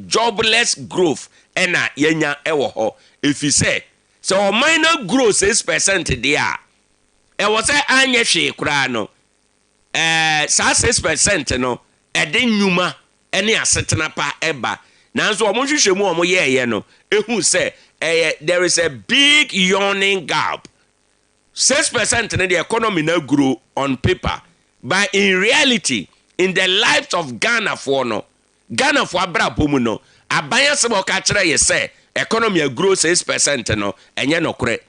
jobless growth ena yenya ewo ho efi say so minor growth 6% there e was say anye hwe kura no sa 6% no ede nyuma ene asetena pa eba nanso omo hwehwe mu omo ye no ehu say there is a big yawning gap 6% in the economy now grow on paper but in reality in the lives of Ghana for abra bomu no abanya se mo ka kire ye say economy grow 6% no enye no kure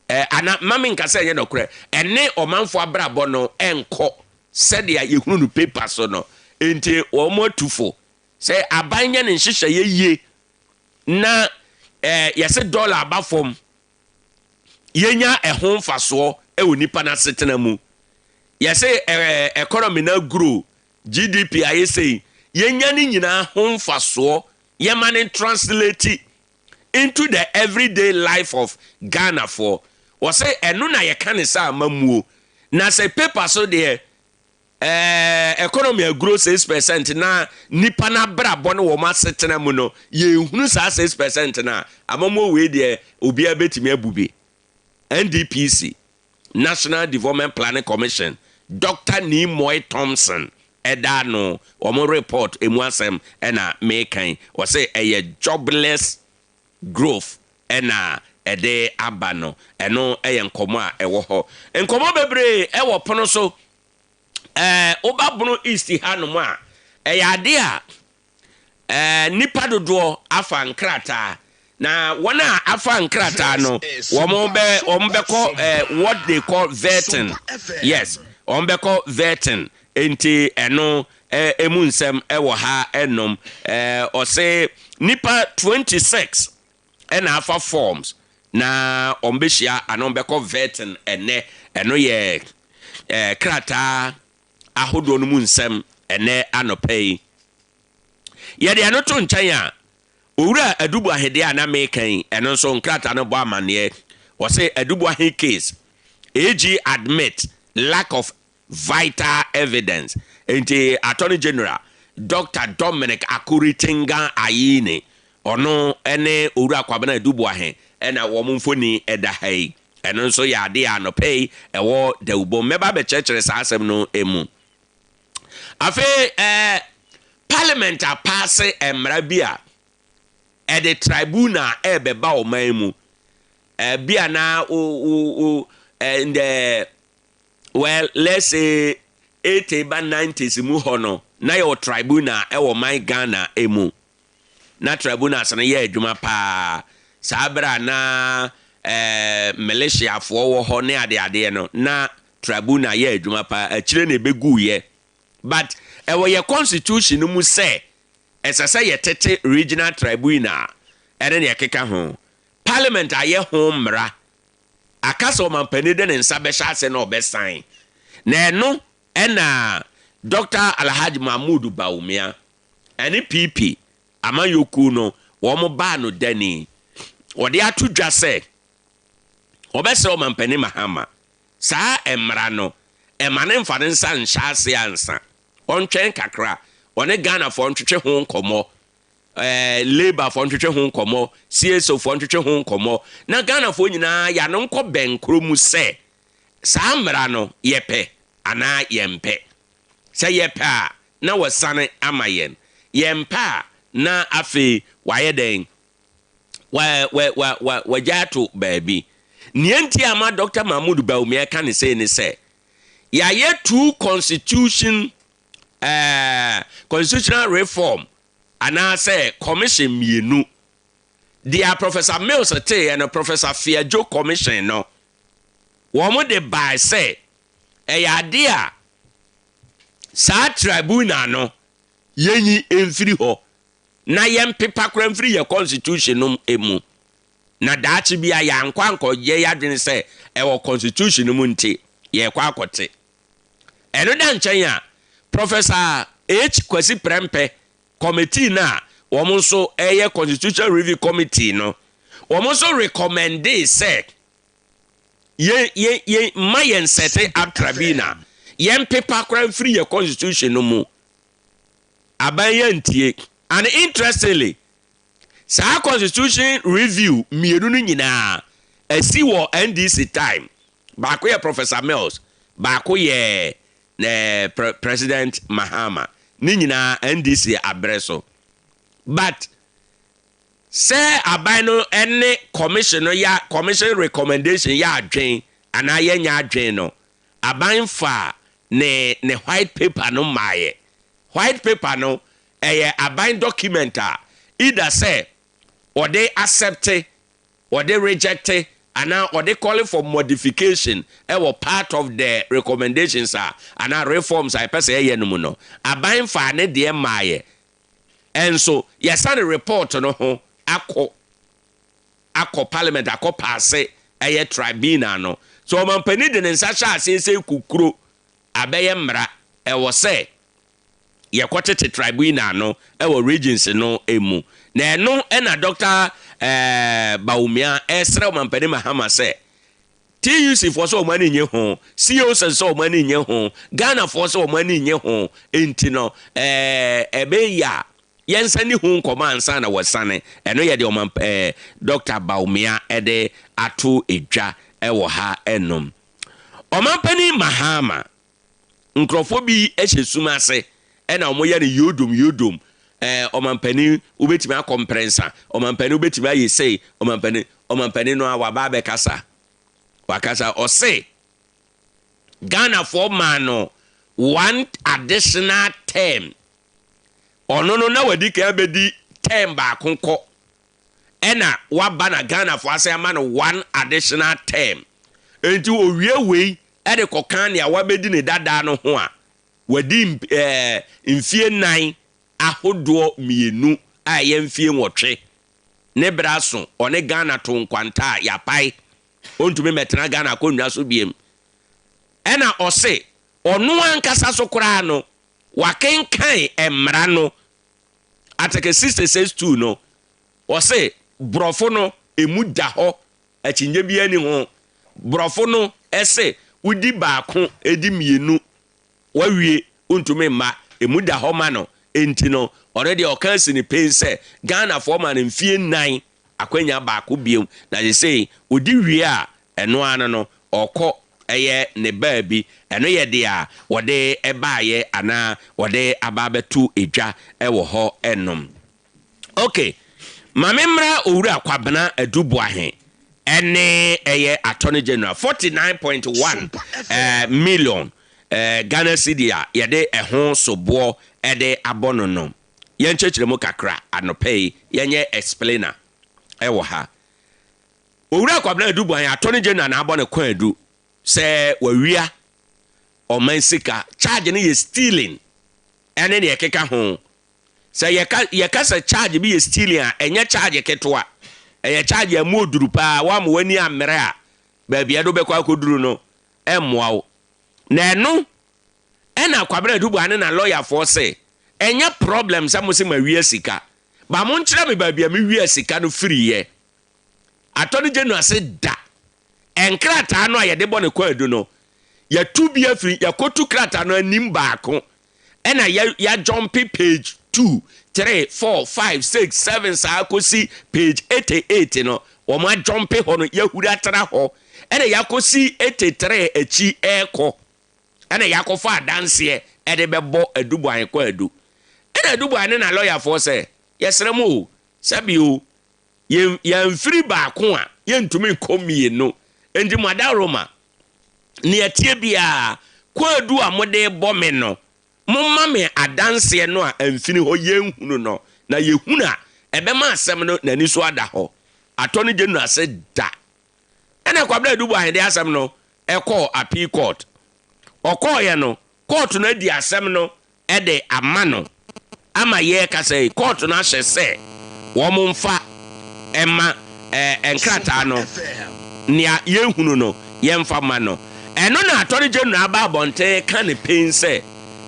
ana mami nka say enye no kure ene omanfo abra bo no enko said ya yehunu no paper so no enti omo tufo say abanya ne nhihye ye na yese dollar abafom yenya ehon faso nipa na setena mu yese economy na grow GDP aye say yenya ni nyina hon faso yemane translate into the everyday life of Ghana for was say enu na ye kan sa mamuo na say paper so there economy grow 6% na nipa na brabo no wo ma setena mu no ye hunu sa 6% na amamo we there obi abetimi abube NDPC National Development Planning Commission Dr. Nimoy Thompson edano omo report emuasem ena mekan o say a jobless growth ena ede abano eno nkomo a ewo ho nkomo bebre ewo pono so obabunu east hanom a ade a nipa dodo afa nkrata na wana afa nkrata no wombeko what they call vetting. Yes, wombeko vetting enti eno emunsem ewo ha enom o say nipa 26 ena afa forms na ombehia anombeko vetting eno ye krata ahodo no munsem ene anopei ye de anoto nkyan a owura adubu ahede ana mekan eno so nkrata no bo amane o say adubu ahe case AG admit lack of vital evidence enti Attorney General Dr. Dominic Akuritinga Ayine ono ene owura kwabena adubu ahe ena wo mfoni eda hai eno so ya ade anopei ewo dawubo meba be chechere sa asem no emu afe parliament a pass emra bia the tribunal beba o maimu bia na and well let's say 80 by 90s mu hono na your tribunal wo my Ghana emu na tribunal sana ye adwuma pa sabra na Malaysia fo wo ho ne ade no na tribunal ye adwuma pa akire na begu ye but ye constitution mu say esasa ye tete regional tribunal ene ne keka ho parliament aye ho mra akaso mampani de nsa be sha ase na obesan na eno ena Dr. Alhaji Mahmoud Baumia ene PP amayoku no wo mo ba no dani ode atudwa se obese o mampani mahama saa emra no emane mfane nsa nsha ase ansa ontwen kakra one Ghana for ntwetwe ho nkomo labor for ntwetwe ho nkomo CSO for ntwetwe ho nkomo na Ghana for nyina ya no nko benkro mu se saa mra no yepe ana yempe se yepe a na wasane amayen yempe a na afi waye den wa jato baby nienti ama Dr. Mahmoud Baumia kan say ni se ya ye two constitutional reform and I say commission mienu dia Professor Mills Ate and Professor Fiajo commission no womo de by say dia sa tribunal no yenyi emfiri ho na yem pepa kra mfiri ye constitution no emu na daachi bia ya nkwanko ye yadwene say wo constitution no mu nti ye kwa akote eno da nchen ya Professor H. Kwesi Prempe committee na womo so constitutional review committee no womo so recommend say ye mayen set up tribunal yen paper kran free your constitution no mu abaye ntie And interestingly, sa constitution review mienu no nyinaa esi wo NDC time. Baako ye Professor Mills, baako ye President Mahama. Ni nyinaa NDC abreso. But say aban no any commission recommendation ya adwen ana ye nya adwen no aban fa ne white paper no maaye. White paper no aban document either say or they accept it or they reject it and now or they call it for modification part of the recommendations and now reforms I pass no aban fa ne de maaye. And so yes and report no ho akọ parliament akọ pass tribunal no so omampani de nsa sha asese kukuro abeye mra say yekwotete tribunal no regions no emu na eno na Dr. Baumia esra omampani Mahama say TUC for so many nye ho CEOs so many nye ho Ghana for so many nye ho enti no ebe ya yensani hu nkoma ansa na wasane eno ye de Dr. Baumia ede ato edwa ewo ha enom omampani Mahama nkrofo bi ehesuma ase ena omoye ne yodum omampani ubetimi akomprensa omampani ubetimi ayesei omampani no awaba be kasa wakasa ose Ghana for man one additional term ono no na wadi ka bedi term ba konko ena waba na Ghana for ase ama no one additional term enti owie wei e de kokan ya wabedi ne dada no ho a wadi mfie nan ahodo mienu a ye mfie nwotwe ne braso one Ghana to nkwanta ya pai ontumi metena Ghana konwa so biem ena ose ono ankasa so kura no wakenkan emra no atake 66 no ose brofo no emu da ho achinje bia ni ho brofo no ese udi baako edi mienu wawie ontumi ma emu da ho ma no enti no already okansi ni pense Ghana for man mfie nan akwanya baako biem na je say odi wie a eno ano no okọ eye ne baabi eno ye de a wode ebaaye ana wode ababetu edwa ewo ho enom. Okay, mamemra owura kwabena adubuahe ene eye attorney general 49.1 million Ghana cedi a yede eho sobo ede abonono yenchechiremu kakra anopei yenye explainer ewo ha owura kwabena adubuahe attorney general na abone kwadu se wawia omansika charge ne ye stealing ene ne yekeka ho se yeka se charge bi ye stealing a enye charge ketwa eye charge amoduru pa wa mo wani amere a ba bia do bekwa koduru no emmoawo na eno ena kwabena dubuane na lawyer for say enye problem sa mo se mawie sika ba mo nkyere me ba bia me wie sika no free ye attorney general say da enkrata no ayede bone kwadu no ya tubi afri ya kotu krata no anim baako ena ya jump page 2 3 4 5 6 7 sa kosi page 88 no o ma jump ho no ya huri atara ho ena ya kosi 83 achi eko ena ya kofa danse e de bebo adubuan kwadu ena adubuan na lawyer for say yesremu sabio ye mfiri baako a ye ntumi komie no endi madaroma ne atie bia kwadu amode bome no momma me adanse no a amfini ho yenhunu no na yehuna ebema asem no nani so ada ho attorney general se da ene kwabla dubu ahede asem no ekọ appeal court okoye no court no di asem no ede amano ama ye ka say court no ahye se wo momfa ema enkrata no nia yenhunu no yemfa ma no eno na attorney general aba bonte kan ne pense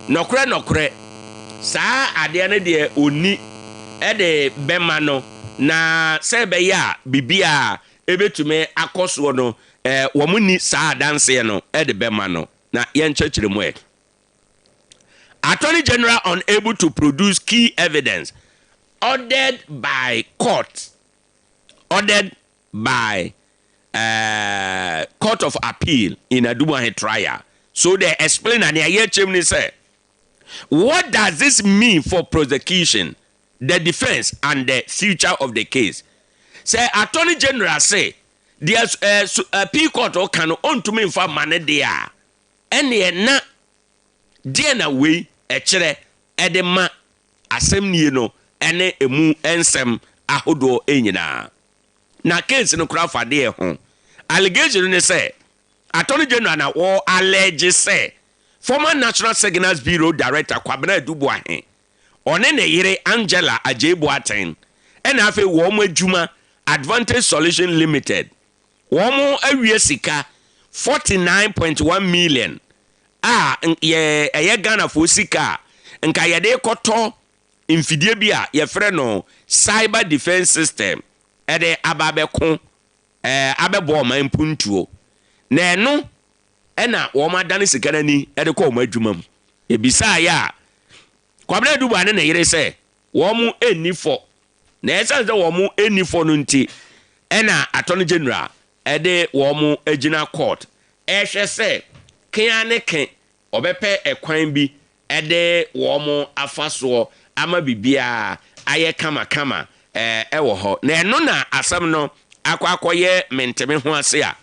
nokre saa ade ne de oni ede bema no na sebe ya bibia ebetume akoso no wo muni saa danse no ede bema no na yenchechire mu attorney general unable to produce key evidence ordered by court, ordered by Court of Appeal in Owoahene trial. So they explain and they chimney say, what does this mean for prosecution, the defense, and the future of the case? Say Attorney General say there's appeal court can own to me for money there. And na dear na way a chere edema assembly no ene emu ensem ahodo enyina. Na case no cry for there home. Allegation ne say Attorney General na war allege say former National Signals Bureau Director Kwabena Owoahene one ne yere Angela Acheampong Boateng and afi wo mo adwuma Advantage Solution Limited wo mo awie sika 49.1 million ye Ghana for sika nka ye de koto mfidie bi a ye frɛ no cyber defense system ede ababeko abebo man puntuo na eno ena wo ma dane sika nani ede ko mo adwuma mu ebisa ya Kwabena Owoahene na yere sɛ wo mu enifo na esanze wo mu enifo no nti ena Attorney General ede wo mu agina court ehwe sɛ kan ne kan obepe ekwan bi ede wo mu afaso ama bibia aye kama ewo ho na eno na asam no akwakoye menteme ho ase a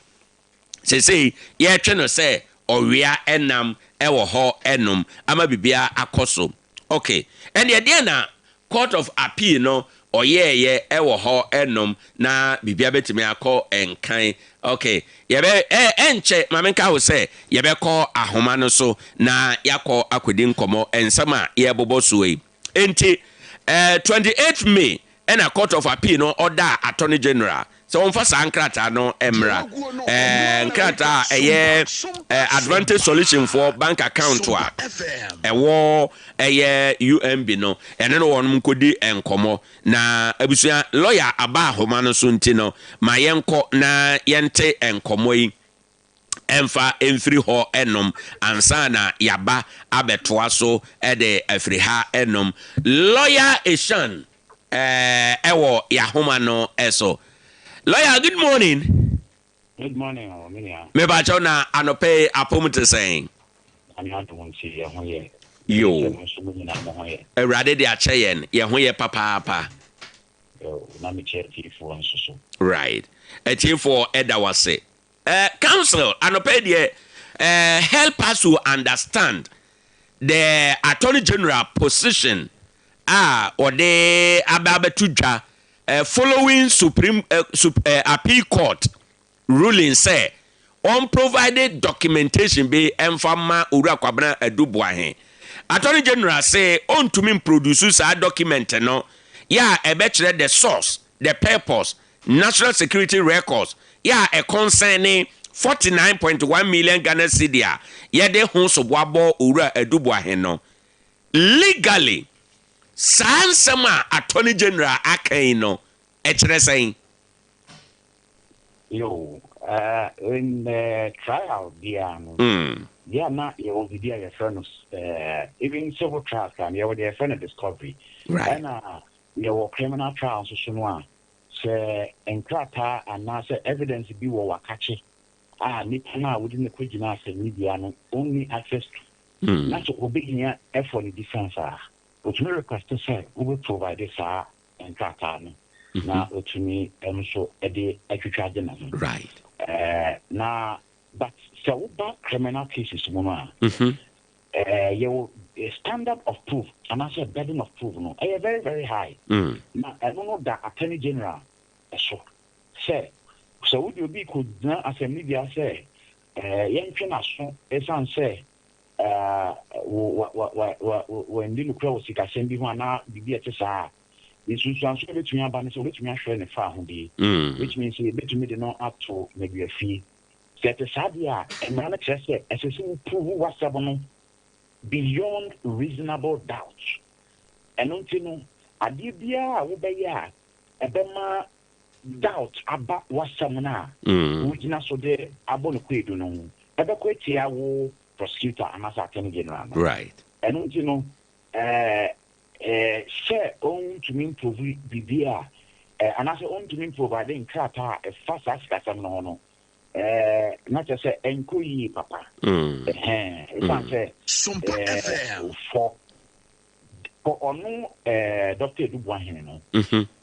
sesei ye twe no se owia enam ewo ho enum ama bibia akoso. Okay, and the na Court of Appeal no oyeye ewo ho enum na bibia betimi akọ enkan. Okay, yebe enche mamenka ho se yebe ko ahoma no so na yakọ akwedi nkomo ensama ye bobo suwe. Enti 28th May ena Court of Appeal no order Attorney General so on fa sankrata no emra nkrata eye Advantage Solution for bank account wa ewo eye UMB no ene no won mkodi enkomo na abusua lawyer aba ahoma no so nti no ma yenko na yente enkomo yi emfa emfiri ho enom ansa na yaba abetoa so ede afiri ha enom lawyer Eshan ewo yahoma no eso. Lawyer, good morning. Good morning, Minia. Me ba cho na anope apomute saying. I'm not going to see you here. Yo. Erade de acheyen ye ho ye papa. Yo, na me chair for so. Right. A team for edawase. Council anope de help us to understand the Attorney General position or the ababetudwa following Supreme Appeal Court ruling say unprovided documentation be enfama ura Kwabena Owoahene. Attorney General say on to me produce a document no ya ebechere the source, the purpose, national security records ya a concerning 49.1 million Ghana cedi ya de ho so boabo ura Owoahene no legally Sansama Attorney General akan no echere saying yo in the trial diano yeah na you be there your friends even civil trials can you their friend discovery right and your criminal trials so no say enkrata and na say evidence bi wo wakache nipa na within the kwigina say media no only access to na so obiginya for the defense which may request to say we will provide this and Katana. Now, to me, so a day right. Now, but so bad criminal cases, Mama. Your standard of proof, and I said burden of proof, no, are very, very high. Now, I don't know that Attorney General, so say, so would you be could now as a media say, young Chinaso, as say, when you look at the same people now, be at the this is transferred to me, but it's which me share the farm, which means you bet me the not up to maybe a fee. Set a sadia and manifest as a simple proof was beyond reasonable doubt. And don't you know, a dibia, obey a bema doubt about what someone which not so there, a bonquet do know. A bequetia will prosecutor and as Attorney General. Right. And don't you know, share own to me improve BBA, and I say own to me providing crata a fast as no. Not just say encoy papa. It's say Sompa FM for no Dr. Owoahene no.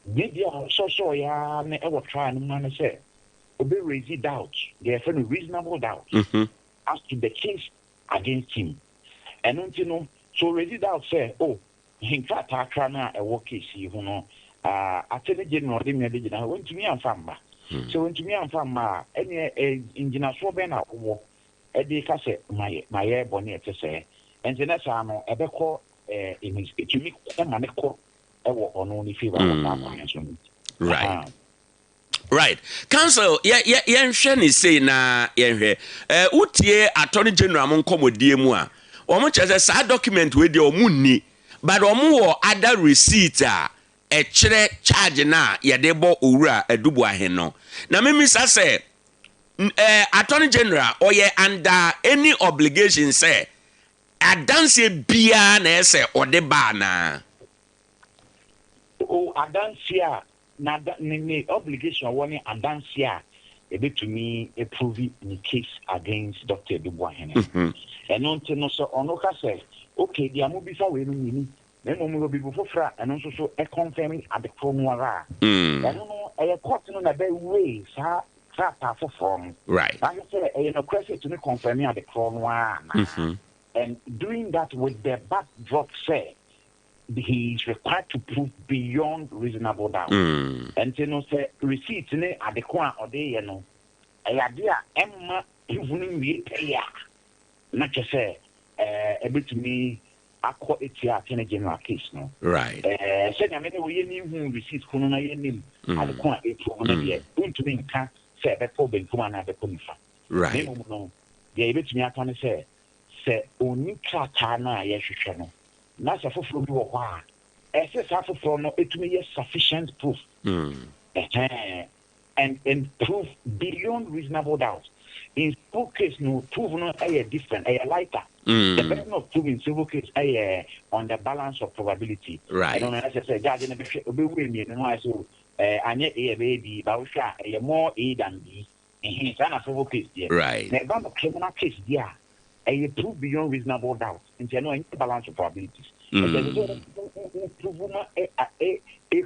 Maybe so ya me ever try and man say obe raise doubt. They have a reasonable doubt as to the case against him. And don't know so raise doubt say in fact I can't a work case you know attorney general de me de na won tumi amfamba. So when to me and from any engineer so ben a wo e dey ka say my boni e say and the next time e be call in to me e ma ne call e wo ono ni favor right council yenhwe ni say na yenhwe utie attorney general mon komodie mu a omo chese sa document we dey omunni but omo wo other receipt a chere charge na yede bo owura Owoahene no na memisa say attorney general oye under any obligation say adanse bia na ese ode ba na adanse na ni obligation woni adanse a ebetumi approve in case against Dr. Owoahene and until no so ono ka say okay dia mo bisa we no ni then we will be before fra and also so a confirming at the promoara. I don't know a court no na be way sa for form. Right. I say a question to me confirming at the promoara. And doing that with the backdrop say he is required to prove beyond reasonable doubt. And you know say receipt ne at the coin or day you know. A idea Emma even we pay not just say able to me akọ etia Attorney General case no right said I mean we need who receipt kono na yenim adekon epo na dey untumi nka say be for benkum na be komifa right no dey betumi aka ne say oni krata na ye hwehwe no na say foforo bi wo kwa say say foforo no etumi ye sufficient proof and proof beyond reasonable doubt in full case no proof no different lighter. The person of proving civil case on the balance of probability. Right. I don't know as I say judge na be we no I so anye a baby ba wo hwa more A than B. Sana civil case there. Right. Na ba criminal case there proof beyond reasonable doubt. Into no any balance of probabilities. Proof no a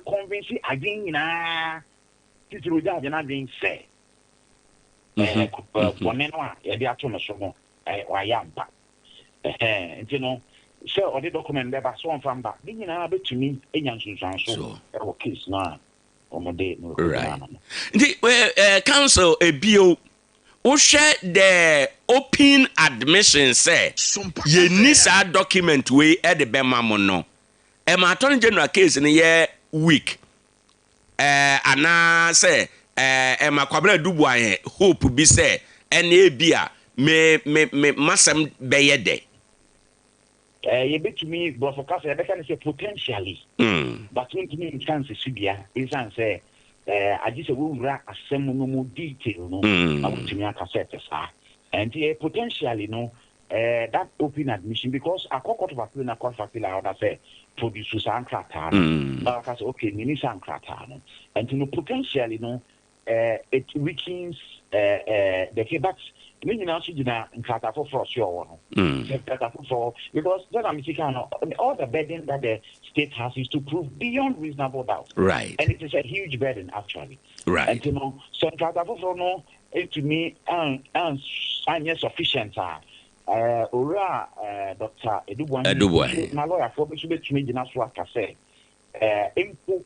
convincing again na titiro judge na being say one no e dey ato no so mo wa yampa you know so all the document there but so on from back you know betumi enya nsunsan so case na omode no right the council ebio o share the open admission say ye ni sa document we e de bema mo no e ma attorney general case ni ye week ana say e ma kwabra Owoahene hope bi say ene bia me masam beye de you bet to me but for case I can say potentially but when to me chance subia is say I just will ra asem no more detail no I want to me aka say sa and potentially no that open admission because a court of appeal na court of appeal I would say produce san krata no I say okay ni san krata no and to know potentially no it weakens the feedback meaning now should na nkata for sure because then I'm thinking all the burden that the state has is to prove beyond reasonable doubt, right? And it is a huge burden actually, right? And you know, so nkata for no it to me and sufficient ora Dr. Owoahene na lawyer for be to me na so aka say impo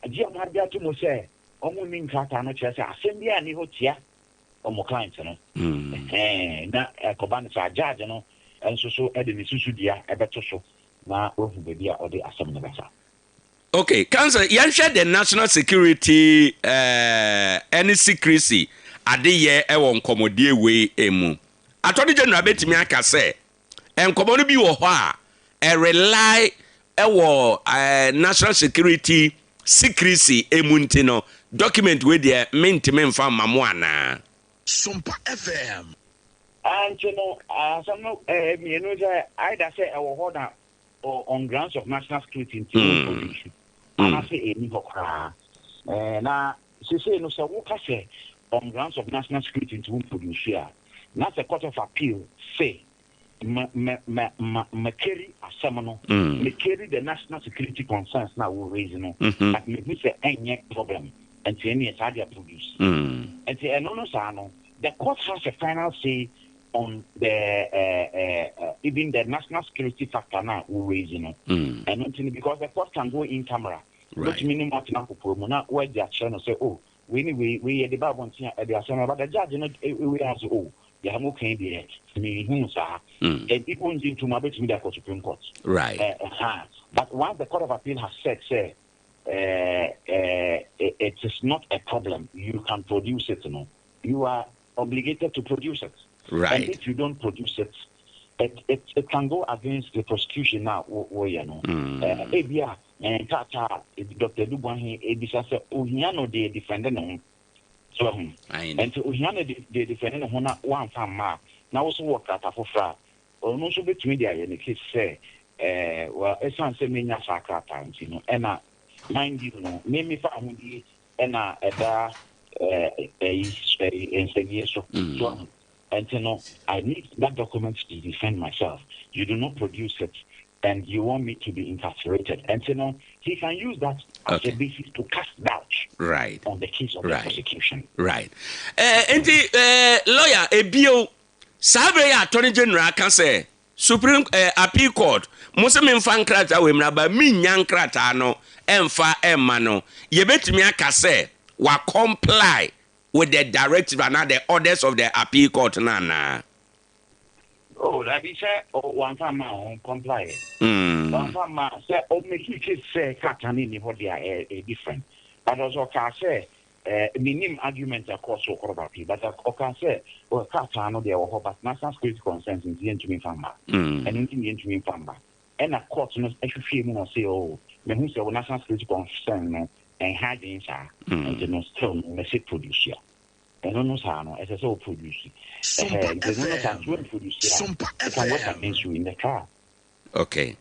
agia ma bia to mo say omo ni nkata no chere say asem bia ni hotia omo client no na koban sa judge no enso so e de ni susu dia e beto so na ofu be bia o de asem no besa. Okay, council yan share the national security any secrecy ade ye e won komodie we emu attorney general betimi aka say enkomo no bi wo ho a e rely e wo national security secrecy emunti no document we there mentime mfa mamo ana Sompa FM and you know some no me no say I da say e wo ho na or on grounds of national security in produce. And I say, now, she say, no, so what I say on grounds of national security in produce here. Now, the Court of Appeal say, me carry the national security concerns now we're raising, but me say any problem and any idea produce. And the court has a final say on the even the national security factor now we're raising, and not because the court can go in camera, which meaning what now where they are trying to say, oh, we the Bible but the judge we have oh. Yeah, I'm okay there. And people into my bed to the Supreme Court. Right. But once the Court of Appeal has said, say, it is not a problem. You can produce it. You are obligated to produce it. Right. And if you don't produce it, it can go against the prosecution now. Abia and Tata, Dr. Owoahene Abia said, oh, they defended so, and to the defendant one farm now also work at a for or also between the in the case say, well, it's not saying sacred times, and mind you, name me found the and and I need that document to defend myself. You do not produce it, and you want me to be incarcerated. And he can use that as a basis to cast doubt on the case of the prosecution. Right. And the lawyer, Ebio, Sabre Attorney General can say, Supreme Appeal Court, Muslim Fankrata, Wimraba, Minyan Kratano, Emfa Emano, Yebetimia Kase, wa comply with the directive and the orders of the Appeal Court. Nana. Oh, that be said, one time comply. One time say, make it say, Katani, what they are different. But also, can say, minimum argument across so but I can say, well, Katano, they are but national security concerns in the entry farmer, and in the entry farmer. And a court, actually, feel say, oh, when who say, national security concern and hiding, and still, message producer. And no no as a so producer. In the car. Okay.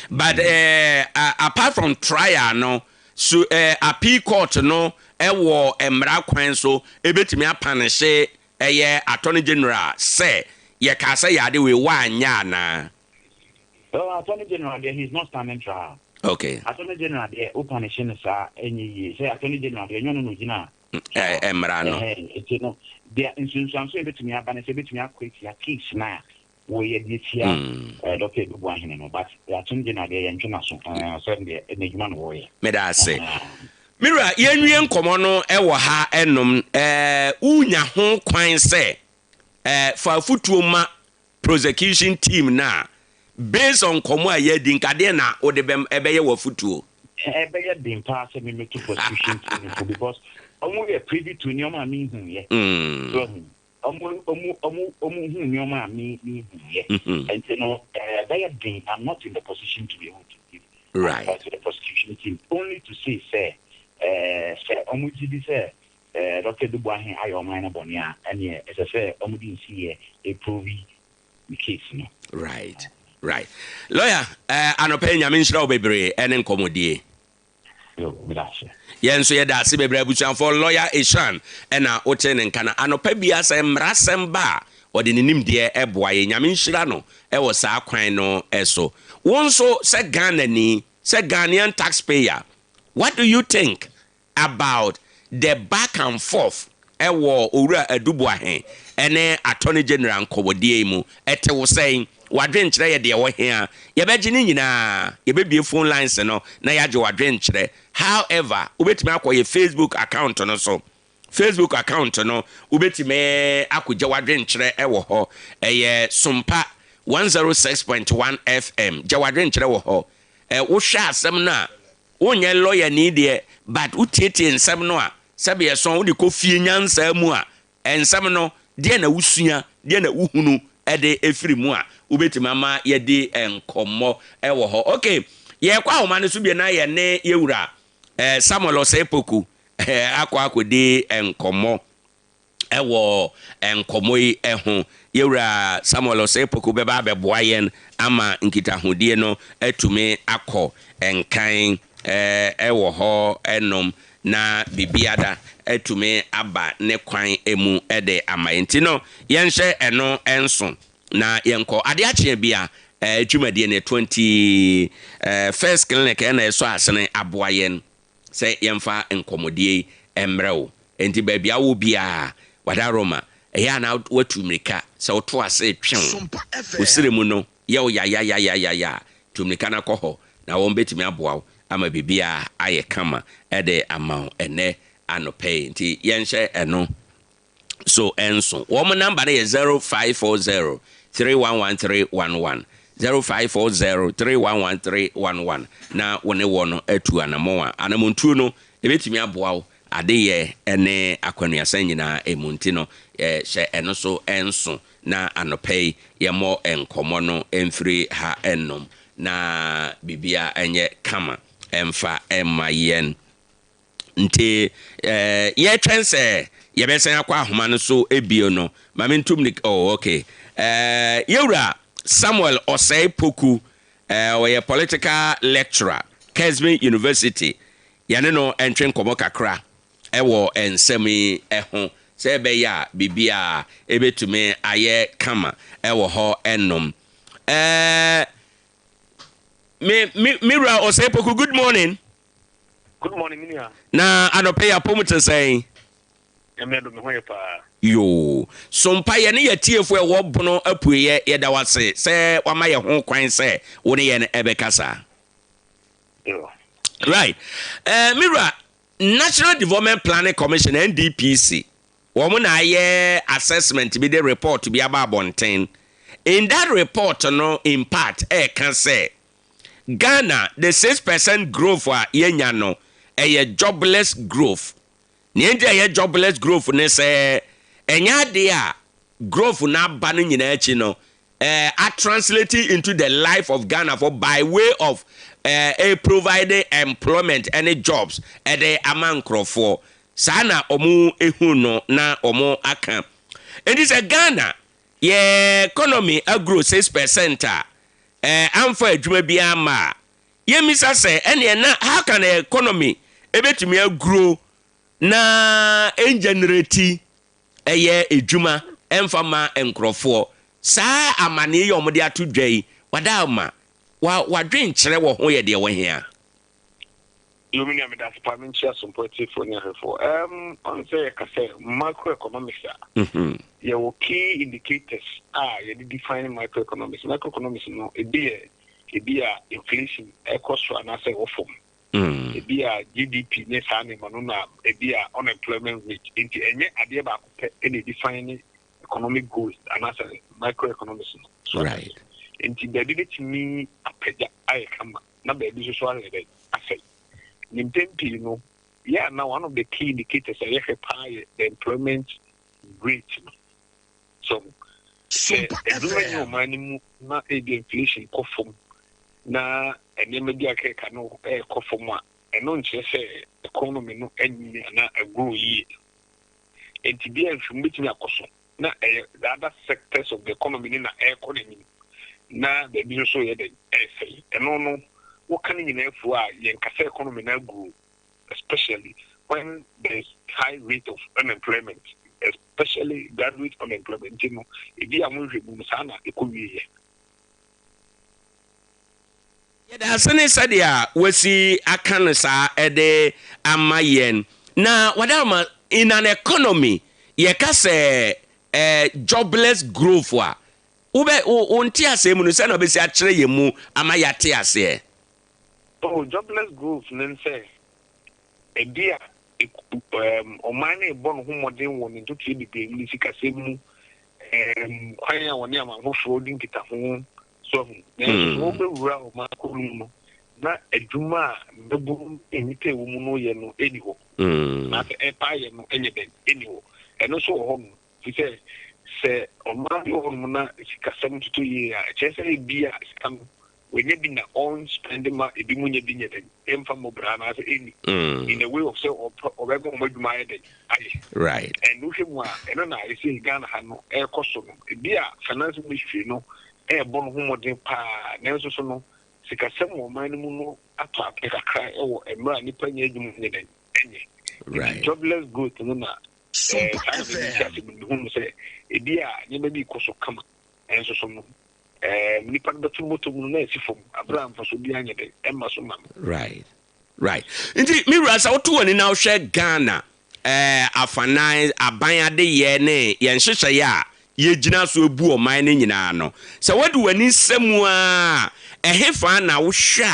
But apart from trial, no, so Appeal Court, no, war emra kwan so ebetimi apanishe Attorney General say ye ka say yade we wanya na. Oh, Attorney General there he's not standing trial. Okay. Attorney General there operation sa any say Attorney General there no gina. Emra no. There instance so betimi abane say betimi akweti case na we dey here Dr. Owoahene no but Attorney General there ntwe so say there enejuma no we. Me da say. Mira yenwie nkomo no ewo ha enom unya ho kwan se fa futuo ma prosecution team na based on komo aye din kade na odebem ebeye wa futuo ebeye din pa se me to prosecution team because omo we privy to nyoma mi hu ye so omo hu nyoma mi hu ye and ebeye din I'm not in the position to be able to give right to the prosecution team only to say Omujidi say Dr. Owoahene ayo man bonia and yeah as I say Omudi see a prove the case no right lawyer anope nyame nshira obebre ene nkomodie yo bilashe yen so yeda se bebre abuchan for lawyer Eshan ena oten nkana anope bia se mrasem ba ode ninim de eboa ye nyame nshira no e wo sa kwan no eso wonso se Ghanaian taxpayer. What do you think about the back and forth ewo owura Owoahene ene Attorney General nkobodie mu ete wo saying wadwen kire ye de wo he a ye beji ni nyina ye bebie phone lines no na ya je wadwen kire however ubetimi akoye Facebook account no so Facebook account no ubetimi akoje wadwen kire ewo ho eye Sompa 106.1 FM je wadwen kire wo ho wo hwa asem na onye lawyer ni de but utieti ensem no a sabe yeson wo de kofie nyansa mu a ensem no de na wusua de na wuhunu ede efiri mu a ubetima ma ye de enkomo ewo ho okay ye kwa homa ne so bi na ye ne yewura Samuel Osepoku akwa akodi enkomo ewo enkomo yi eho yewura Samuel Osepoku beba beboa yen ama nkitahodie no atume akọ enkan ewo ho enom na bibiada atume aba ne kwan emu ede amayenti no yenhye eno enso na yenko Ade Akye Abia dwumadie ne 20 first clinic na eso asene aboa yen se yemfa nkomodie emrewo enti babia wo bia wadaroma eya na watu mrika se oto ase twen osiremu no ya tumrika na koho na won betimi aboa ama bibia aye kama ede amount ene anope nti yenhye eno so enso wo mo number na 0540 311311 0540311311 na wone wono atu anamoa anamontu no ebetimi aboa adeye ene akwanuasan nyina emunti no hye eno so enso na anope yemo enkomo no emfiri ha ennom na bibia enye kama emfa emayen nti ye twense ye besen akwa ahoma no so ebio no mamentum ni okay yewura Samuel Osepoku we political lecturer Kesme University yane no entwen komo kakra ewo ensemi eho se be ya bibia ebetume aye kama ewo ho ennom Mira Osepoku, good morning. Good morning, Minia. Na anope ya pomuta say yo sompa ye ne yatiefo e wo bono apuye ye da wase se wama ye ho kwan se woni ye ne ebekasa. Yo. Right. Mira, National Development Planning Commission NDPC. Woman aye assessment be the report be about bonten. In that report no in part can say Ghana the 6% growth yenya no a jobless growth. Niente a jobless growth ne say enya de a growth na ba no nyina achi no are translated into the life of Ghana for by way of a providing employment any jobs at the amankrofo sana omu ehu no na omu aka. And this a Ghana ye economy a grow 6% amfa adwuma bia ma ye misa say ene na how can the economy ebetumi grow na engenerate eye adwuma emfa ma enkrofo saa amane ye omode atodwai wadama wadwen kyere wo ho ye de wo hia Lumini am that parliamentary supportive for for on say macroeconomics ye wo key indicators ye define microeconomics no e be inflation cost and say ofom e be GDP ne sa ne manu na e be unemployment rate into enye ade ba ko pe e define economic goals and say microeconomics no right into the did me apeja ai kama na be bi so ale dey asay Nimtempi, yeah, now one of the key indicators are high the employment rate. So, the money not a inflation coffum na and then maybe I can coffum and non say economy no any na a grow ye. And to be a meeting a cushion. Na the other sectors of the economy in the economy. Na the business so the essay and no. What can you know for young economy now grow, especially when there's high rate of unemployment, especially graduate unemployment? You know, if you are moving Musana, it could be here. Yeah, that's an sadia we see akansa ede amayen. Na wadama in an economy, ye ka say jobless growth wa. Ube unti ase mu no se no be si akere ye mu amayate ase. Oh, jobless growth, then say a dear or mine born whom modern one into 3 degrees, Sikasim, Quaya one year, my holding it at home. So, then over Marco, not a Juma, the boom, imite woman, no anyhow, not a empire, no anyhow, and also home. He said, say, on my own, Sika 72 years, just a beer, come. when you been on spending my ebimunya binyet and from Mobrana as any in a way of so or ever my day. Right. And look him and I see Ghana had no air custom. Be a financial mystery, no air born home pa, Nelson no, Sikasem or Manimuno, a cry or a man nipping right. Jobless good to know. Sompa FM. Say, Abia, you may be cause of come and so some. Nipan betu moto mu na esifom Abraham for so bia nyede emma so mam. Right. Inti mi rasa otu oni na hwe Ghana afanan aban ade ye ne ye nhyehyɛ ya ye gina so ebu oman ne nyina no. Se wadu wani semu a ehefa na wo hwe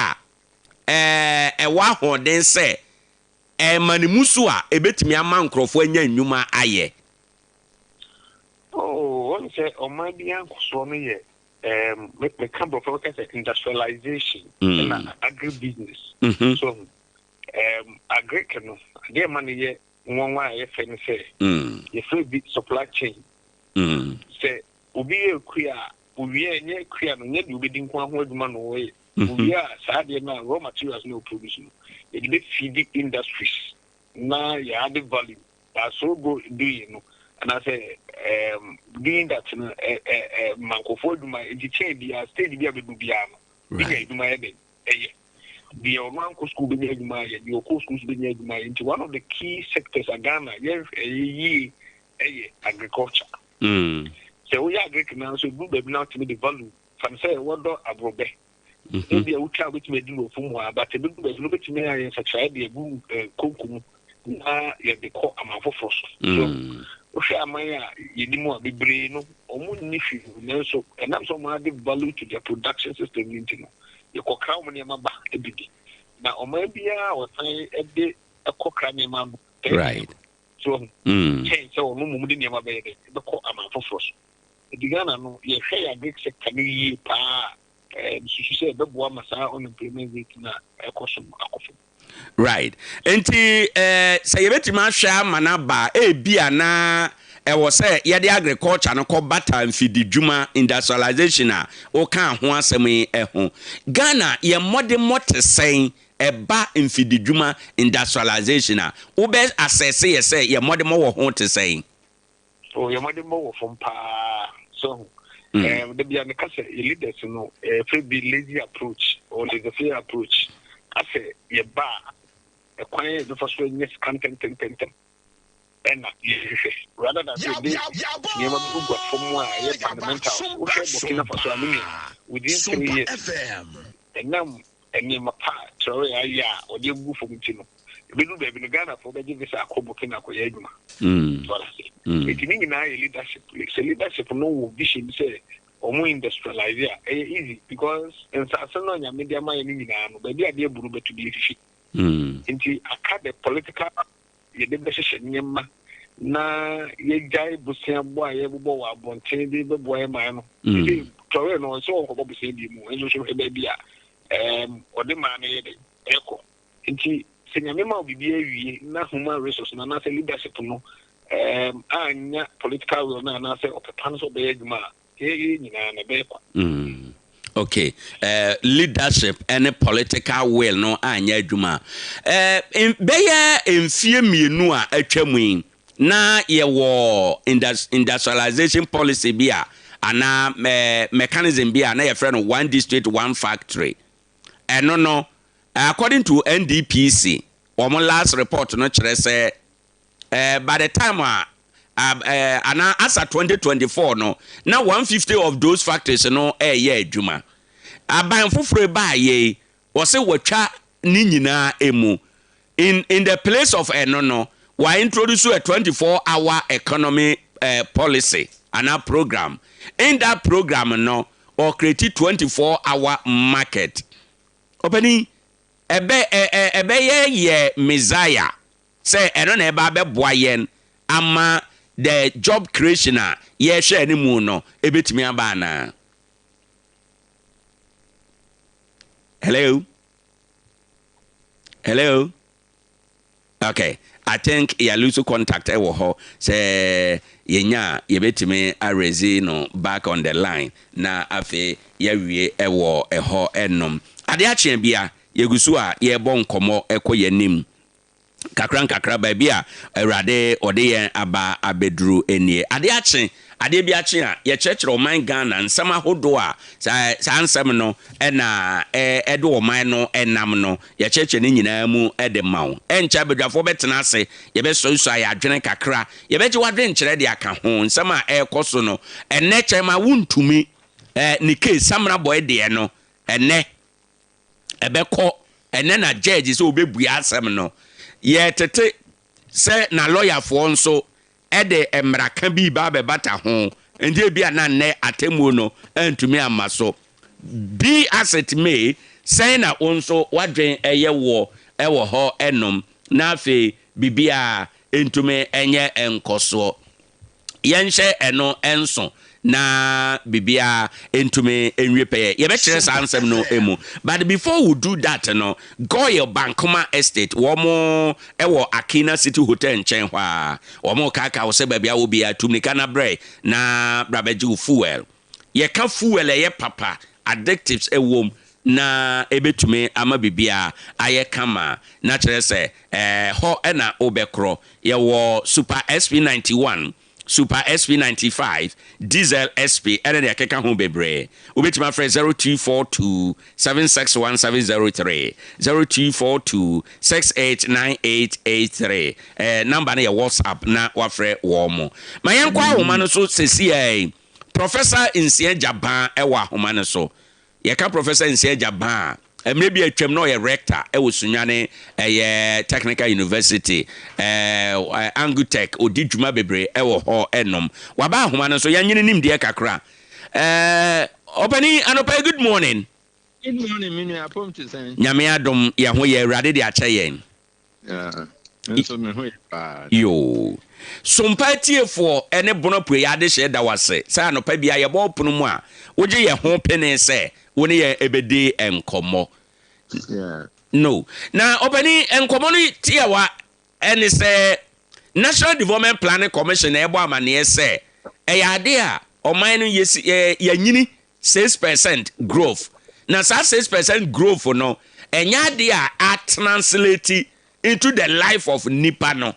a ewa hoden se manimusu a ebetimi ama nkrofo anya nnwuma aye. Oh, one say oman bia nkoso no ye me camp of industrialization and agribusiness. So agri no dey money ye one way fen say ye free bit supply chain. Say obi e kuya obi enye kuya no nye obi din kwa ho aduma no we obi a saa de na raw materials no produce no e dey feed industries na ya add value that so go do you know. And I say, being that Mancofo do my education, the state be able to be the Omanco school be near my, the Oko schools be near my, into one of the key sectors of Ghana, yes, agriculture. So we are agriculture now, so good now to me the value from say, what do Abrobe? Maybe I will try which may do from one, but a little bit look at me and such idea, boom, cocoa, the core amount of frost. Maya, you didn't want to be brain or more niffy, so and I'm so much value to their production system. You could count when you're back a bit. Now, maybe I was a day a cock right. So, change so no more than your baby, the cock amount of frost. The Ghana, no, you say a big sector, pa, and she said, the boy must on implement it in a caution. Right. Enti say yebetima hwa manaba bia na wo say ye de agriculture no ko bata mfidi dwuma industrialization a o kan ho asem ho Ghana ye mode motesen eba mfidi dwuma industrialization a wo be assess ye say ye mode mo wo ho tesen. Oh ye mode mo wo fom pa so the bia me kase leaders no be lazy approach or laissez-faire approach. I say ye ba a quiet the first one yes content and rather than say you have a group from one fundamental Burkina Faso within 3 years and now and near my part sorry or you move from Tino. We do baby Ghana for the visa Burkina Faso. It means now leadership no vision say or more industrialize easy because in Sassonia media my baby idea Burube to be efficient. Into a political decision na ye jai busia boy ye bo wa bonten bi be boy man no tore no so ko bo busia bi mu enso so baby a ode man ye de eko nti senyame ma obi bi awie na human resource na na say leadership no anya political will na say opepan so be adwuma ye nyina na be kwa. Okay, leadership and political will no anya adwuma beye emfie mienu a atwamu na ye wo industrialization policy bia ana mechanism bia na ye frɛ no one district one factory eno no according to NDPC our last report no kyerɛ sɛ by the time ana as at 2024 no na 150 of those factories no ye adwuma aban foforo ba ye wo se watwa ni nyina emu in the place of no we introduce a 24-hour economy policy and a program. In that program no or create 24-hour market opening ebe ye messiah say eno na eba be boayen ama the job creation a ye hwe ni mu no ebetimi aba na. Hello. Okay. I think ya lose contact e wo ho say yenya yebetimi arezi no back on the line na afi ya wie e wo e ho enom Ade Akye Abia yegusu a ye bo nkomo ekoyenim kakra ba bia awurade ode yen aba abeduru enie Ade Akye ade bi akye a ye chechire oman Ghana nsam ahodo a sa nsam no na edo oman no enam no ye chechire ni nyina mu ede mawo encha bedwafo betena ase ye be so ya adwene kakra ye be je wadwen kire de aka ho nsam a ekoso no enne chema wuntumi ni case samra boy de no enne ebekọ enne na judge so obebua asem no ye tete se na lawyer fo nso ede emraka bi ba be bata ho ndi bia na ne atemu no antumi amaso be as it may say na onso wadwen eye wo ewo ho enom na afi bibia entumi enye enkoso yenhye eno enso na bibia entume enwepeye ye be kire sansem no emu but before we do that no go your Bankoma estate womo ewo Akina City Hotel nchen hwa womo kaka wo se babia wo bia tumnika na bre na brabeji fuel ye ka fuel ye papa addictives ewom na ebetume ama bibia aye kama na kire se ho na obekro ye wo Super SP91 Super SP95 Diesel SP and the Akeka home bebre. Ubitima friend 0242 761703 0242 689883. Number na WhatsApp na wafre womo. Mayankwa homano so sesi Professor Insie Jaban ewa homano so. Yeka Professor Insie Jaban maybe a twem no ye rector e wosunyane Technical University Angutech odi dwuma bebre e wo ho enom waba ahoma no so yanyine nim de kakra Obani anopa good morning. Good morning minu apom to say nyame adom ye ho ye Awurade de ache yen so me ho pa yo Sompa tiefo ene bono pwe ade hye da wase sa anopa bia ye bo pono mu a woje ye ho pene se woni ye ebede enkomo no na Obani enkomo no tiawa ene se National Development Planning Commission ebo amane se ade a oman no yanyini 6% growth na sa 6% growth no enya ade a translate into the life of nipa no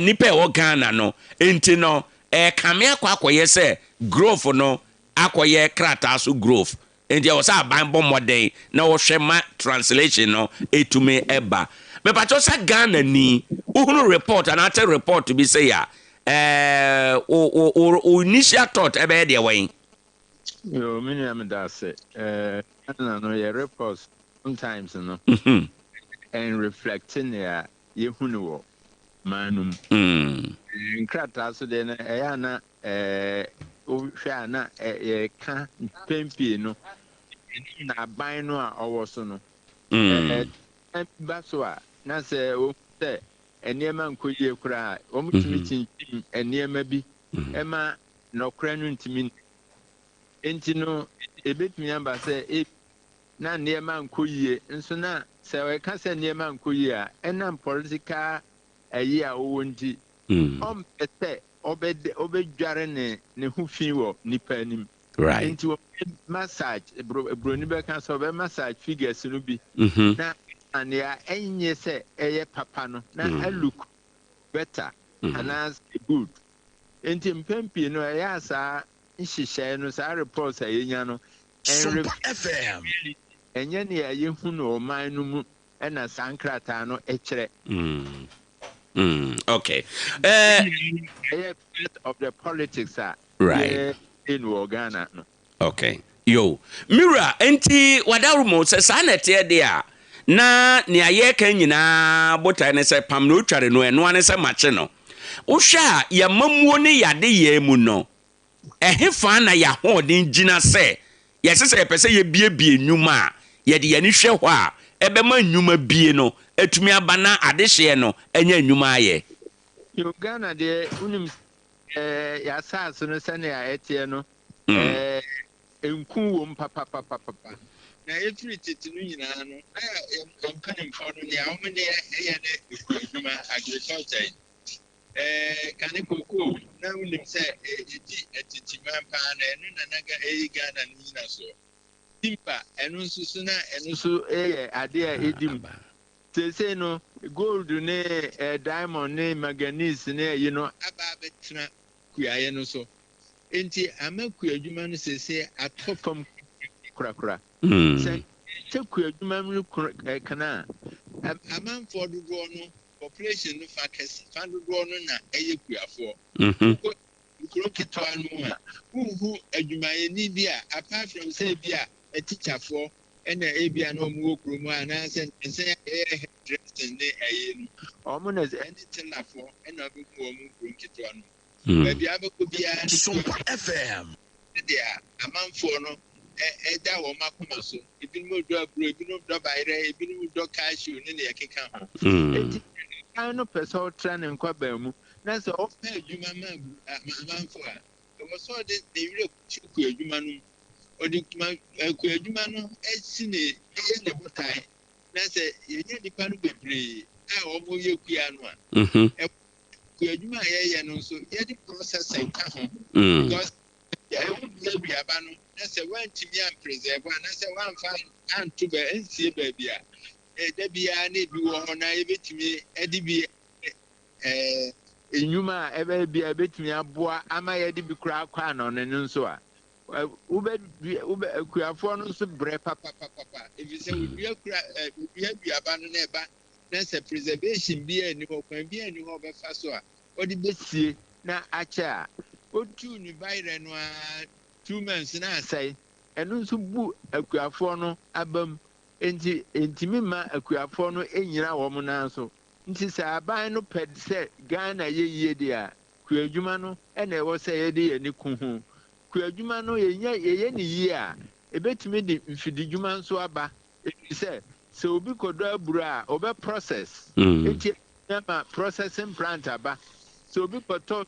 nipa e Ghana no enti no kame akwakoye se growth no akoye krata so growth enti o sa banbo modern na wo hwema translation no etume eba me pacho sa Ghana ni uhunu report and after report to be say ya o initial thought ebe de wen yo mini am da say no your reports sometimes no and reflecting ya yehunu wo manum nkrata so de na eya na o hwa na ka pempie no na ban no a owo so no ba so a na se o se eniema nkoyie kura o mutumi chinchin eniema bi ema no kura no ntimi enti no ebetumi amba se na eniema nkoyie nso na se we ka se eniema nkoyie a enam political ayi a wo nti pete obedware ne hufin wo nipa anim right enti massage broni be kan so be massage figures no bi na and ya enye se eye papa no na look better and as good enti mpempi no ya sa nhihye no sa reports ayenya no Sompa FM enye ne ya yehu no man no mu na sankrata no ekire okay of the politics are right in Ghana no okay yo Mira enti wadarumo se sanete de a na ne ayeka nyina botai ne se pam no tware no eno ane se mache no wohwa ya mamuo ne yade ye mu no ehefa na ya hodin gina se yesese yepese ye biebie nnwuma ye de yani hwe ho a ebema nnwuma bie no etumi abana adehye no enya nnwuma aye yo Ghana de unim ya saso no sene ya etie no enku wo papa na yetri titi no nyina no na yampa ne mfa no ne awome ne ye ne nnwuma agriculture kane koko na unim sɛ Techiman paa na ɛno na naga Ghana no nyina so timber ɛno nso so na ɛno so ade a ɛdim sese no gold ne diamond ne manganese ne aba abɛtena kuaeɛ no so enti amaku adwuma no sese atɔ fam korakora sɛ kua adwuma no kana amanfoɔ dodoɔ no population no fa dodoɔ no na ɛyɛ kuafoɔ kuro ketewa no mu a wohu adwumayɛni bi a apart from sɛ bi a atikyafoɔ ɛna ebia na ɔmo wɔ kurom anaasɛ nsɛn ɛyɛ hairdressing ne ɛyɛ no ɔmo na ɛne tenafoɔ ɛna ɔbɛku ɔmo kuro ketewa no baabi abɛkɔ biara no Sompa FM deɛ amanfoɔ no ɛda wɔn akoma so ebinom dɔ aburo ebinom dɔ bayerɛ ebinom dɔ cashew ne nea ɛkeka ho eti kan no pɛ sɛ ɔtra ne nkɔbaa mu na sɛ ɔpɛ adwuma ma amanfoɔ a ɛwɔ sɛ ɔde ne werɛ ku adwuma no mu ɔde ku adwuma no asi ne ɛyɛ ne botae na sɛ yɛnyɛ nipa no bebree a wɔn yɛ kua no a ku adwuma a yɛyɛ no nso yɛde processing ka ho because aduaba no na sɛ wantumi ampreserve na sɛ wamfa anto ansie baabi a da biara na ebi wɔ hɔ na yɛbɛtumi de bi enyuma a ɛbɛyɛ bi a yɛbɛtumi aboa ama yɛde bi koraa kɔ ano no nso a akuafoɔ no nso brɛ papapapa ebi sɛ wodua aduaba no na ɛba na sɛ preservation bi a ɛni hɔ kwan bi a ɛni hɔ bɛfa so a wɔde bɛsie na akyɛ a otu ne bayerɛ no a 2 months na asɛe ɛno nso bu akuafoɔ no abam ntimi ma akuafoɔ no ɛnyina wɔn nan so nti sɛ aban no pɛ sɛ Ghana yɛ yie deɛ a kuadwuma no ɛna ɛwɔ sɛ yɛde yɛni ku ho kuadwuma no yɛyɛ ne yie a ɛbɛtumi de mfididwuma nso aba ɛfiri sɛ obi kɔdɔ aburo a ɔbɛ process enti ma processing plant aba sɛ obi kɔtɔ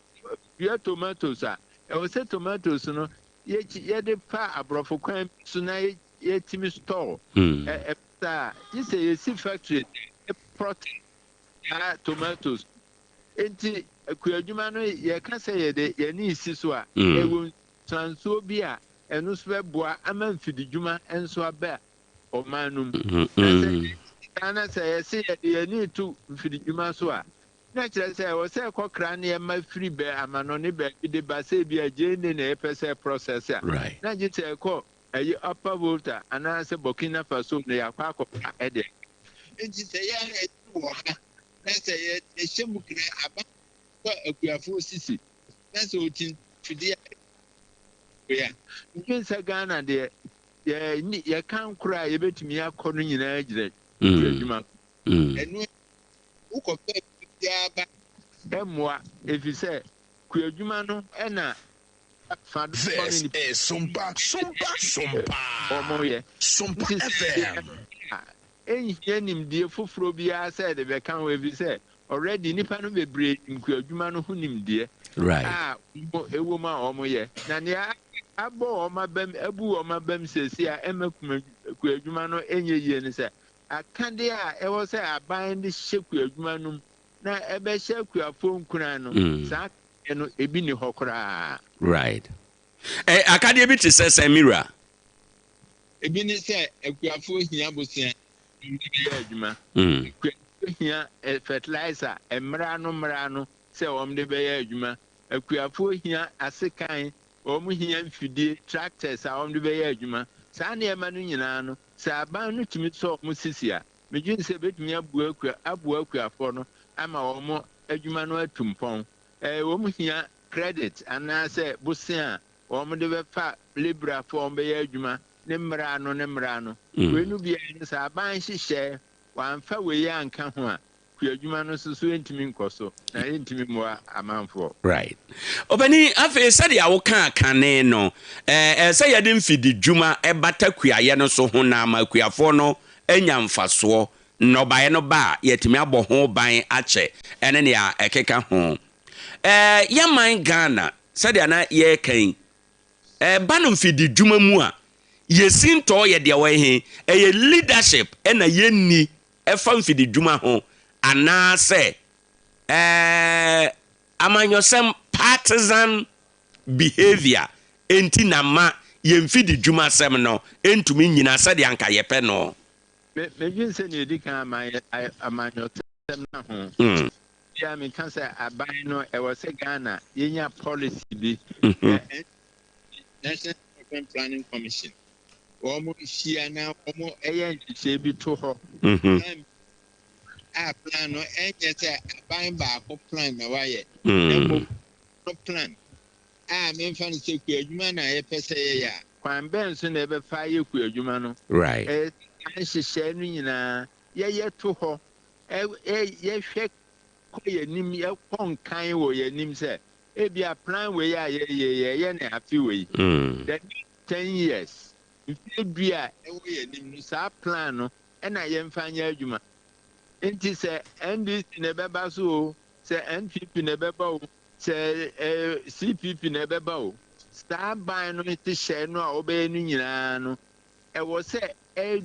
dua tomatoes a ɛwɔ sɛ tomatoes no yɛde pa aborɔfo kwan so na yɛtumi store ɛpɛsa gye sɛ yɛsi factory protein tomatoes enti akuadwuma no yɛka sɛ yɛde yɛne isi so a ɛwɔ nsansuo bi a ɛno so bɛboa ama mfididwuma nso aba ɔman no mu na sɛ yɛse yɛde yɛne to mfididwuma so a na kyerɛ sɛ ɛwɔ sɛ ɛkɔkra ne ɛma firi amanɔne baabi de ba sɛ bi a gyene na ɛpɛ sɛ process a na gye sɛ ɛkɔ ɛyɛ upper volta anaasɛ Burkina Faso na yɛakɔ akɔpa ɛdeɛ nti sɛ yɛayɛ wɔ ha na sɛ yɛhyɛ mu kra aba kɔ akuafoɔ sisi na sɛ ɔkyi fidie a ndwen sɛ Ghana deɛ yɛka nkora a yɛbɛtumi akɔ no nyinaa gyina adwuma ɛno wokɔpɛ biaba ɛmmoa ɛfiri sɛ kuadwuma no ɛna This is Sompa FM. ɛnyɛ nimdeɛ foforɔ biara sɛ de bɛka ho ɛfiri sɛ already nipa no bebree kuadwuma no ho nimdeɛ ɛwɔ mu a ɔmoyɛ na nea abɔ abu ɔmabam sɛsi a ɛma kuadwuma no ɛnyɛ yie no sɛ akadeɛ a ɛwɔ sɛ aban de hyɛ kuadwuma no mu na ɛbɛhyɛ akuafoɔ nkura no saa no ebi ni hɔ koraa right akadeɛ bi te sɛ Samira ebi ni sɛ akuafoɔ hia bosia yɛ adwuma akuafoɔ hia fertilizer mmra no sɛ wɔn de bɛyɛ adwuma akuafoɔ hia asekan wɔn hia mfidie tractors a wɔn de bɛyɛ adwuma saa nneɛma no nyinaa no sɛ aban no tumi sɛ wɔn sisi a medwin sɛ betumi aboa akuafoɔ no ama wɔn adwuma no atumpɔn wɔn hia credit anaasɛ bosia wɔn de bɛfa librafoɔ wɔn bɛyɛ adwuma ne mmara no wenu bia no sɛ aban hyehyɛ wɔamfa wei anka ho a kuadwuma no so ntumi nkɔ so na ntumi mmoa amanfoɔ right obani afei sɛdeɛ awoka kane no sɛ yɛde mfididwuma ɛbata kuayɛ no so ho na ama kuafoɔ no anya mfasoɔ nnɔbaeɛ no ba a yɛtumi abɔ ho ban akyɛ ɛne nea ɛkeka ho yɛman Ghana sɛdeɛ na yɛkan ba no mfididwuma mu a yɛsi ntɔɔ yɛ deɛ wɔhe ɛyɛ leadership ɛna yɛnni ɛfa mfididwuma ho anaasɛ amanyosem partisan behavior enti na ma yemfi di dwuma sem no entumi nyina sɛ de anka yɛpɛ no medwin sɛ ne edi kan amanyosem na ho ya me kan sɛ aban no ɛwɔ sɛ Ghana yenya policy bi National Development Planning Commission wɔn hyia na wɔn ɛyɛ nhyehyɛ bi to hɔ a plan no ɛnyɛ sɛ aban baako plan na wayɛ no plan a memfa no sɛ ku adwuma na yɛpɛ sɛ yɛyɛ a kwan bɛn so na ɛbɛfa yɛ ku adwuma no right nhyehyɛ no nyinaa yɛyɛ to hɔ yɛhwɛ kɔ yɛnim yɛkɔ nkan wɔ yɛnim sɛ ebia plan wei a yɛyɛ ne afe wei the 10 years mfie du a ɛwɔ yɛnim no saa plan no ɛna yɛmfa nyɛ adwuma nti sɛ NDC na ɛbɛba so o sɛ NPP na ɛbɛba o sɛ CPP na ɛbɛba o saa ban no te hyɛ no a wɔbɛyɛ no nyinaa no ɛwɔ sɛ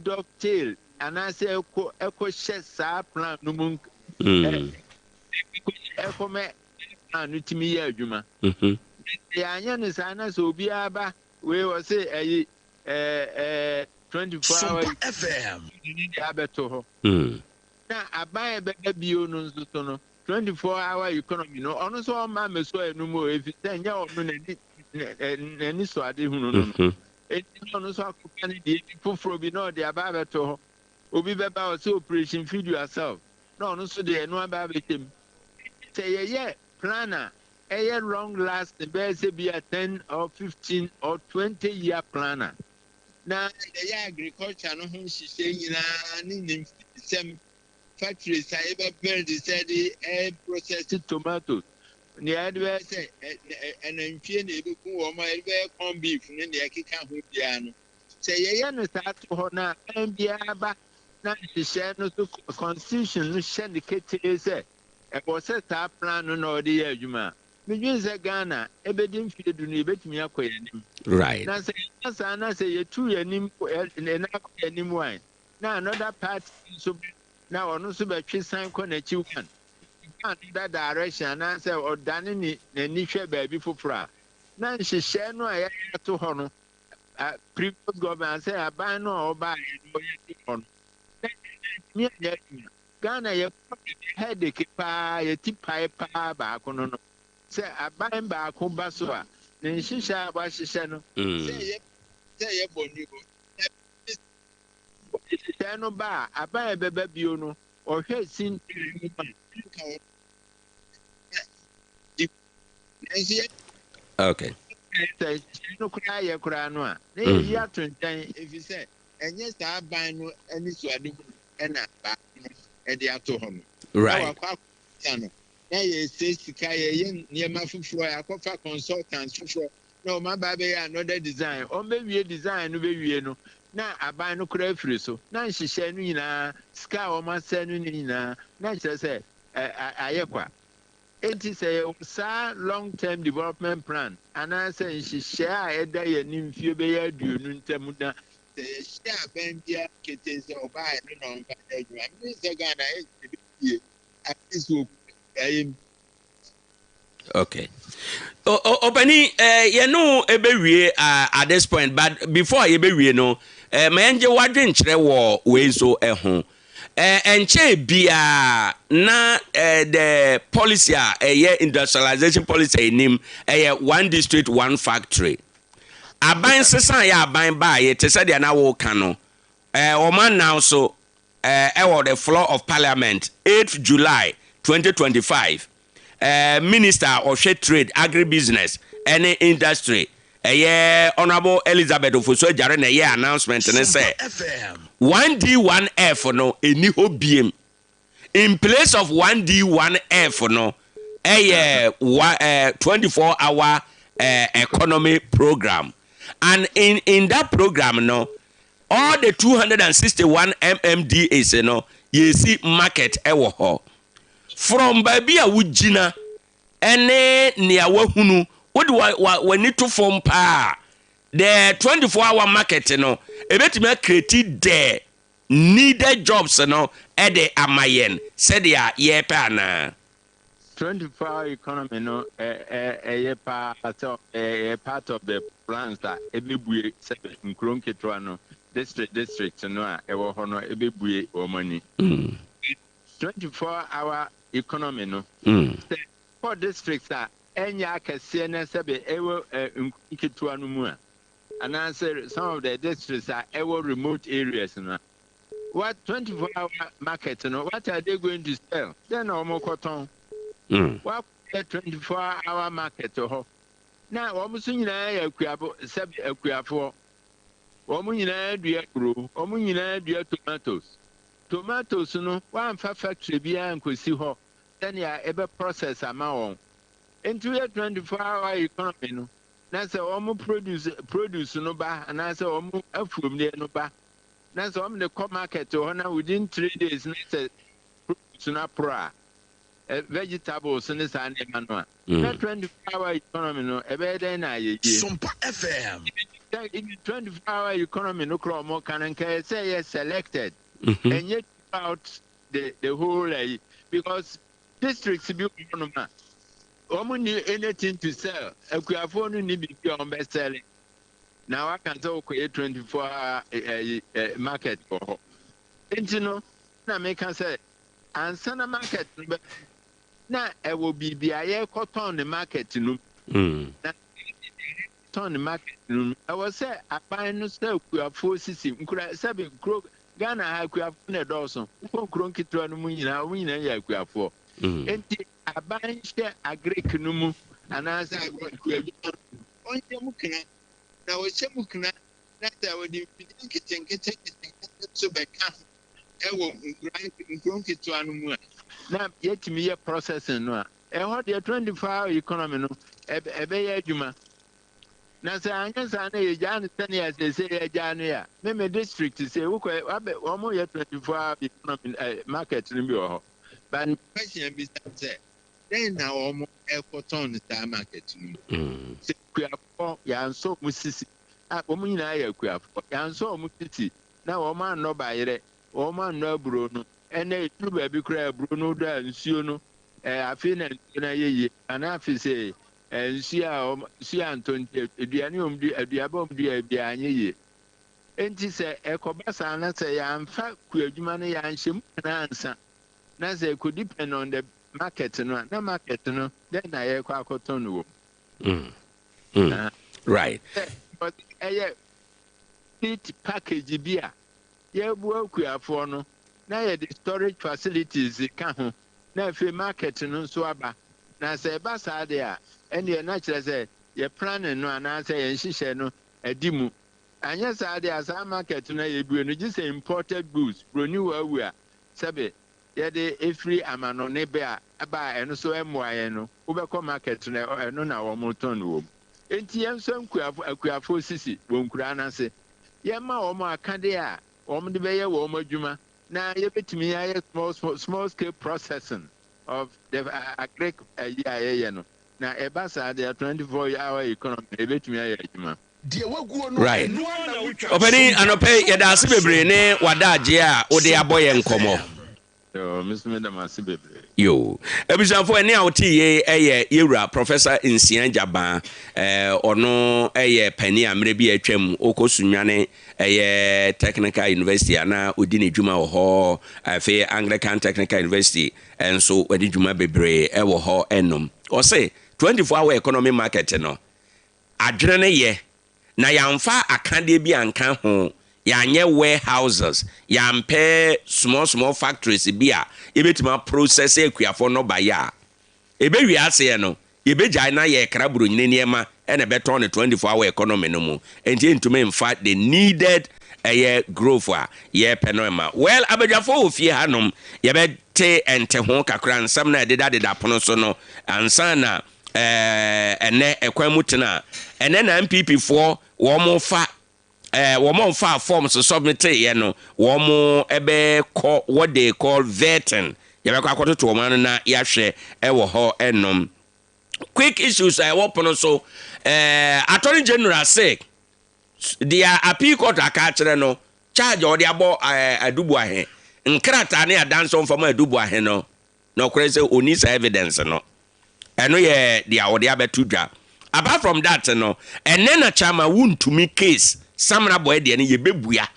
dovetail anaasɛ ɛkɔ hyɛ saa plan no mu ɛkɔmɛ plan no tumi yɛ adwuma yɛanyɛ no saa na sɛ obiara ba wei wɔ sɛ ɛyi 24 hours FM abɛto hɔ na aban ɛbɛba bio no nso so no 24-hour economy no ɔno nso ɔma meso enum o efi sɛ nyɛ ɔno n'ani so ade hunu no eti ɔno nso akɔka ne deɛ bi foforɔ bi na ɔde aba abɛto hɔ obi bɛba ɔsɛ operation feed yourself na ɔno nso de ɛno aba abɛtɛm sɛ yɛyɛ planner ɛyɛ long last bɛyɛ sɛ bi a 10 or 15 or 20 year planner na yɛyɛ agriculture no ho nhyehyɛ nyinaa ne nimfisɛm factories a build said processed tomatoes. The idea say and enchine woman corn beef in the Akika Hudiano. Say Yana start to Hona and Biaba not to share no constitution no shed the kitty say a was set up plan no the Juma. Begins a Ghana, Ebedin feed to Nibet me acquainted. Right. Now say you two and him wine. Now another part so now on also be sign connect you can that direction and say or done ni share baby for fra now she share no I to hono previous government say I buy no or buy on Ghana you headache pa you tip pa back on no say I buy back home basoa then she shall buy she no say ye boni no ba aban beba bio no o hwe sin okay no kura ye kura no a na ye atontan efi se enye saa ban no ani so ade na ba e de ato ho no right na ye se sika ye niema fufuro ya kofa consultants fufuro na o ma ba be another design o be wie design no be wie no na aban no kura afiri so na nhyehyɛ no nyinaa sika o ma sɛ no nyinaa na kyerɛ sɛ ayɛ kwa enti sɛ saa long term development plan anaasɛ nhyehyɛ a ɛda yɛ ne mfie bɛyɛ aduonu ntam na sɛ yɛhyɛ aban bia kete sɛ ɔbaa no na ɔmfa da adwuma me sɛ Ghana ɛbɛbie at least ɛyɛ okay. Opani, you know, ebewie at this point, but before ebewie no, menje wadwen kyerɛ wɔ we so ho. Enche bia na the policy industrialization policy nim one district one factory. Aban sesa ya aban ba ye te sɛ de na wo ka no. Oman now so the floor of parliament 8th July 2025. Minister of Trade, Agribusiness, and Industry, Honorable Elizabeth Ofosu Jare na ye announcement and say 1D1F no eni ho biem. In place of 1D1F no 24-hour economy program. And in that program no all the 261 MMDAs no ye see market ewo ho. From baby a wujina ene nia wahunu wodi wani to form pa the 24-hour market no ebetime create the needed jobs no e de amayen said ya ye pa na 24-hour economy no a part of the plans that every nkron ketwa no district no a ewo ho no ebebue o money 24-hour economy no for districts that enya akese na sebe ewo nkron ketwa no mu a and answer some of the districts are ewo remote areas no what 24-hour market no what are they going to sell then omo cotton what 24-hour market ho na omo so nyina ya akuabo sebe akuafo omo nyina dua kro omo nyina dua tomatoes no one factory bia nkosi ho then ya ebe process ama won into 24-hour economy no na say omo produce no ba na say omo afuom ne no ba na say omo the market ho na within 3 days na say produce na pro vegetables in this animal. No, 24-hour economy no ebe dey na ye. Sompa FM. In 24-hour economy no crow more can say yes selected and yet out the whole because districts be on ma. Omo need anything to sell. Akuafo no need be on best selling. Now I can talk 24-hour market for. And you know, na make can say and sana market na e will be a cotton the market no turn the market no I was say aban no say kuafo sisi nkura sabe kro Ghana ha kuafo na dawson kro nkitwa no mu nyina ya kuafo enti aban hye agric no mu anasa kuafo onye mu kana na wo hye mu kana na ta wo di nkitenkete so beka ewo nkura nkitwa no mu na yet me ye processing no what the 24-hour economy no ebe ye adwuma na say anya sa na ye jan sene ya say ye jan ya me district say wo omo ye 24-hour economy market no bi ho but question be say then na omo cotton the market no say kuafo ya nso mu sisi omo nyina ya kuafo ya nso omo sisi na omo anno bayere omo anno aburo no ene tu ba bi kra bro no da nsuo no afi na yeye ana afi se nsuo anton eduane aduaba di anyeye enti se ekobasa na se ya amfa ku adwuma no ya anhyem na ansa na se could depend on the market no na market no then na ye kwa cotton wo right but package bia ye bu akuafo no na the storage facilities ka ho na fe market no so aba na se ba sa de a ene na kire se ye plan no ana se ye nhihye no adimu anya sa de asa market no ye bu no just imported goods renew awu a sebe ye de every amano ne be a aba eno so emoaye no wo be ko market no eno na wo mo ton wo enti ye nso akuafo sisi wo nkura na se ye ma wo mo akade a wo mo de be ye wo mo adwuma na ye betimi ya small scale processing of the agric no na eba sa the 24-hour economy e betimi ya adwuma right openi anope ye da ase bebre ne wadaje a wo de aboye nkomo yo misme da mase bebre yo ebisanfo ene a woti ye eye yewura professor Nsian Jaban ono eye pani amre bi atwam okosunwane eye technical university ana odini djuma wo ho afi Anglican Technical University enso wadi djuma bebre wo ho enom o say 24-hour economy market no adwene ne ye na yamfa akande bi anka ho yanye warehouses yampe small factories bi a ebetima process ekuafo no ba ya ebe wi ase no yebeja na ye kraburo nyine niema ene beton ne 24-hour economy no mu enti entumi in fact the needed growth a ye penoma well abadwafo ofie hanom ye bete ente ho kakra nsam na deda pono so no ansa na ene ekwamutena ene na MPP for wo mo fa forms submit ye no wo mo ebe call what they call vetting ye be kwakoto to wo na ya hwe wo ho enom quick issues I wopono so Attorney General say dia appeal court aka kire no charge or dia bo Owoahene nkrata ne adanso mfama Owoahene no na ɔkora sɛ ɔni saa evidence no ɛno yɛ deɛ ɔde abɛto dwa apart from that no ɛnɛ na chama wontumi case samra boy deɛ no yɛbɛbua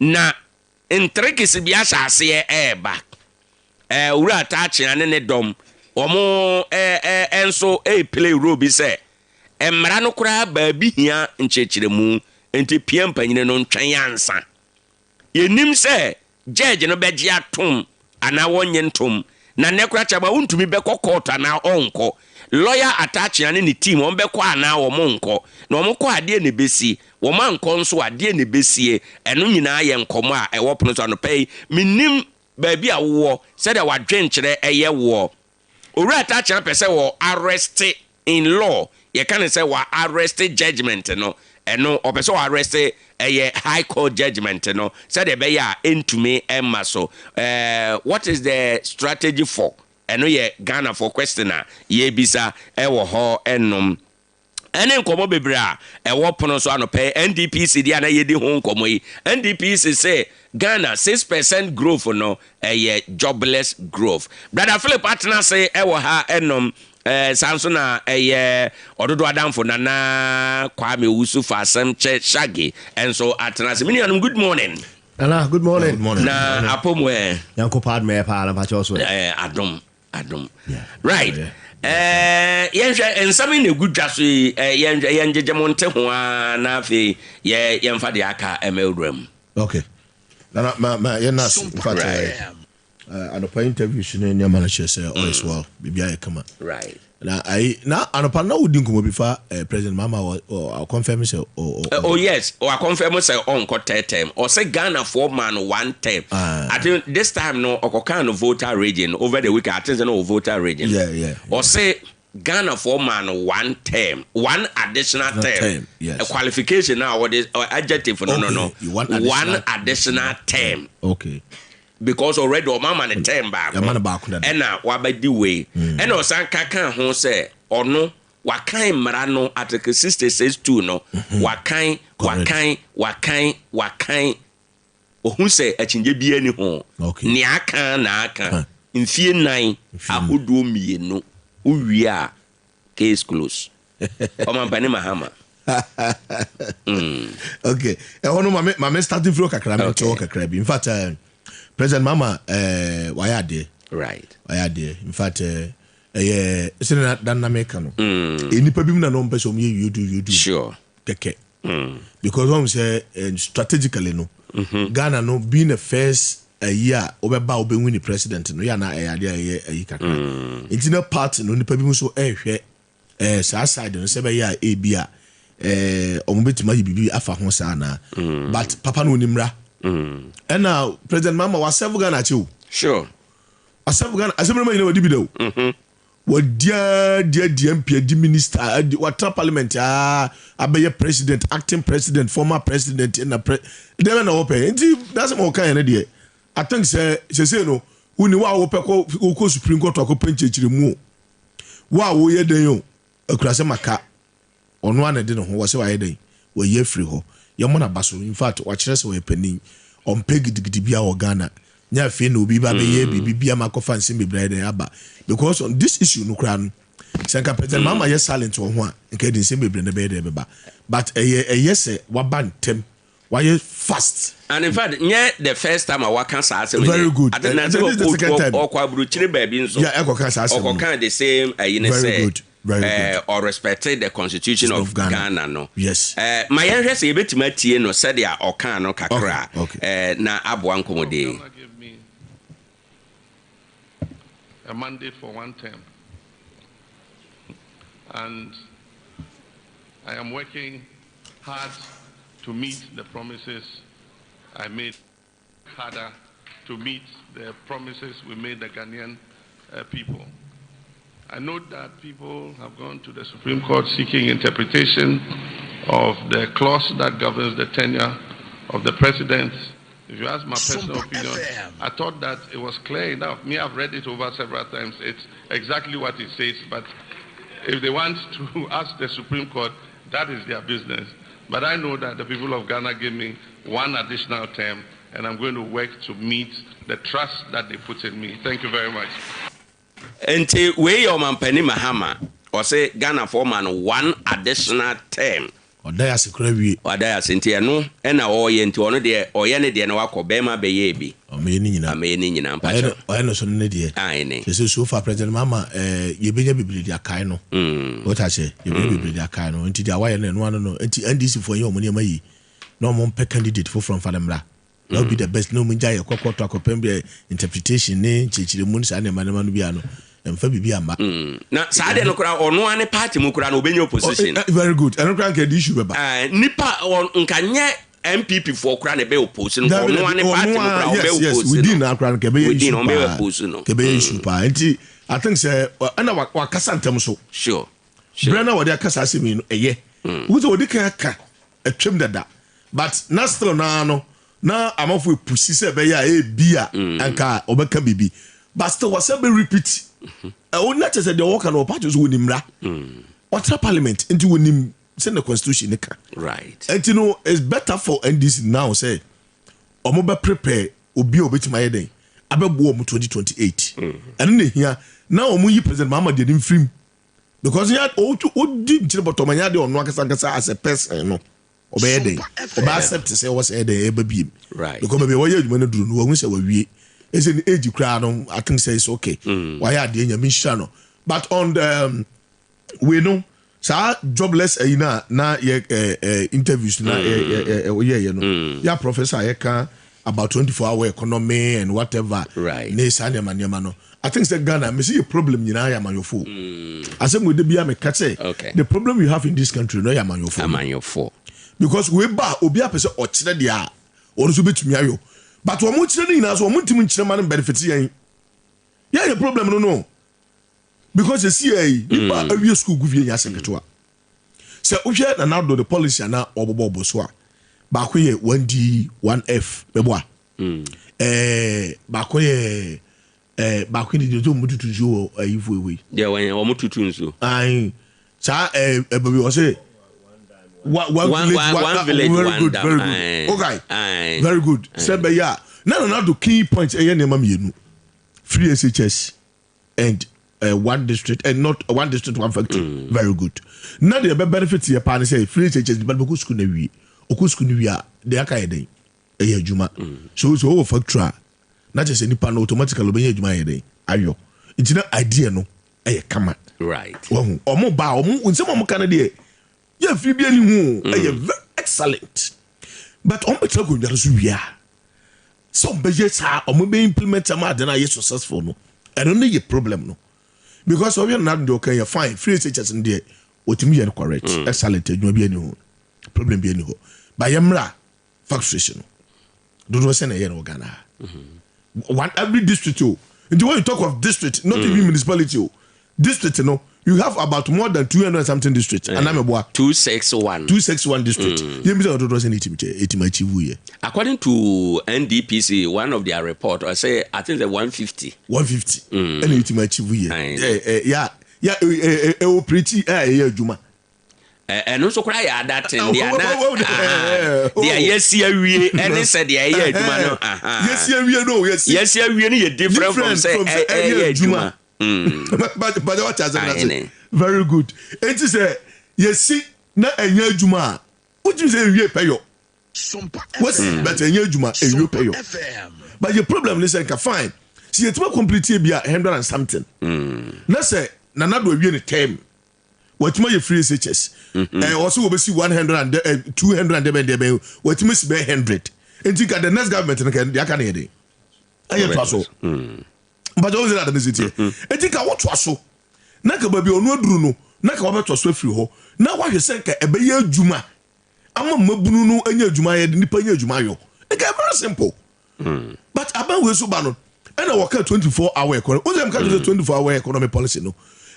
na ntrikisi bi ahyɛ aseɛ ɛɛba owura Ataakye ne dɔm ɔmo ɛnso play role bi sɛ mmara no koraa baabi hia nkyerɛkyerɛmu nti pia mpanyine no ntwɛn ansa yɛnim sɛ judge no bɛgye atom anaa wɔnye ntom na ne koraa kyaba wontumi bɛkɔ court anaa ɔnkɔ lawyer Ataakye ne team wɔn bɛkɔ anaa wɔn nkɔ na wɔn kɔ adeɛ ne bɛsi wɔn ankɔ nso adeɛ ne bɛsie ɛno nyinaa yɛ nkɔmɔ a ɛwɔ pono so anɔpɛ yi menim baabi a wowɔ sɛdeɛ wadwe nkyerɛ ɛyɛ wɔ owura Ataakye pɛ sɛ wɔ arrest in law yɛka ne sɛ wɔ arrest judgment no ɛno ɔpɛ sɛ wɔ arrest ɛyɛ high court judgment no sɛdeɛ ɛbɛyɛ a ɛntumi ɛmma so what is the strategy for ɛno yɛ Ghana for question a yɛbisa ɛwɔ hɔ ɛnom ɛne nkɔmɔ bebree a ɛwɔ pono so anɔpɛ NDPC deɛ na yɛdi ho nkɔmɔ yi NDPC sɛ Ghana 6% growth no ɛyɛ jobless growth brother Philip atena se ɛwɔ ha ɛnom sanso na ɛyɛ ɔdodo adamfo nana Kwame Wusu fa asɛm kyɛ Shaggy enso atena se minianum good morning Ala good morning na apomwe yanko pad me pa ala pacho so adom right yɛnhwɛ nsɛm ne gudwa so yɛngyegye mo nte ho a na afei yɛmfa de aka ɛmɛwuram okay na yɛnas in fact anopa interview shine ne ma na che say all is well bibia ye kama right na anopa na wodi nkomo bi fa president mama o confirm say oh yes o confirm say on ko term or say Ghana for man one term I think this time no o kind of voter region over the weekend I think no voter region yeah or say Ghana for man one term one additional term yes. A qualification now what is adjective no one additional term okay because already o mama ne term back and now wabadi way and o san kaka ho say ono wakan mara no article 66(2) no wakan ohun say achinje bia ni ho ni aka na aka mfie nan ahodo mienu uwie a case close o man pani mahama okay ono mama starting flow kakra me to kakra bi in fact President Mama wayade right wayade in fact sene dan na meka no enipa bi mu na no mpese o you do sure keke because one say strategically no Ghana no being the first year obeba obewin the president no ya na ayade ayi kakra intina part no nipa bi mu so ehwe sa side no se be ya ebia omubetima yibibi afa ho sa na but papa no nimra and now President Mama was several Ghana too. Sure. A several Ghana, as every man you know what what dear MP, the minister, what parliament, abe president, acting president, former president, and they don't open. That's more kind of idea. I think say no. Who knew what open Supreme Court or open church remove. Wow, we are there. A class maka on one I didn't know what's why they were ye free ho. Yamona baso in fact watch us we penny on peg digibia or Ghana nya fe no bi ba be ye bibia makofa nsim be bride aba because on this issue no kran senka president mama yes silent on ho nke din nsim be bride be ba but yes wabantem why fast and in fact yeah the first time I work can say very good I think that's the second time or kwa bruchire baby nso yeah eko say or kind the same you say good. Very good. Or respected the constitution of Ghana no. Yes. My young say betima tie no said ya okan no kakra. Na aboa nkomode. Give me a mandate for one term. And I am working hard to meet the promises I made, harder to meet the promises we made the Ghanaian people. I know that people have gone to the Supreme Court seeking interpretation of the clause that governs the tenure of the president. If you ask my personal opinion, I thought that it was clear enough. I've read it over several times. It's exactly what it says. But if they want to ask the Supreme Court, that is their business. But I know that the people of Ghana gave me one additional term, and I'm going to work to meet the trust that they put in me. Thank you very much. Enti we your mampani Mahama or say Ghana for man one additional term. Odaya sekura wie. Odaya senti eno na oye nti ono de oye ne de na wakọ bema beye bi. Ameni nyina mpa. Oye no so ne de. Aine. Se so far president mama ye benya bibili dia kai no. What I say, ye benya bibili dia kai no. Nti dia waye no no. Nti NDC for ye omo ne mayi. No mo pe candidate for from Fadamra. That would be the best. No munja ye kwakọ to akopembe interpretation ne chechire mun sa ne manema no bia no. Emfa bibi ama. Na saade no kura ono ane party mu kura no obenya opposition. Very good. I don't crank the issue baba. Nipa nkanye MPP for kura ne be opposition ono ane party mu kura be opposition. Yes, within na kura ke be issue. Within be opposition no. Ke be issue pa. Nti I think say ana wakasa ntem so. Sure. Brana wode akasa asemi no eye. Wo so wode kan aka atwem dada. But na still na amafo pusi se be ya e bia anka obeka bibi. But still was be repeat. Not just the work and our parties will nimra. What's parliament into winning send the constitution. Right. And you know, it's better for NDC now say, or mobile prepare will be obey my day. About 2028. And here now, President Mama didn't free because he had all deep Chibotomania on Wakasangasa as a person. No, obey a day. Or accept to say what's a day, baby. Right. Because maybe what you're going to do, we say we. It's an age crown. I can say it's okay. Why are they in your mission? But on the we know, so jobless na interviews na you know. Yeah, professor about 24-hour economy and whatever. Right. I think the Ghana me see a problem in I am on your phone. I said with the BM okay. The problem you have in this country no am on your phone. I'm on your phone. Because we ba obi apese o kire dia or so betumi ayo. But we want to know so we want to man benefit yen. Yeah, the problem no. Because you see people every school go via secretary. So we share na now the policy na obobo so a. Ba ko ye 1D 1F beboa. Ba ko ye ba ko ni do mututu jo ayifu ewe. Yeah, when o mututu nso. Ai sa baby was say one village, very good. Okay, very good. Sebe ya. Now the key points. Free SHS and one district and not one district, one factory. Very good. Now the benefits your partner say free SHS, but because school nevi, school nevi, they are kind of juma. So over factory. Not just any pan automatically be juma day. Ayo, it's not idea no. Come right. Or more bow. When someone can do. Yeah, free be any very excellent. But on the talk we are. Some budgets are be implement some then are successful no. I don't need a problem no. Because we are not okay, you're fine. Free teachers in there. What me are correct. Excellent. You be any problem be any ho. By Yamra frustration. Don't send a year Ghana. One every district you. And the way you talk of district, not even municipality. District, you know, you have about more than 200 something districts. And I'm a boy. 261 district. According to NDPC, one of their report, I say I think the 150. 150. And it's my chivu. Yeah, pretty Juma. And also cry at that in the yes, we and said, yeah, Juma. Yes, we know, yes, we need different from say, Juma. But what has very good. And to say, yes, see, not a year Juma. What do you say, you pay you? What's better, a year Juma, and you pay you. But your problem is like a fine. See, it's more complete be 100 and something. Now say, Nana will be in a term. What my free SHS. And also will see 100 and 200 and what must be 100. And think at the next government and can I am so. But always that is it. I think I want to so. Naka baby on no druno. Naka wabe to so free ho. Now what you say ka ebe ye juma. Ama mabunu no anya juma ye nipa anya juma yo. It's very simple. But aban we so ba no. And I work 24-hour economy. What them can do 24-hour economy policy no.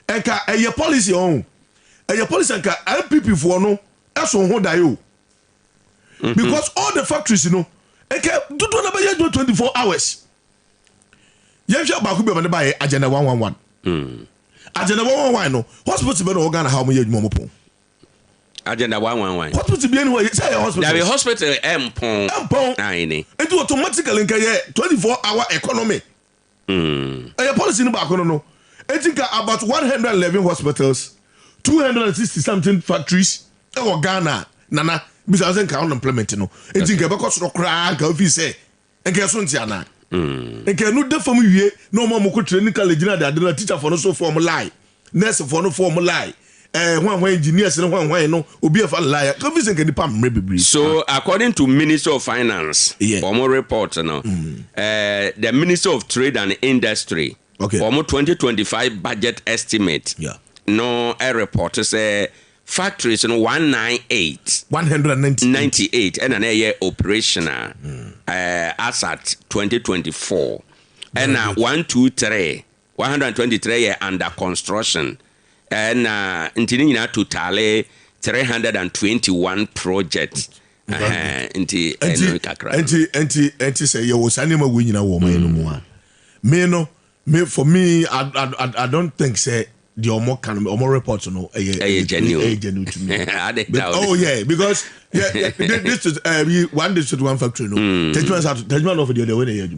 And ka your policy on. And your policy and ka MPP for no. That's on hold you. Because all the factories you know. And ka do na ba ye do 24 hours. Yemsha baku be buy agenda 111. Agenda 111 no. What's supposed to be no Ghana how many mo pon. Agenda 111. Hospital be anyway, say hospital. There be hospital Mpong. Aine. It automatically nka 24-hour economy. A policy no back no. I think about 111 hospitals, 260 something factories. Ghana, Nana, because I can't implement no. I think because of crack, if say, and guess what, Tiana. And can no from you, no more training college, the teacher for no so form lie, nurse for no form lie. One way engineers and one way no, will be a liar. So, according to Minister of Finance, for more report, the Minister of Trade and Industry, for more 2025 budget estimate, no, a report say factories in 198 and an year operational as at 2024, and 123 under construction. And in total 321 projects. Say you was animal winning a woman no more. Me for me, I don't think say the more reports no genuine to me. Oh yeah, because this is one district, one factory no. Techiman of the other way.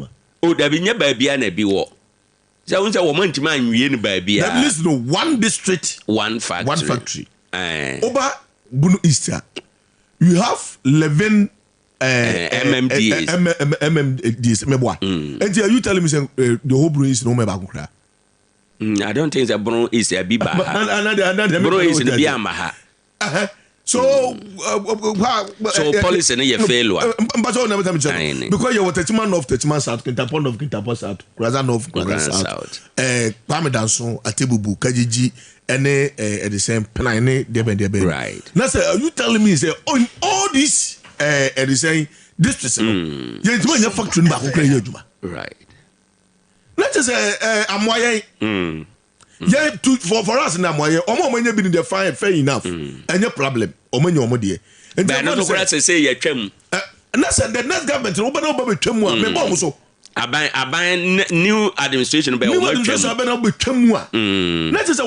Oh, there be near baby and a biwo. So we say woman to man yin baby. That means no one district, one factory. Over Bunu Easter, you have 11 MMDs. And you telling me say the whole Bunu is no me back kra. I don't think that Bunu is a biba. Bunu is in Biamaha. So policy no ye failure. But all never time because you were Techiman of Techiman South, Kintapon of Kintapon South, Krazan of Krazan South, Pamedanson, Atebubu, Kajiji, and the same Penine, Deben. Right. Now, sir, are you telling me say on all this the same districts? You're doing your factory back. Right. Let's just say I'm why. Yeah, for us now, when you been in the fire, fair enough, and your problem, when you're dear. And then I say, yeah, Chem. And that's the next government, open up with Chemwa, maybe also. I buy new administration, but new administration, I've been up with Chemwa. Let's just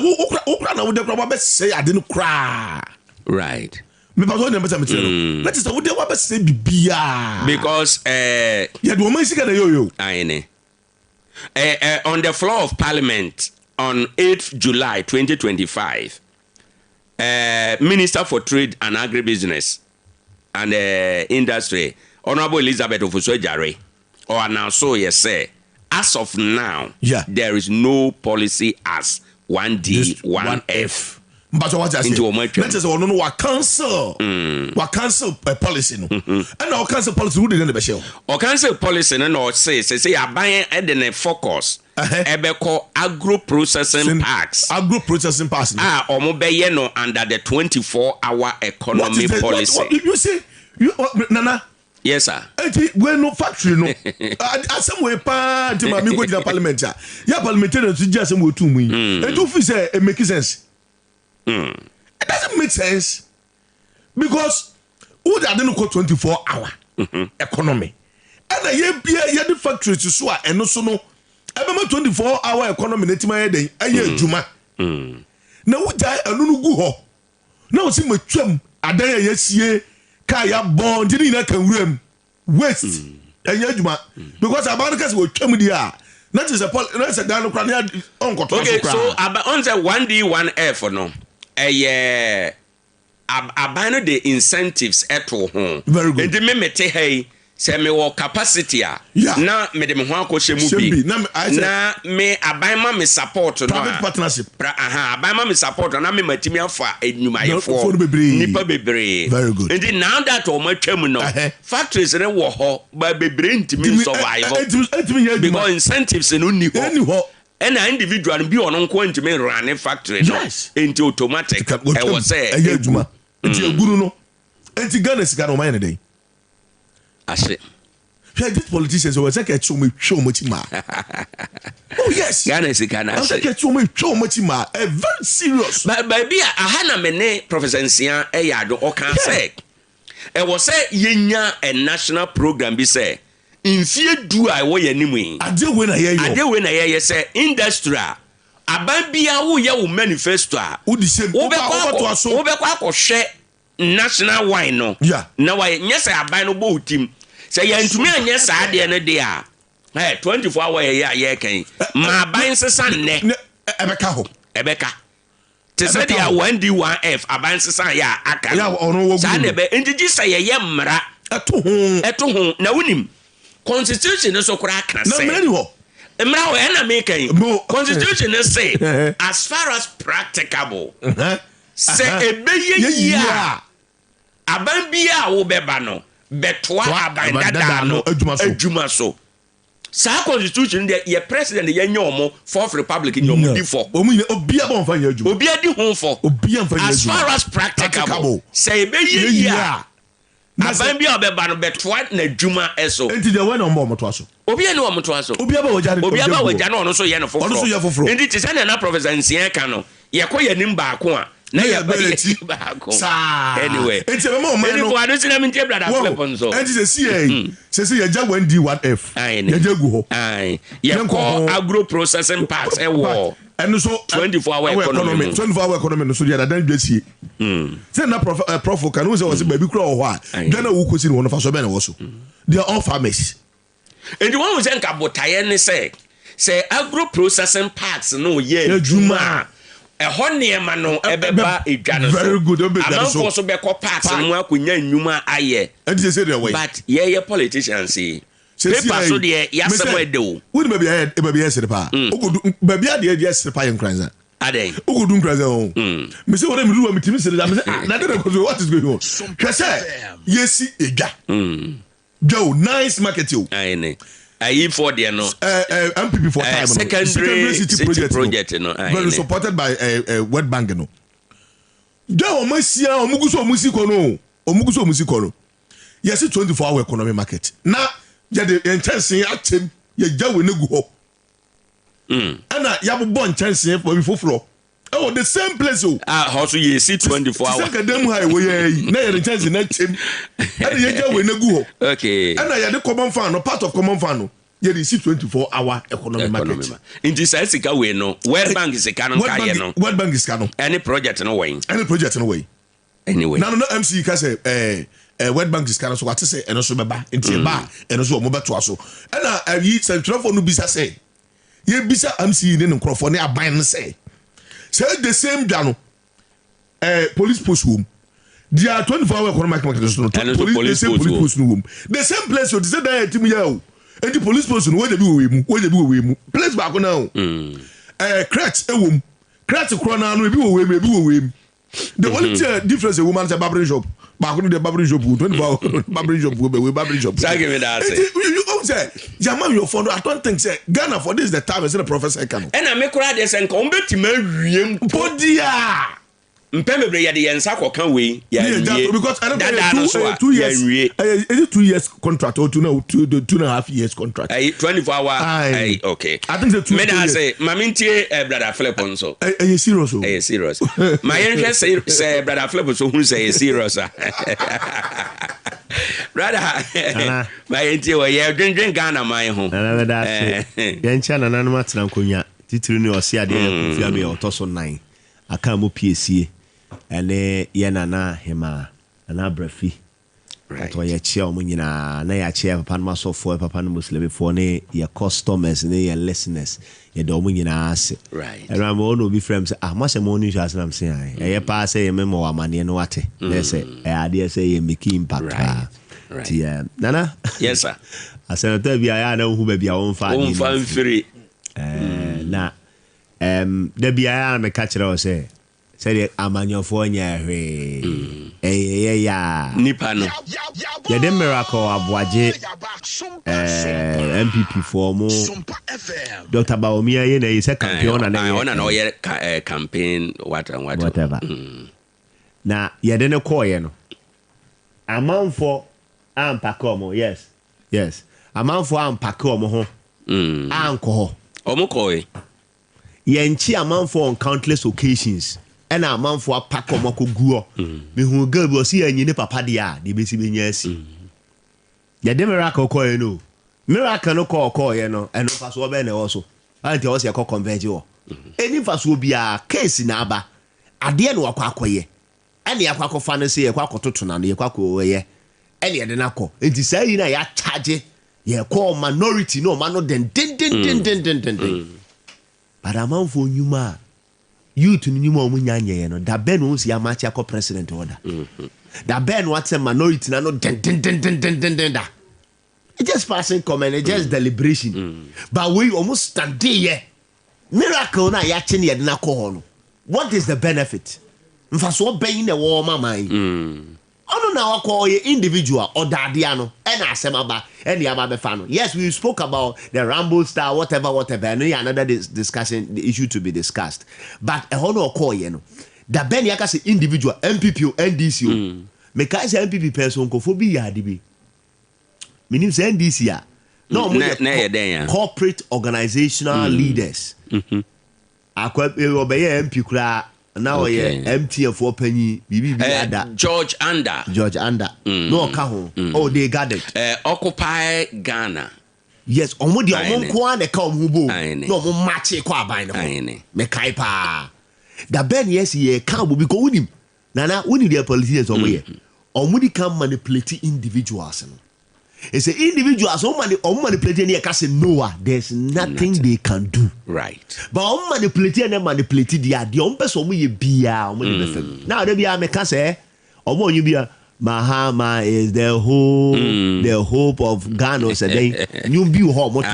say, I didn't cry. Right. Because yeah, the woman is going to yo. On the floor of Parliament. On 8th July 2025, Minister for Trade and Agribusiness and Industry, Honorable Elizabeth Ofosu-Jare, or announced so yes, as of now, there is no policy as 1D, 1F. But what I say, let's say no what cancel policy no, and our cancel policy who didn't be show. Or cancel policy no say I buy and focus. Ebeko agro processing parks. Agro processing parks. Omo be no under the 24-hour economy policy. What you say? Nana. Yes, sir. We no factory no. Somewhere pa to me go to parliament. Ya parliamentarians just some to me. And do you say it makes sense? It doesn't make sense because who they don't go 24-hour economy. And the factory to so and also no. About 24-hour economy netima day aye juma. Na wo jai anunu gu ho. Na o si matwam adan yesie ka ya bon dini na kan wuram waste aye juma because abanka se wo twam dia. That is a that's a dan kra na on control. Okay, so on the 1D 1F no. Abano the incentives eto ho. Very good. And me mete hey say me wo capacity na me de me ho akoshe mu bi na me abanma me support no private partnership abanma me support na me matimi afa enyumayefo nipa bebre. Very good. And now that o matwam no factories re wo ho ba bebre ntimi survive because incentives no ni ho and individual bi ono nko ntimi run factory no into automatic e wo say ejuma enti eguru no enti Ghana sika no man dey. These politicians were saying show much ma. Oh yes. Ghana is Ghana. Show much ma. Very serious. But baby, I had a mene Professor Nsia Eyado Okan say. It was say yenya a national program be say. In fear do I way anyway. I did when I hear you. I did when I hear you say industrial. Ababia wo ye wo manifesto a. Wo the same. Wo be kwa share national wine no na why nyɛ sɛ aban no bɔ utim sɛ yɛntumi anyɛ saa deɛ no de a 24 hour yɛ a yɛkan ma aban sesa nnɛ ɛbɛka te sɛ deɛ 1D1F aban sesa yɛ a aka saa na ɛbɛ nti gye sɛ yɛyɛ mmara ɛto ho na wonim constitution no so koraa ka sɛ mmara hɔ ɛna mekan constitution no say as far as practicable sɛ ɛbɛyɛ yie a aban bia a wobɛba no bɛtoa aban dada no adwuma so saa constitution de yɛ president yɛnyɛ ɔmo fourth republic nyɛ ɔmo di fɔ obia ba mfa nyɛ adwuma obia di ho fɔ as far as practicable sɛ ɛbɛyɛ yie a aban bia ɔbɛba no bɛtoa na adwuma ɛso enti deɛ wɔn na ɔmo toa so obia ne ɔmo toa so obia ba wɔgya no ɔno so yɛ no foforɔ enti te sɛ na professor nsia ka no yɛkɔ yɛ nim baako a na yɛ bɛyɛ baako anyway enti bɛ ma ɔmo no ado sina mintie brother flip nso enti sɛ yɛgya 1D1F yɛgya gu hɔ yɛkɔ agro processing parks ɛwɔ ɛno so 24 hour economy 24 hour economy no so yɛ dadan dwasie sɛ na prof kan wo sɛ wɔ sɛ baabi kura wɔ hɔ a dwana wo kosi ne wɔ no fa so bɛ na wɔ so they are all farmers enti wɔn wo sɛ nka botaeɛ ne sɛ agro processing parks no yɛ adwuma ɛhɔ nneɛma no ɛbɛba edwa no so very good amanfoɔ so bɛkɔ parks no mu akɔnya nnwuma ayɛ ɛnti sɛ deɛ wɔyɛ but yɛyɛ politicians paper so deɛ yɛasɛm ɛde wo wode baabi yɛ sere paa baabi adeɛ deɛ sere paa yɛ nkransa adɛn wogodu nkransa ho mesɛ wɔdɛ meduwa metimi sere da mesɛ na dɛ kɔ so what is going on hwɛ sɛ yɛsi edwa dwa nice market o ayene ayi for there no MPP for time secondary city project no very supported by World Bank no dwa omasia omuguso omusiko no omuguso omusiko no yes 24 hour economy market na ya de intention atem ya jawe ne gu ho ana ya bo intention for foforo oh the same place oh how so you see 24 hour second high we na ya intention na atem ana ya jawe ne gu ho okay ana ya de common fund no part of common fund no ya de see 24 hour economy market into sika we no World Bank sika no ka ye no World Bank sika no any project no way anyway na no MC ka say World Bank sika no so what say eno so beba enti ba eno so omo beto aso na ayi central for no bisa say ye bisa MC ne nkrofo ne aban ne say the same dano police post room dia 24 hour economic market so no police post room the same place you say that team ya o and the police post no we dey we mu place back now crate ewom crate kro na no ebi wo we mu the only difference a woman say barbering shop back no the barbering shop 24 hour barbering shop we barbering shop say give me that you say jama your phone I don't think say Ghana for this the time is the professor can and I make crowd dey say nka ombetima wiem podia mpembebre yɛ de yɛnsa kɔka wei yɛ because I don't know 2 years is it 2 years contract or 2.5 years contract 24 hour okay I think the 2 years me say mamintie brother Philip nso serious serious my yenhwɛ say brother Philip so hu say serious brother my yentie wɔ yɛ dwendwen Ghana man ho yɛnkyɛ nananum atena nkonya titiri ne ɔse ade Kofi Ame ɔtɔ so 9 aka mo piesie ene ye nana hema na brafi to ye chia o nyina na ya chia papa no masofo papa no muslim fo ne ye customers ne ye listeners ye do mo nyina ase right and am ono bi frame say mo se mo ni hwase nam say ai ye pa say ye memo wa mane no wate na say ade say ye make impact right yeah nana yes sir asenata bi aya na hu ba bi a won fa ni mfiri na da bia na me ka kire o say the amanyofo nya hwe ya nipa no ya the miracle aboaje MPP for mo Dr. Baomia ye na is a campaign na ye campaign whatever na ya de ne call ye no amanfo ampaka omo yes amanfo ampaka omo ho anko ho omo call yenchi amanfo on countless occasions and amanfo apaka omo ko guo me hu gabi o si anyi ne papa dia de besi benya asi ya de miracle call ye no miracle no call ye no eno fa so be na wo so anti wo se converge wo eni fa so bia case na aba ade no akwa akoye ɛne yakwa fa no se yakwa kototo na no yakwa ko ye ɛne yɛde na kɔ enti saa yi na ya charge ye call minority no man no den but amanfo nyuma youth nyuma o munya nyɛ no da ben o si amachi akɔ president order da ben what say minority na no den da it just passing comment it just deliberation but we almost stand there miracle na ya che ne yɛde na kɔ no what is the benefit mfaso ben na wo mama yi ono na wakɔ ye individual or dadia no ɛna asɛm aba ɛne aba befa no yes we spoke about the Rambo star whatever no another discussion the issue to be discussed but ɛhɔ no ɔkɔ ye no da ben ya ka se individual MPP o NDC o me ka se MPP person nkofo bi ya de bi menim se NDC a no mo corporate organizational leaders akwa obeye MP kura now MTF for penny bibi ada George Anda no ka ho they got it Occupy Ghana yes omo de omo ko an ka omo bo no omo match ko aban no me kai pa da ben yes ye ka bo because unim nana uni the politicians omo ye omo di can manipulate individuals no it's a individuals omo manipulate ne ka say no there's nothing they can do right but omo manipulate the ade omo person omo ye bia omo de befam now dey bia me ka say omo onyu bia Mahama is the hope of Ghana today new view ho moto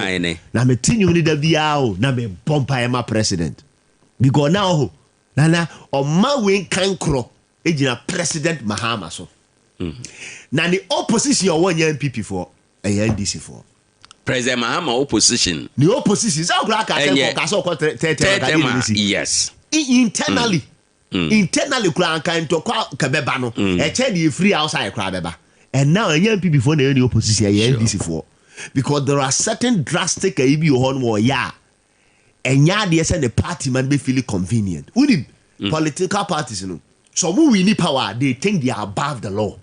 na me tinyu ni da bia o na me bompa my president because now nana oma we kan kro ejina president Mahama so na the opposition or one MPP for a NDC for President Mahama opposition the opposition is how black yes internally kura kan to ka beba no e che the free outside kura beba and now a MPP for the opposition a NDC for because there are certain drastic ibi on war ya enya de say the party man be feel convenient with political parties no some who win power they think they are above the law.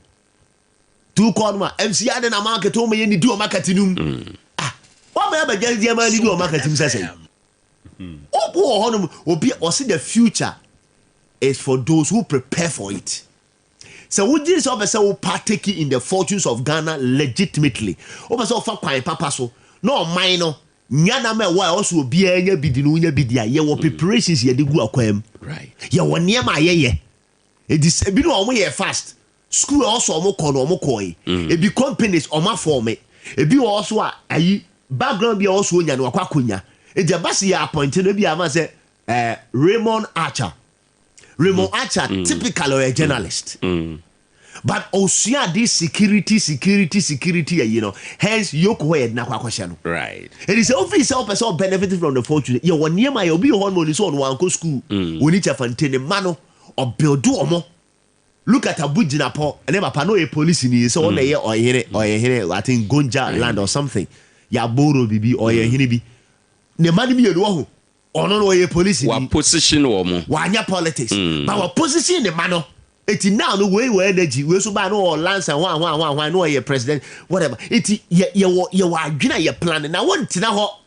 Tu konma MC ade na market o me ni di o market num o me ba gel dia ma ni di o market num sese o honum obi o see the future is for those who prepare for it. So we just officer will partake in the fortunes of Ghana legitimately officer of kwan papa so no minor nyana me why also obi anya bidi no nya bidi a ye wo preparations ye de gu akwam right ye wo niam ye e dis bi no o mo ye fast school also omo kono omo koi e bi companies oma form e bi also ayi background bi also nya no akwakonya e dia basi ya appoint no bi ama say Raymond Archer typically a journalist but also this security you know hence yoko head na kwakosha no right it is obvious self person benefit from the fortune you won near my obi hon money so on wan go school we need to fantene mano or build omo. Look at Abuja po and never pano a police in so on the or here I think Gonja land or something ya boro bibi or ye hinibi ne mani bi edo or no a police wa position omo wanya politics but wa position the mano eti now no way energy we so ba no or lance and one no ye president whatever eti ye wa adwena ye plan na won tina ho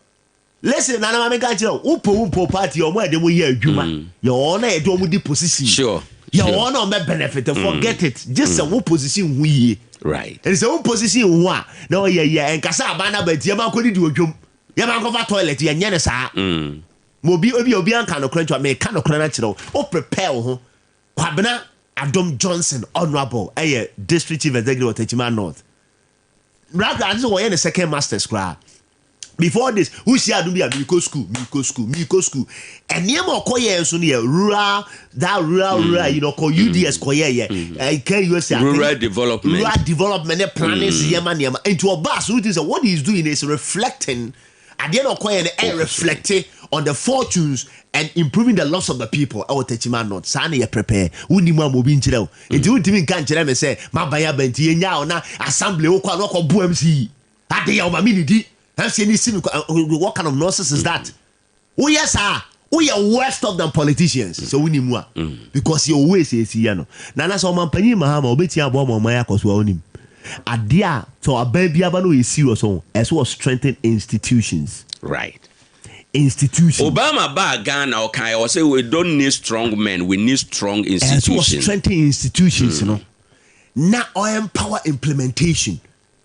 listen na na me ka kire upo party omo e de mo ye adwuma ye ona e do mo di position sure you want to benefit forget it just a position we right and so position one no yeah and kasa abana but ye man ko di odwom ye man ko va toilet ye nyene saa mobi obi anka no krancho me ka no krana kire o prepare ho kwabena Adom Johnson honorable district chief executive of Techiman North rather this was the second master's class. Before this, who see Adum be Miko school. And near more koye so near rural, you know, call UDS koye can you say rural development planning yama into a bus. What he's doing is reflecting at the end of koye and reflecting on the fortunes and improving the loss of the people. Our Techiman North, Sani ya prepare. Uni mwa mobi nchireo. Inti uti mi kanchire me say, mabaya benti yenya na assembly okwa no ko BMC. Ade ya umamini di. What kind of nonsense is that? Oh yes, sir. We are worse off than politicians. So we need more because your way says no. Nana so manpanyi Mahama obeti abo mo maya koso onim. Adia to ababi aba no is serious on as well strengthen institutions. Right. institution. Obama ba Ghana okay or say we don't need strong men, we need strong institutions. And so strengthen institutions, you know. Now I empower implementation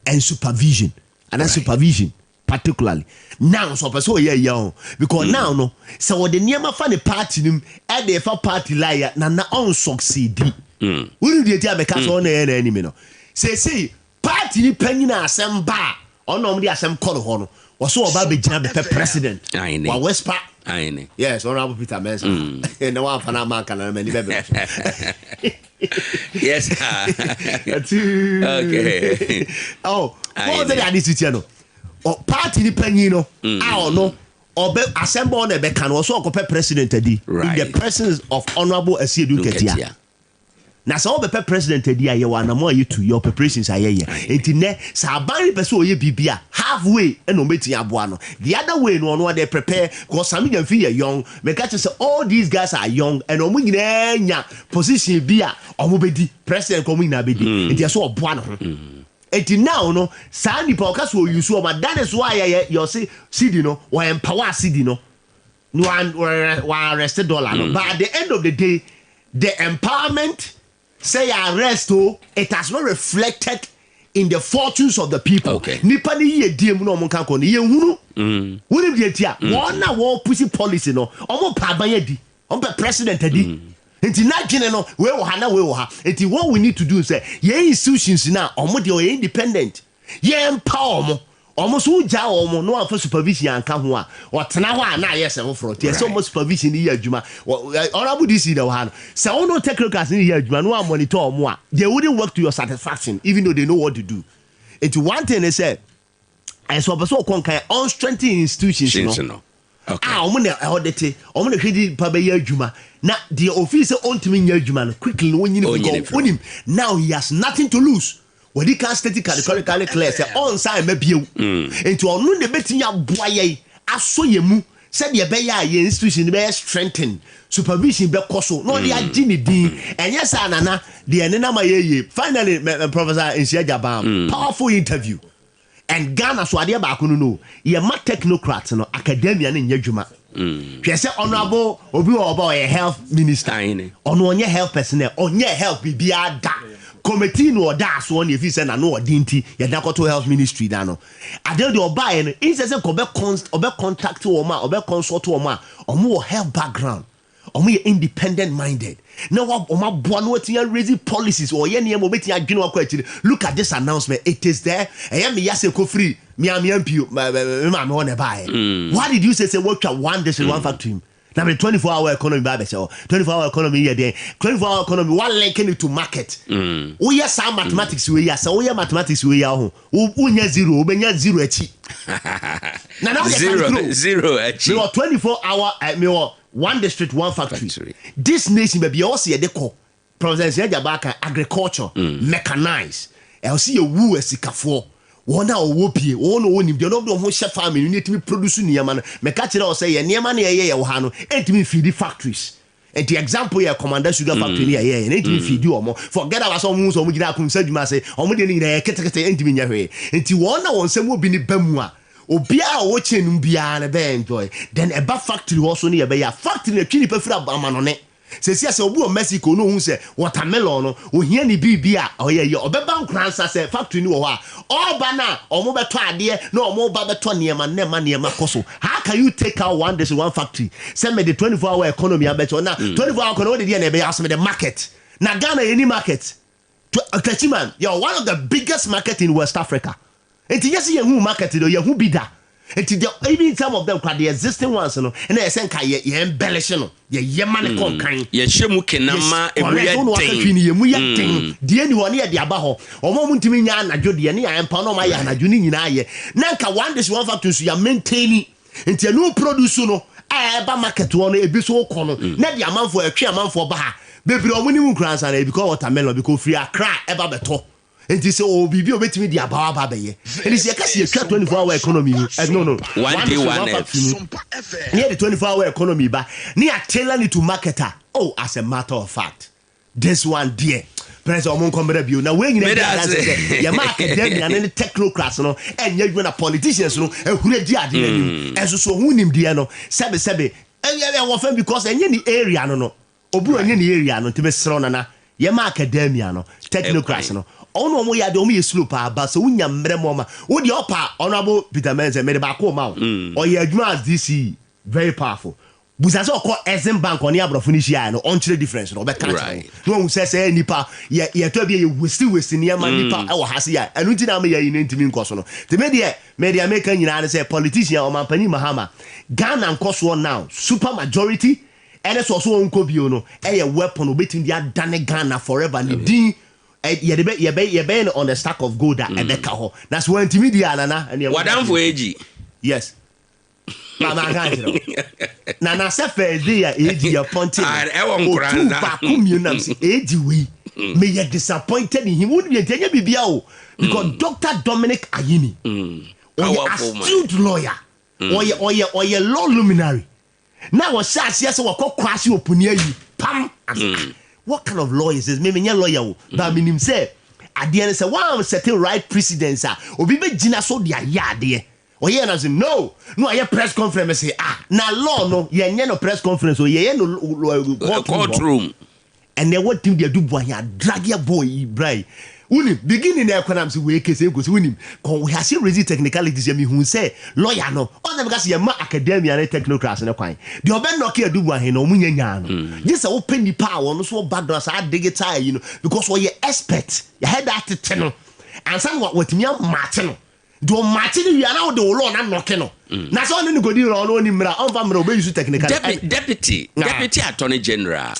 and supervision. And that supervision particularly. Now so person we young because now no so the niema fa the party nim e dey fa party liar na on succeed. We dey tell me case on na enemy no. Say party ni panyina asem ba onom dey asem call ho no. Also oba be gina be president. Wa Wespa. Aine. Yes, Honorable Peter Mensah. Na wa fa na man kan na me be. Yes. Okay. Oh, what the administration no. O party ni panyin no. Ah no. Obe assemble na be kan so okope president adi in the presence of Honorable Ade Akye Abia. Na so obe president adi aye wa na mo aye to your preparations aye. Enti ne sa ban person oye bibia halfway e no meti aboa no. The other way no they prepare because some of them feel young. Me catch say all these guys are young and omo nyina nya position bia omo bedi president ko mo nyina bedi. Enti so oboa no. Eti now no saa nipa o kaso use o ma that is why you see CD no or empower CD no one arrested dollar no but at the end of the day the empowerment say arrest it has not reflected in the fortunes of the people. Nipa ni ye diem no mo kan ko ni ye hunu woni bi etia won na wo push policy no omo pa ban adi on pe president adi. Enti na gene no we wo ha na we wo ha. Enti what we need to do is say ye institutions na omo de o independent ye empower omo so ja omo no afa supervision anka ho a o tena ho na ye se ho front ye so omo supervision ni ye adwuma honorable DC de wo ha no se ono technicals ni ye adwuma no monitor omo a they wouldn't work to your satisfaction even though they know what to do. Enti one thing is say I so person kon kan on strengthening institutions no. Okay. Omo na audit omo na hwedi pa be ye adwuma na the officer ontimi nya adwuma no quickly no nyini go onim now he has nothing to lose. When he can statically clear say on sign mabiew into onu de betinya boa ye aso ye mu said ye be ya ye institution be strengthen supervision be koso no dey agi ni din enye sa nana de enena ma ye finally Professor Nsiajabam powerful interview and Ghana so ade ba kunu no ye ma technocrats no academia ne nyadwuma hwe say honorable obi oba ye health minister ono onye health personnel onye health bibia da committee no da so on if you say na no odinti ye da koto health ministry da no ade de oba ye no in say ko be contact wo ma obe consult wo ma omo health background omo ye independent minded now oma boa no wetin raise policies or ye ne mo betin adwene akwa akire. Look at this announcement, it is there and me yase ko free me am MP me won e buy. Why did you say work at one this one factory na me 24-hour economy ba be say 24-hour economy here there 24-hour economy one linking it to market. We hear some mathematics we hear so we hear mathematics we hear ho unya zero obenya zero achi na zero achi me 24-hour me one district, one factory. This nation baby also they call Professor Nsiajabam agriculture mechanized. I see a woo esikafo. Wona owopie, wona wonim de no do ho chef farming you need to produce niyama no. Me ka kire o say ye niyama na ye wo ha no, entimi feed factories. And the example here Commander Sugar Factory here, entimi feed omo. Forget about some moves omo gina akum sadwuma say omo de ni na ketekete entimi nya hwe. Enti wona wonsem obi ni bamu a obia wo chenum bia na be enjoy then eba factory also na be ya factory na twini pafira amanone se sia se obu o Mexico no hu se watermelon no ohia ni bibia oye ye obeba nkransa se factory ni wo ha oba na omo beto ade na omo ba beto niema koso. How can you take out one factory send me the 24-hour economy abeto na 24-hour economy dey na be ask me the market na Ghana any market Techiman you're one of the biggest market in West Africa. And yes, you who market it or you who be that. And even some of them the existing ones, and they say, ye embellish, ye money kind, ye shemukinama, the anyone near the abaho, or momentimina, and Judiani, and Panoma, and Junina. Nanka one this one factor to you maintaining until no produce no, I market one a bit so corner, not the amount for a clear amount for Baha. Baby, or minimum grants and because watermelon because free a cry ever better. And this bibi obetimi di abawa ba beye. And this yakasi ye 24-hour economy. No. One day one near the 24-hour economy ba. Ni a tailor need to marketer. Oh, as a matter of fact, this one dear. president omo nkombere bio na we nyina dia ya ma academia ne technocrats no enya dwuma na politicians no ehura di ade anim enso so hunim dia no sebe ya wo fa because enye ni area no obu enye ni area no tibe sro na ya ma academia no technocrats no ono mo ya de omo ye slope aba so unya mre mo ma wo de opa honorable Peter Menze me de ba ko ma o ye adwuma as DC very powerful busanse okọ Exim Bank oni abrofo ni hia no on kire difference no be catch no won say nipa ye to be ye westi ni ma nipa e wo hase ya enu ti na me ye ni ntimi nkoso no te media maker nyina na say politician o mampani Mahama Ghana nkoso now super majority ene so nko bio no e ye weapon obetim dia dane Ghana forever ni din ye be on the stack of gold that ebeka ho that's when ntimi dia nana wadam for age yes Mama ganjiro. Na se Thursday ya eji ya ponte. E won kran na. Ba kumionam si eji we. Me ye disappointed in him. Wouldn't be tenya bibia o. Because Dr. Dominic Ayini. Oye astute lawyer. Oye law luminary. Now was says yes we call kwasi opunia yi. Pam. What kind of lawyer is this? Me nya lawyer o. Ba minim say ade say one settle right precedence a. Obi be gina so dia yade. Oh yeah, no, I press conference say na law no, ye no press conference so ye no courtroom. And then what team they do boy ya drag your boy bray. Uni beginning there when I'm say we case go so uni kon we have raise technicalities me hu say lawyer no. All them because ye ma academia and technocrats na kwan. The oben no ke do boy no munya nya no. Just open the power no so background so digital you know because we expert. You head that no. And some what me mate no. Do Martin we are now the law na knock no na so no go di law no ni mra on fa mra obe use technical deputy attorney general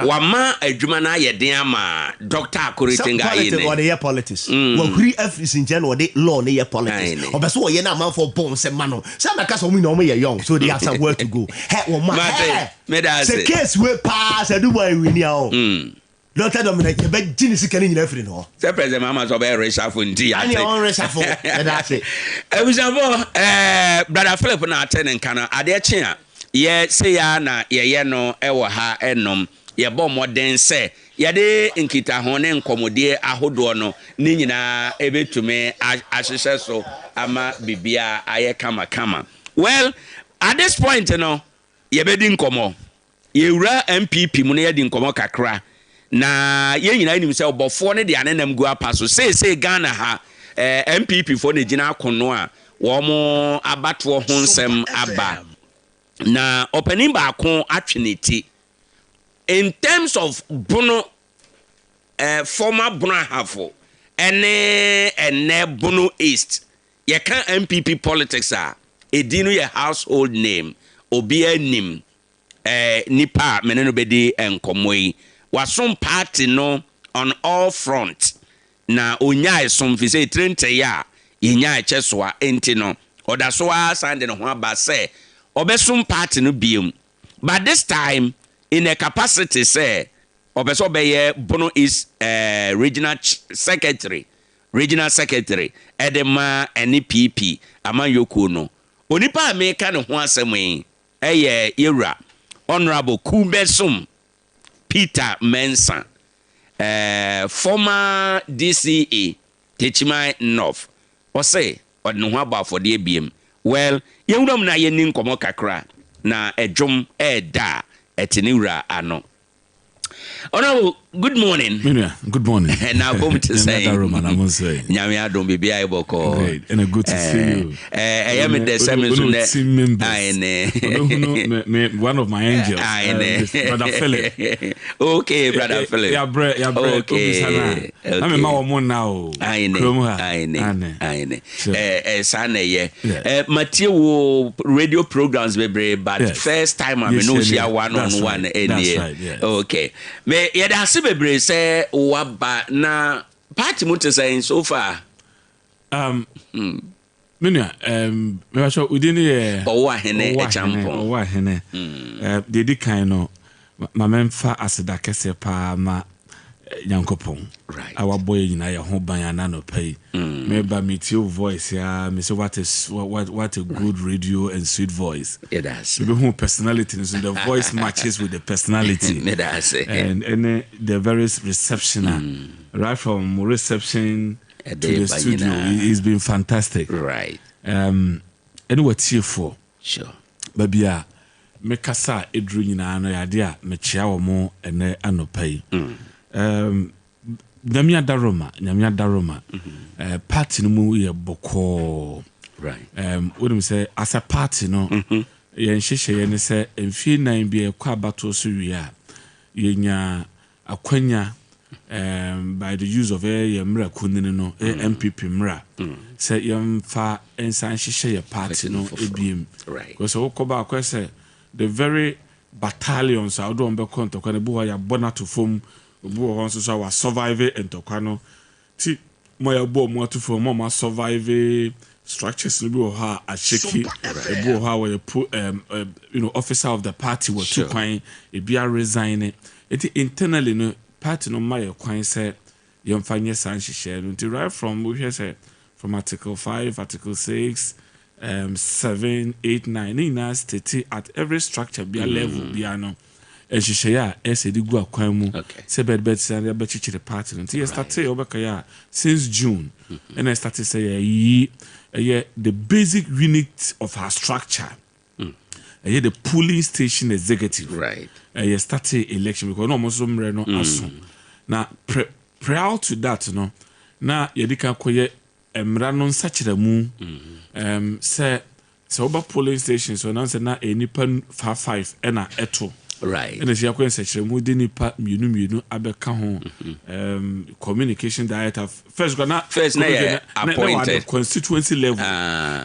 wama adwuma na ye den ama Dr. Akuritinga ine or the politics we huri everything general the law na ye politics obeso wo ye na man for bon se man no say na ka so mu na o ye young so they have some work to go hey wo man me da say case we pass adu boy we ni o Dr. Dominic, you bet Ginny can in every no. The president Mama's over a reshuffle in tea. I own reshuffle. That's it. I was brother Philip na attending Kana. Ade Akye. Ye say ya na ye no ewo ha enom. Ye bom modern say. Ye de nkita ho ne nkomodie ahodo no ni nyina ebetume ahihye so ama bibia aye kama. Well, at this point no ye be di nkomo. Ye wura MPP mu ne ye di nkomo kakra. Na ye nyina nim se obofo ne de anenam gu apaso say Ghana ha MPP fo ne gina akono a wo mo abato ho nsem aba na opening ba akon atweneti in terms of bono former bono hafo ene bono east ye kan MPP politics a edinu ye household name obi anim nipa meneno bedi enkomoyi wasom party no on all front na onya som fi say trente ya yenya echesoa enti no oda so asande no ho aba say obesom party no biem but this time in a capacity say obeso be bono is regional secretary edema NPP amanyoku no onipa ameka ne ho asem yewura honorable Kubesom Peter Mensa, former DCE, Techiman North, or say, or no about for the ABM. Well, you don't know ye nin komo kakra na drum da etinura ano. Oh, good morning. Good morning. And now come to say, Nyamia don't be able to call. Great, and good to see you. I am in the same one of my angels. Brother Philip. Okay, Brother Philip. Okay. I'm a mawamon now. Matthew radio programs but first time I'm no share one-on-one. Okay. Me yada sibebre say waba na party mutu saying so far. Minya me wa sho udini ye Owoahene Acheampong. Owoahene. Dedi kan no ma memfa aseda kese pa ma Yankopon. Right. Our boy in I home by anano pay. Maybe meet your voice, yeah. Me say what a good radio and sweet voice. It does. Maybe who personality so the voice matches with the personality. It does. And the various reception, right from reception to the studio, it's been fantastic. Right. Anyway, cheerful. Sure. Baby, me kasa edru nyina no yade a me chia wo mo ene anopai. Nyamia daroma. Party no mu ye boko. Right. What do we say as a party no? Ye nhihye ye ne se emfie nan bi e kwa bato so wi a ye nya akwanya by the use of ye mra kunini no MPP mra say yem fa ensan hihye ye party no ebiem. Right. Because okoba akwese the very battalions I don't be conto kwa nebu ya bona to form obu won so wa survive entokwa no ti mo ya bo mo to form mo survive structures no be ha a sheki ebu ha we put officer of the party were to kwan e bia resign it internally no party no my kwan say yem fanye san hihye no right from we hear say from article 5 article 6 7, 8, 9 in us at every structure be a level be no and she share the go akwan mu say bed say be chichi the party until you start say obekaya since June and I started say the basic unit of her structure the polling station executive right you start election because no almost no aso now prior to that no na yedika koye emra no nsachira mu say oba polling station so now say na enipa 5 na eto right and she akwen nsachira mu de nipa mienu abeka ho communication director first na appointed constituency level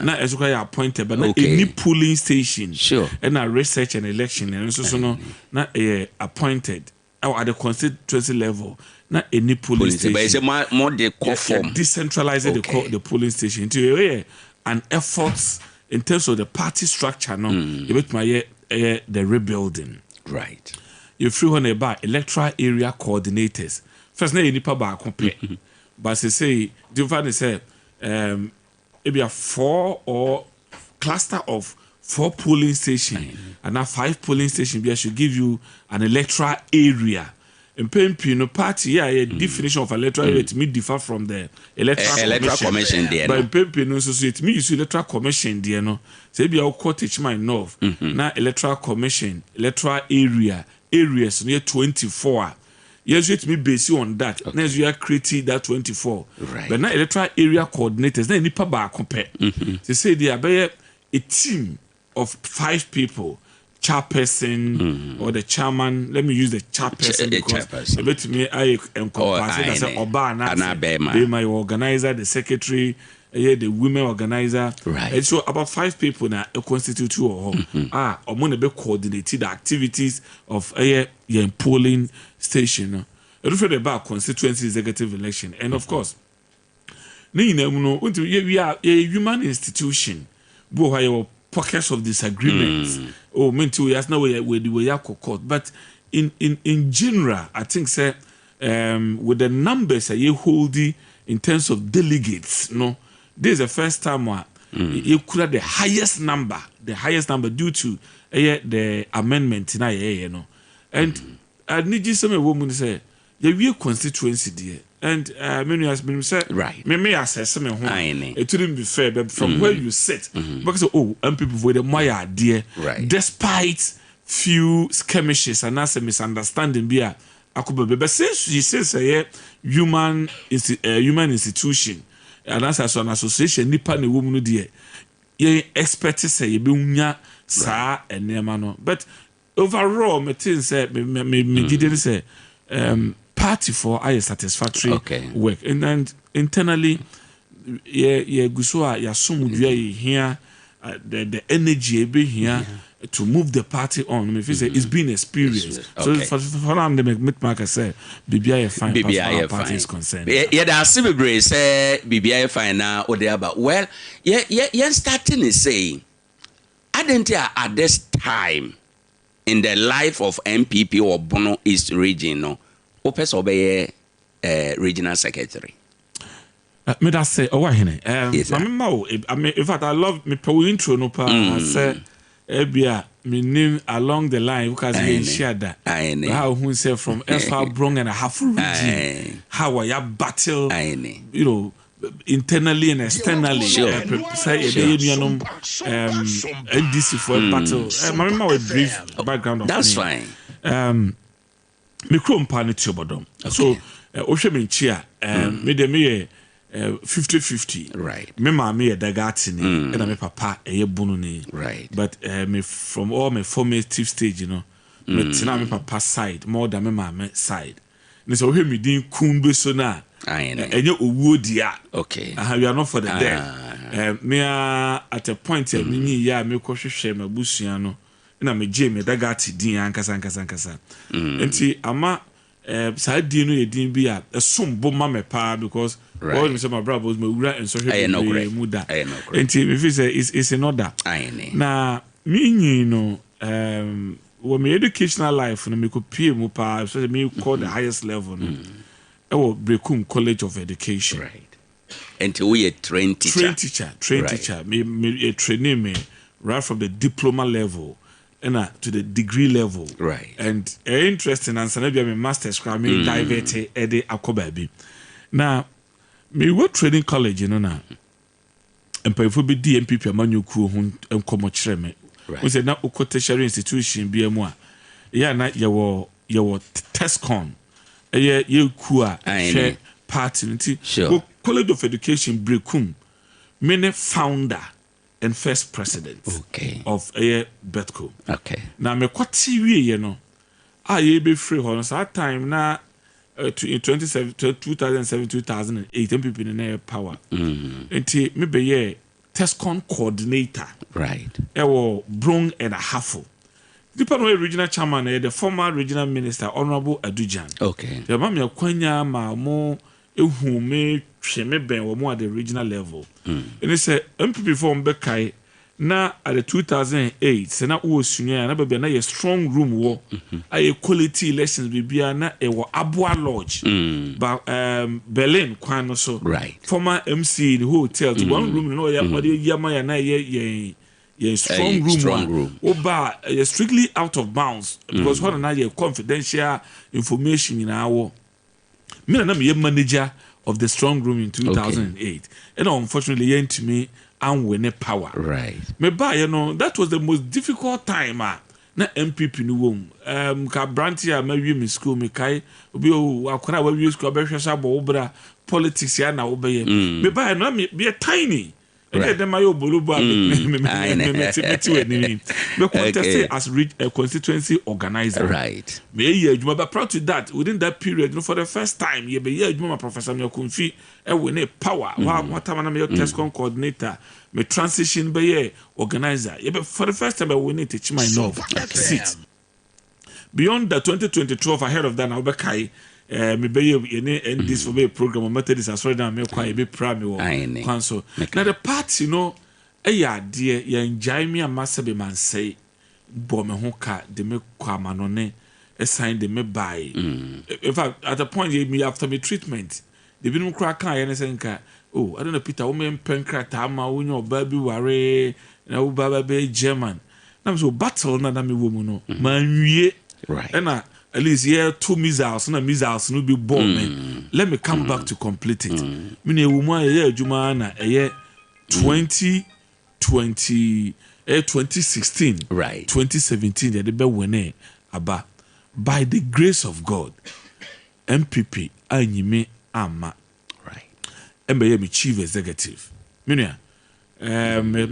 na esuka ya appointed but na any polling station sure and na research and election and so no na appointed at the constituency level na any polling station but it's more the form decentralize the polling station to an effort in terms of the party structure no you bet my the rebuilding right you free one about electoral area coordinators first na nipa ba compare but say the van say it be a 4 or cluster of 4 polling stations and now 5 polling stations be should give you an electoral area. In no party, a definition of electoral area to me differ from the electoral commission there. But in no so it me use electoral commission there no. Say be our Techiman North. Now electoral commission, electoral areas near 24. Yes, it me based on that. Okay. Now you are creating that 24. Right. But now electoral area coordinators, then nipa ba compare. They say they are a team of 5 people. Chairperson or the chairman. Let me use the chairperson because a bit me I encompass they my organizer, the secretary, the women organizer. Right. And so about 5 people now constitute or money be coordinated the activities of a polling station. I refer about constituency executive election, and of course, we are a human institution. Pockets of disagreements. Mean to yes, no way we are court. But in general, I think say with the numbers you hold in terms of delegates, no, this is the first time you could have the highest number due to the amendment in you know. And I need you some woman say the real constituency there. And many has been said, right? Me assess me home. It wouldn't be fair, but from where you sit, because and people with the my idea, right? Despite few skirmishes and as a misunderstanding, but since you say human institution, and as an association, nipa ne woman dear, you expect to say you be sa and nemano. But overall, me think say me didn't say party for a satisfactory work and then internally gusua ya somudua here the energy be here to move the party on. Me feel say it's been experienced. So for am the make say BBI fine as party is concerned. There civil say BBI fine now or there but well starting is saying I didn't at this time in the life of MPP or Bono East region no wopɛ sɛ wobɛyɛ regional secretary. Me that say Owoahene. Yes, sir. In fact, I love me per intro no pa say Abia me name along the line because we share that. How who say from Alpha Brong and a half region. How I battle, you know, internally and externally. Say NDC for a battle. Remember a brief background of that's me. fine. Me krom pa ne tubodom. So ohwe me nchia me de me 50-50. Right. Me mama ye dagati ni and me papa eye bunu ni. Right. But me from all my formative stage, you know, me tina me papa side more than me mama side. Ne so ohwe me din kumbe so na. Enye owo dia. Okay. We are not for the dead. Me at a point me ni ya me kohwehwe mabusua no. Na me je me dagati din ankasa. Enti ama side no ye din bi a esombo ma me pa because all me say my brother was my wura and so he muda. Enti me feel say it's in order. Na me no when my educational life no me ko pie mu pa so me call the highest level no. Brekum College of Education. Right. Enti we train teacher. Train teacher. Me training me right from the diploma level and to the degree level. Right. And interesting and sana be my master's program me divert Ade Akye Abia. Now me work training college you know na. Empayfo be DMPP amanyoku ho enkomo kire me. We say na uko tertiary institution bi amu a. Ya na yewo Tescon. Ye kua share party nti. College of Education Brekum. Mene founder and first president of Betco. Okay. Now me kwati wie ye no. Ye be free ho so that time na in 2007-2008 MPP in power. Enti me be ye Tescon coordinator. Right. Ewo Brong and a Hafo. The regional chairman, the former regional minister, Honorable Adujan. Okay. The mammy Kwanya ma mo who me sheme ben or more at the regional level. And they say MPP form Bekai na at the 2008 Sena Uwo Sunya na be na a strong room war a quality elections be na e wo Abua Lodge. But Berlin kwan so. Right. Former MC in the hotel to one room no ya yama na ye strong room. Oba strictly out of bounds because what na ye confidential information in our me na me manager of the strong room in 2008 and unfortunately yen to me and win power. Right. Me ba you know that was the most difficult time na MPP no wom ka branti a ma wi me school me kai obi o akora wa wi school be hwesa bo obra politics ya na obeye me ba you know me be tiny. Right. Me contested as a constituency organizer. Right. But prior to that, within that period, you know, for the first time, my Professor Myokunfi, win power. What time I'm your Tescon coordinator, me transition by organizer. For the first time, I win it. Techiman seat. Beyond the 2012, ahead of that, I'll be kai. Me be and this for be program Methodist as well me quite be proud me council now the party you know dear you enjoy me and master be man say bo me ho ka de me kwa manone assign de me buy in fact at the point me after me treatment they been crack kan ya say nka oh I don't know Peter wo me penkra ta ma wo nyo ba bi ware na wo ba be German na so battle na me wo mu no manwie right and at least 2 missiles no be bomb man. Let me come back to complete it. Me woman adwuma na 2016 right 2017 they be win aba by the grace of God MPP anyime ama right embe me chief executive me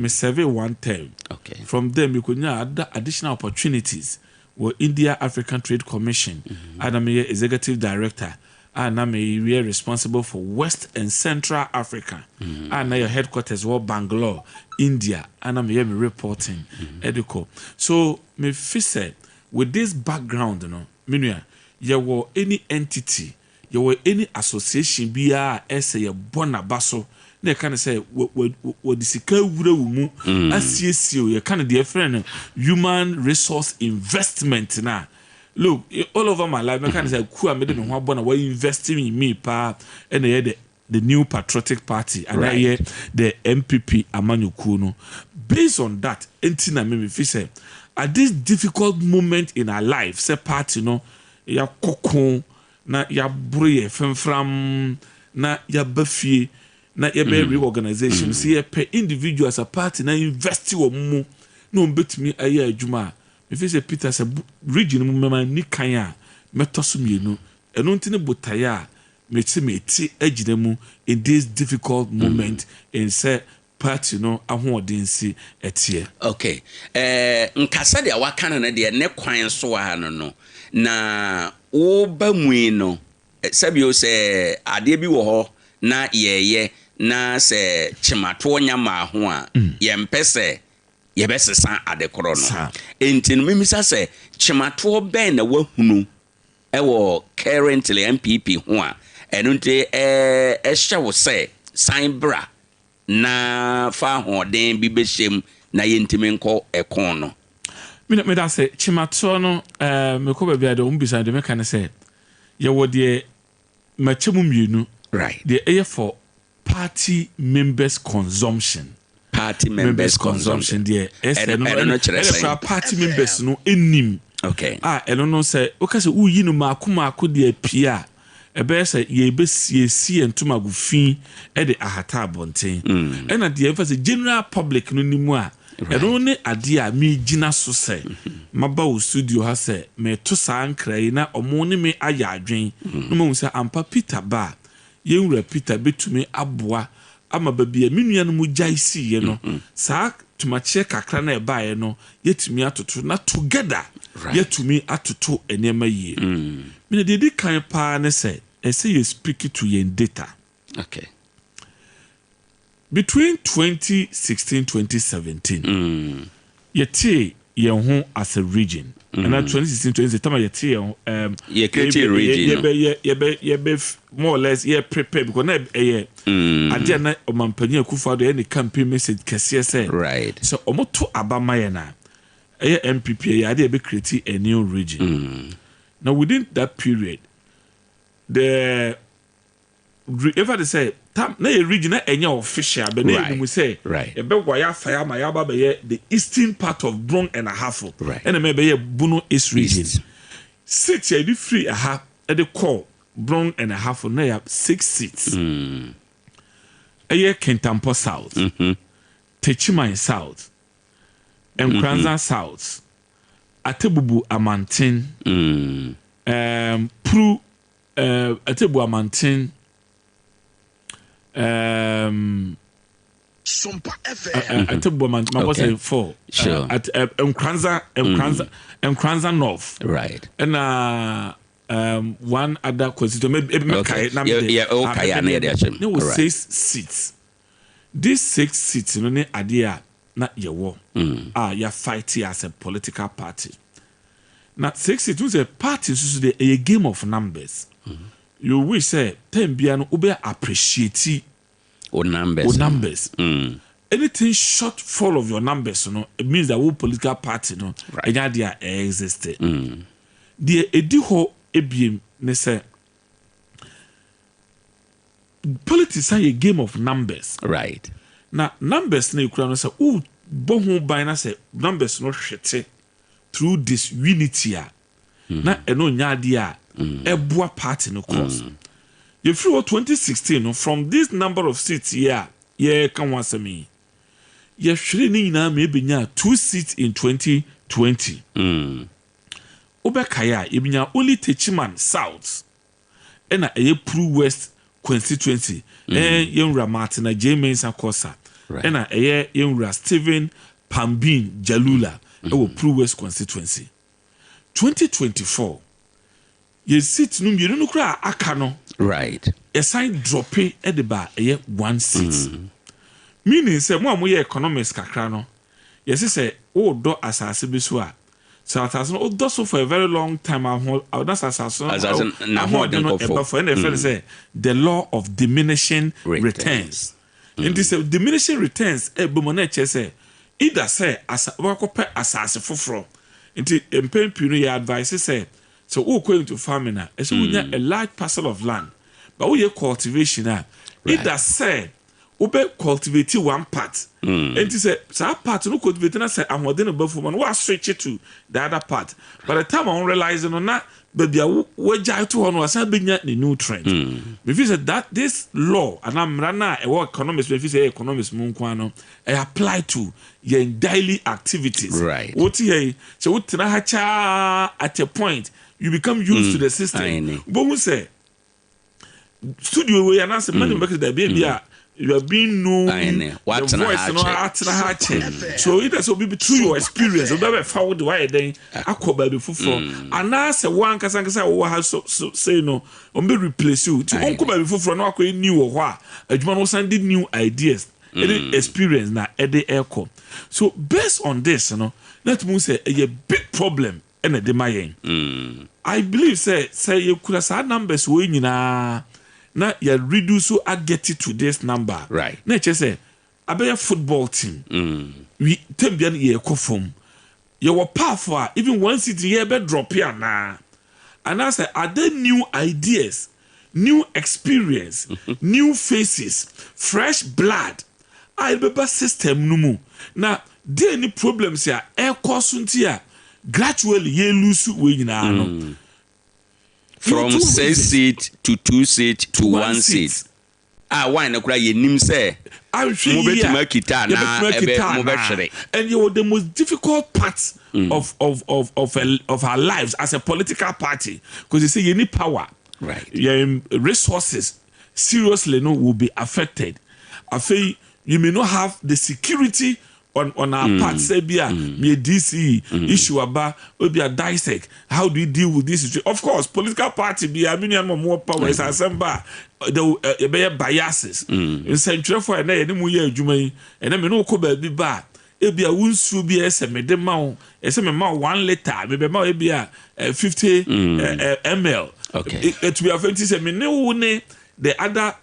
survey one term. Okay. From them you could have additional opportunities. Well, India African Trade Commission, and I'm executive director, and I'm responsible for West and Central Africa, and your headquarters were Bangalore, India, and I'm here reporting, Edico. So, me fise with this background, you know, meaning you were any entity, you were any association, be a bonabaso. They kind of say what the sika wura wumu asiesie you kind of the friend human resource investment na look, all over my life, I can't say, I made me want to investing in me, pa, and the new Patriotic Party, and I hear the MPP Amanu Kuno. Based on that, Entina Mimi say, at this difficult moment in our life, say party, ya kokon, na ya brie, from na ya buffy, na ya be reorganization, see ya per individual as a party, na invest you mu, no bet me a year juma. If you say Peter said region mama ni kanya, metosum and untine butaya, meti ejidemu in this difficult moment in say party ahodensi etie. Okay. Nkasa de awaka na de ne kwan so ha no na wo ba mu no sabio se ade bi wo ho na yeye na se chimato nyama ho a yempese yebesesa ade koro no entin mimisa se chimato ben na wahunu ewo currently MPP ho a enunte ehye wo se sanbra na fa hoden bi beshem na yentime nko ekon no me da say chimato no me ko bia de umbisa de me kan say ye wo de machemu mienu right the air for party members consumption party members consumption there party members no enim okay eno no say o ka say uyi no maako de apia ebe say ye besiesie ntomagu fin e de ahata abonten na de emphasis general public no nimu a eno ne ade a me gina so say maba wo studio ha say me to san krai na omo ne me aya adwen no mo say ampa Peter ba ye nwura Peter betumi aboa ama babia menua no mu jaisi ye no saa tumache kakra na eba ye no yetumi atoto na together yetumi atoto enema yie me dey kan pa ne say you speak to your data okay between 2016-2017 yeti ye ho as a region and that 2016-2017 yeti ye create a region ye be more or less ye prepare because na ade na omampani akufo do any campaign message kese say right so omoto abama ye na MPP ye ade be create a new region now within that period the if I say na a region enya official but na you say e be wire fire ma ya ba be the eastern part of Bron and a half and maybe be Bono East region 6 ye free a half at the call Bron and a half na ya 6 seats Kentampo South Techiman South Nkranza South Atebubu Amantin Pru Atebu Amantin Sompa FM. Atebu Amantin my was 4 sure at Nkranza North right and one other constituency okay there was 6 seats. These 6 seats no ne idea na yewo ya fight as a political party. Now 6 seats was a party so a game of numbers. You wish say 10 biano ube appreciate or numbers. Anything short fall of your numbers, it means that whole political party and idea existed. The ediho ebiem ne say politics are a game of numbers. Right. Now numbers na you say bohu by na say numbers no hwete through this unity na eno nyade a eboa party no cause. You feel 2016 from this number of seats here can once me. You should na maybe 2 seats in 2020. Obekaya ibinya only Techiman South and a Pru West constituency yenra Martina James Akosa and a yenra Stephen Pambin Jalula Pru West constituency 2024 ye seat no you no kra aka no right a sign dropping at the bar 1 seat meaning say mo amoye economics kakra no yes say o do asase bi so a so asase no do so for a very long time that's asase na for say the law of diminishing returns and this diminishing returns e bo mo na che say either say as wakope asase foforo nti empempi no ya advice say So who going to farming now? So we need a large parcel of land. But we cultivation now. It does say we cultivate one part. And it say so part no cultivate na say I'm within above woman. We switch it to the other part. By the time I realize no na baby we jai to one was being the nutrient. If you say that this law and I'm rana a economics, if you say economics munkwano, I apply to your daily activities. Right. What here? So what at a point you become used to the system. But we say studio we and answer money because the baby you are being known the voice so it has to be through your experience. You never found why then akọ baby fufuro and now say one kasankasa we have so say no on be replace you to onko baby fufuro no akọ new or hwa adwuma no send new ideas any experience na ede echo. So based on this, let me say a big problem in the demand. I believe say you could have numbers we nyina na you reduce so I get it to this number. Right. Na say a football team. We tembian ye kofom. You were powerful even one city here be drop here na. And I say are there new ideas, new experience, new faces, fresh blood? I be system no mu. Now there any problems here air cosuntia gradually ye lose we nyina no. From 6 seat to 2 seat to 1 seat. Why na kura ye nim say I'm sure and you were the most difficult part of our lives as a political party because you say you need power, right? Your resources seriously will be affected. I feel you may not have the security on our part. Say be DC issue about be a dissect. How do you deal with this situation? Of course, political party be a minimum more power is assemble the biases. In central for and then we and then no cover be bad. It be a wunsu be a me de mount, a semi mount 1 liter, maybe more be a 50 ml. Okay, it be a 50 semi no the other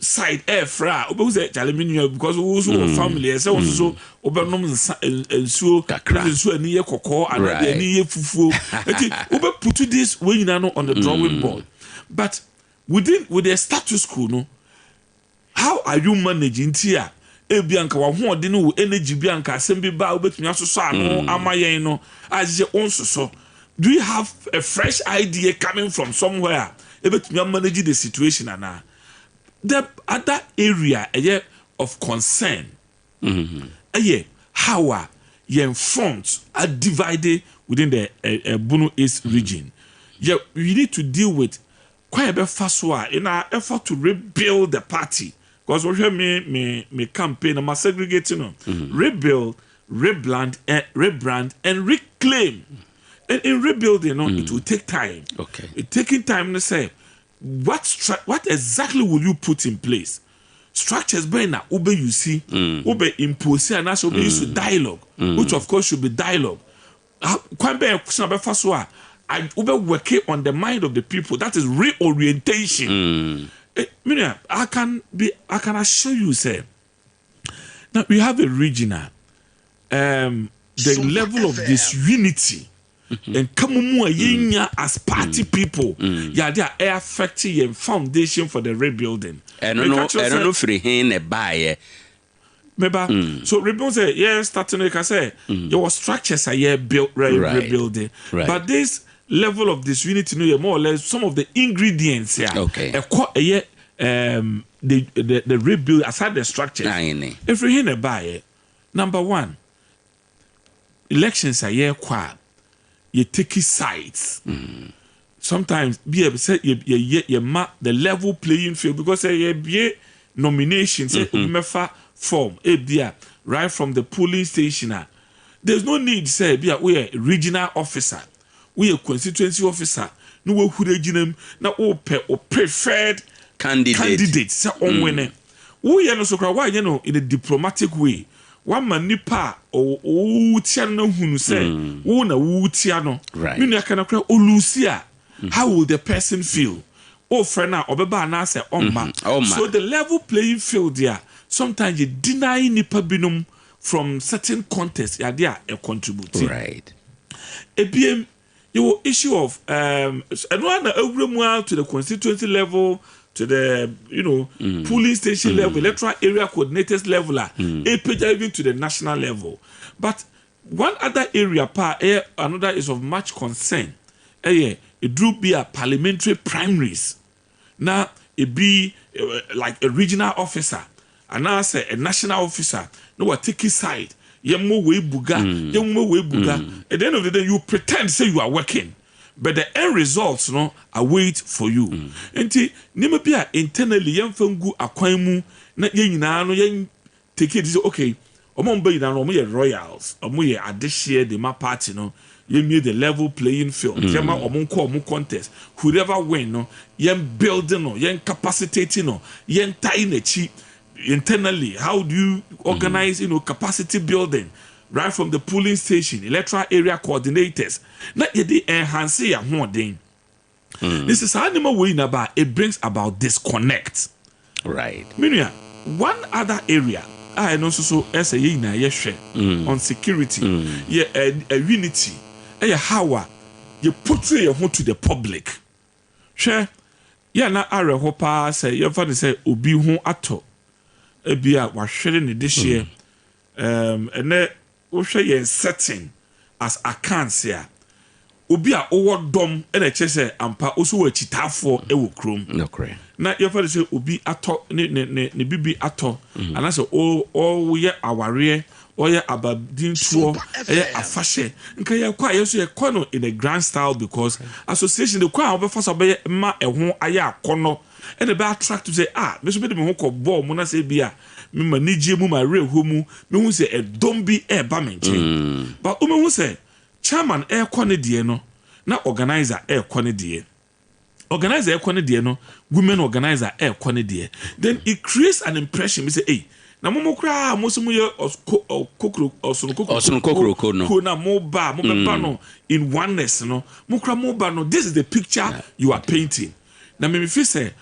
side air fra obeuse challenge because we also family say also obenom nsuo nsuo ani ye kokko and ani ye fufuo okay obe put this when you know on the drawing board, but with the status quo no, how are you managing here ebianka wa ho de no energy bianka asem bi ba obetumi asoso ano amayen no aje onsoso. Do you have a fresh idea coming from somewhere ebetumi manage the situation ana? The other area of concern, how are your fronts are divided within the Bono East region. Yeah, we need to deal with quite a bit faster in our effort to rebuild the party. Because we have me campaign, I'm segregating, rebuild, rebrand, and reclaim. And in rebuilding, it will take time. Okay, it's taking time to say. What exactly will you put in place? Structures by now, ube you see, ube impose and also ube use dialogue, which of course should be dialogue. Quite I ube working on the mind of the people. That is reorientation. I can assure you, say. Now we have a regional, the level of disunity. And come as party people, they are affecting your foundation for the rebuilding. And no free hand a buyer. So rebuild say starting like I say your structures are built rebuilding. Right. But this level of disunity, more or less some of the ingredients here. Okay. The rebuild aside the structures. If we hand a buyer, number one, elections are quiet. You take sides. Sometimes be able to say you mark the level playing field because you be nominations form right from the polling station. There's no need say be a regional officer, we a constituency officer, no who region now preferred candidates say on winning. We are no so why in a diplomatic way. One man nipa o tia no hunu say wo na wo tia no me no aka na kra olusia how will the person feel friend na obeba na say omma. So the level playing field there sometimes you deny nipa binum from certain contests there a contribute right. Ebiem you issue of and one to the constituency level, to the polling station level, electoral area coordinators level, even to the national level. But one other area another is of much concern. It do be a parliamentary primaries. Now it be like a regional officer, and now say a national officer. No, what take his side. At the end of the day, you pretend say you are working, but the end results await for you. Enti nimabia internally yemfangu akwaimu na yenyina no yen take it okay. Omomba yina no ye royals, omo ye adehye de ma party no yemie the level playing field. Yema omonko omo contest. Whoever win no yen building no yen capacitating no yen tie na chi. Internally, how do you organize, capacity building, right from the polling station, electoral area coordinators? Not yet they enhance your holding. This is animal way about it brings about disconnect. Right. Meaning, one other area I know so as a on security, a unity, how you portray your home to the public. Share, na are hopa say your father say obi hon ato. Ebia wahwere ne this year ene wo hwe yen setting as accounts ya obi a owo dom ene chese ampa oso wa chitafo e wo krom na your father say obi ato ne bibi ato anase o ye aware o ye abadin tuo ye afahye nka ye kwa yeso ye kono in a grand style because association the kwa obefa so be ma eho aye akono and be attract to say me so be me ho ko ball mo na say bia me manage mu ma re ho mu me hu say e don bi e ba menche but o me hu say chairman e kone de no na organizer e kone de organizer e kone de no women organizer e kone de then it creates an impression me say hey na mo kra mo so mo ye kokro osun kokro no na mo ba no in oneness no mo kra mo ba no this is the picture you are painting na me feel say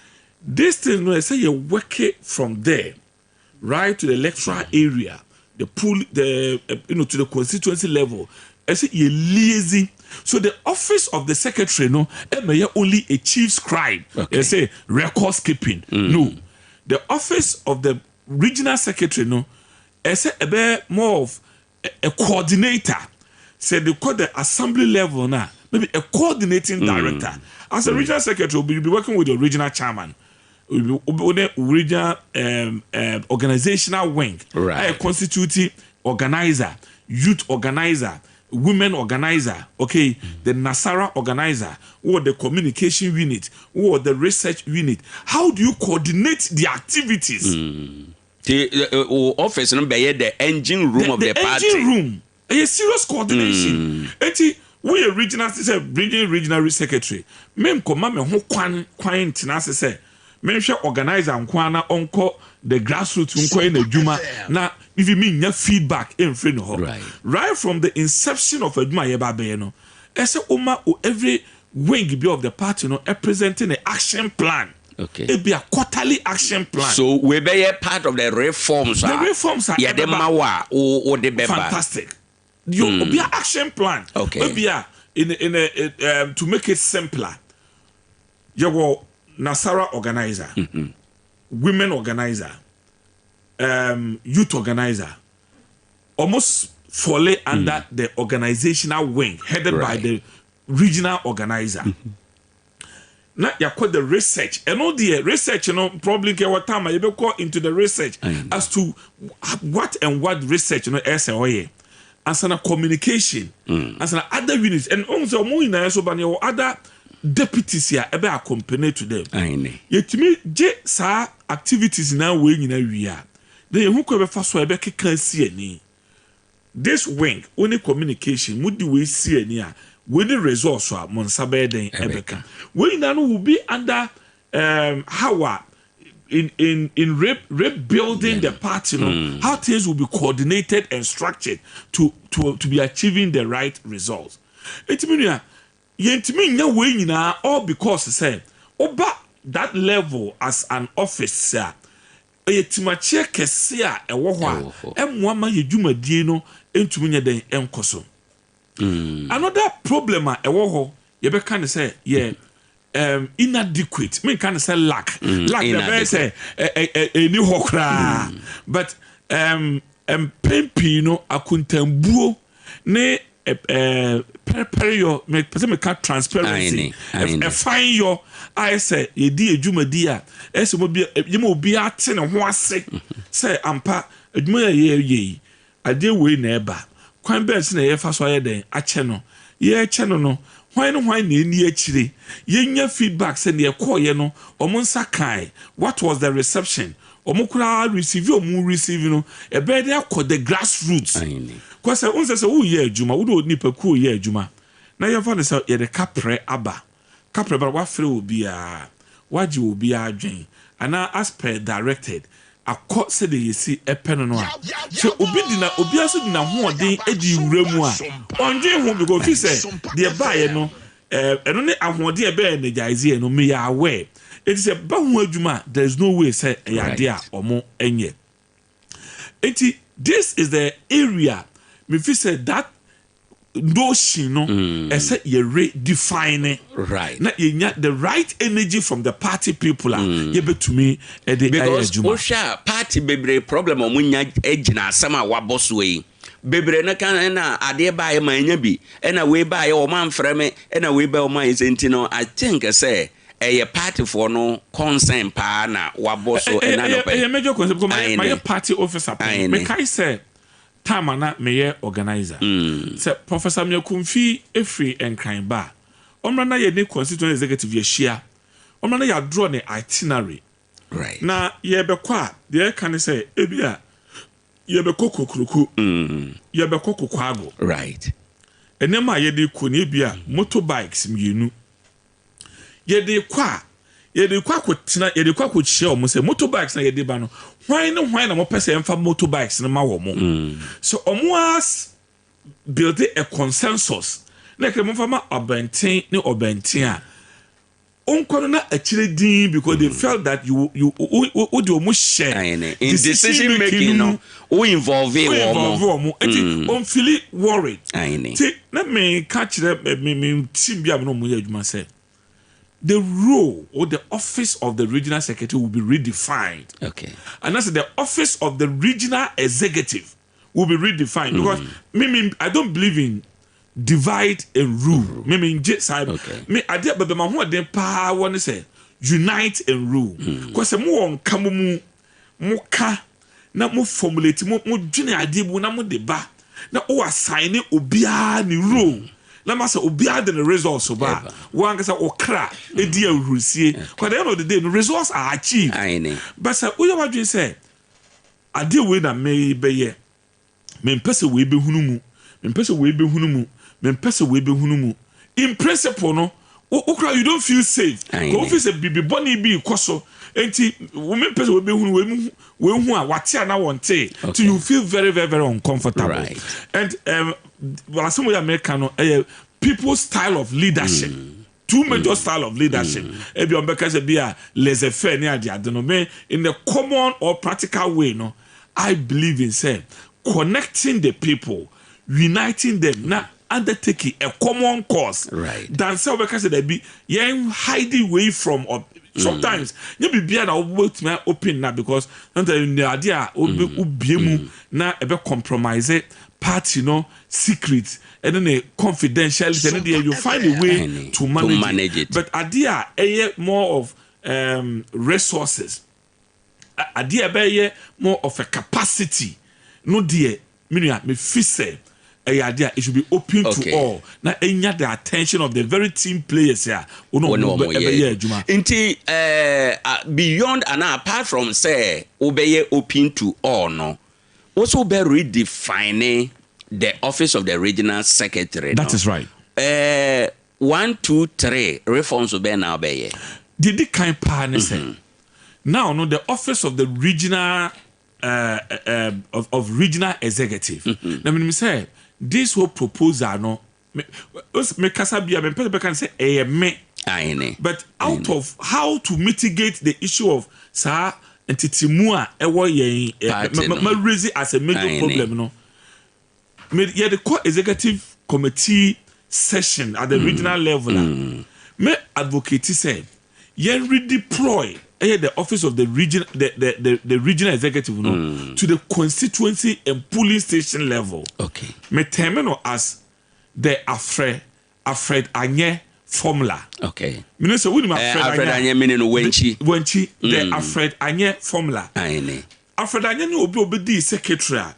this thing no say you work it from there right to the electoral area the pool the to the constituency level I say you lazy so the office of the secretary no may only a chief scribe they say record keeping no the office of the regional secretary no I say a bit more of a coordinator say they call the assembly level now maybe a coordinating director as a regional secretary will be working with the regional chairman regional organizational wing a constituting organizer youth organizer women organizer the Nasara organizer or the communication unit or the research unit how do you coordinate the activities the office no be the engine room of the party engine room a serious coordination we a regional say regional secretary mem ko ma me ho kwan tenase say me hwe organizer nkwana onko the grassroots nkwa na adwuma na if you mean your feedback in free no right from the inception of adwuma ye ba be no say every wing be of the party no representing an action plan. It be a quarterly action plan. So we be a part of the reforms. The reforms are the mawa or the beba. Fantastic. You be an action plan. Be a in a to make it simpler. You go Nasara organizer, women organizer, youth organizer, almost fall under the organizational wing headed by the regional organizer. Now you call the research, and all the research, probably what time you be call into the research as to what research, as an communication, as an other units, and also more in so many other deputies here ebe accompany to them. Yet me je sa activities now we are. Then who could be fast so ebe can see any. This wing only communication would we see any when the resource are monsabe den ebeka. We now will be under how in rebuilding the party, how things will be coordinated and structured to be achieving the right results. It means yentimi nya we nyina all because say oba that level as an officer yetimache kese a ewo ho a emwa ma yedwumadie no entumi nya den enkoso Another problem ɛwɔ hɔ yɛbɛka ne sɛ inadequate me can say lack the very say any hokra but pempi no akuntambuo ne prepare me can transparency find your I say ye di adwumadi a ese mo bi yemo bi ate ne ho ase say ampa adwuma ye ade we na eba kwan be se na ye fa so ye den ache no ye che no why no why ni akire yenya feedback say na ye no omo nsa kai what was the reception omo kura receive no e be dey akọ the grassroots because unse say wo ye adwuma wo do nipa ku ye adwuma na ye fa ne say ye de kapre aba kapre ba wa frɛ obi a waji obi a adwen ana as per directed akọ se de yesi epeno no a so obi dina obi aso dina ho odin edi wuramu a onje ho because fi say de ba ye no eno ne ahode e be energize no me ya aware it is a ba ho adwuma there is no way say yade a omo enye enti this is the area me fi say that notion no say you redefine right na you the right energy from the party people you betumi because osha party bebre problem omunya ejina asama waboso yi bebre na kan na ade ba ye manya bi na we ba ye o man freme na we ba o man senti no I think say a party for no concern pa na waboso na no pe major concern because my party officer me kai say Tamana meye organizer. Say Professor Myakumfi Efri Enkran ba. Omra na ye ne constituent executive ye share. Omra na ya draw ne itinerary. Right. Na ye be kwa de kan say ebia ye be kokokruku. Ye be kokokwago. Right. Enema ye de ko ne bia motorbikes mienu. Ye de kwa kotina ye de kwa ko chia omo say motorbikes na ye de ba no why na mo pese emfa motorbikes na ma wo mo so omo as build a consensus na kre mo fa ma obenten ne obenten a onkono na akire din because they felt that you do omo share in decision making no o involve omo enti on feel worried ti na me catch me team bia no mo ye adwuma say the role or the office of the regional secretary will be redefined. Okay. And that's the office of the regional executive will be redefined because I don't believe in divide and rule. Okay. Me I did but my whole den power want say unite and rule. Because mo on kamu mo ka na mo formulate mo dwene ade bu na mo deba na o assign obia ni role. Na masa obi ade the results so ba one say okra edi awrusie because at the end of the day the results are achieved but say we have to say ade we na me be ye me pese we be hunu mu in principle no okra you don't feel safe go feel say bibi boni bi koso enti we pese we be hunu we hu a wate na wonte so you feel very very very uncomfortable and well, some of the American people's style of leadership. Two major style of leadership. Ebi on because be a laissez-faire near the in the common or practical way. No, I believe in saying connecting the people, uniting them, not undertaking a common cause. Right. Than so because they be hiding away from. Sometimes you be na open now because the idea na ebe compromise party no secret and then a confidentiality and then you find a way to manage it. But idea more of resources. Idea be more of a capacity. No dear, me fise idea it should be open to all. Now enya the attention of the very team players here. Inti beyond and apart from say obey open to all no. Also be redefining the office of the regional secretary. That is right. 1, 2, 3 reforms will be now be. Did the kind partner say? Now no the office of the regional of regional executive. Now me say this whole proposal no me kasa bia me person say me. But out of how to mitigate the issue of sir entity a ewo yen raise as a major problem no me the core executive committee session at the regional level. Me advocate say, yen redeploy the office of the region, the regional executive, to the constituency and polling station level. Okay. Me termino as the Alfred Anye formula. Okay. Minister, we Alfred Anye meaning Wenchi. The Alfred Anye formula. Aye. Alfred Anye no obi secretary.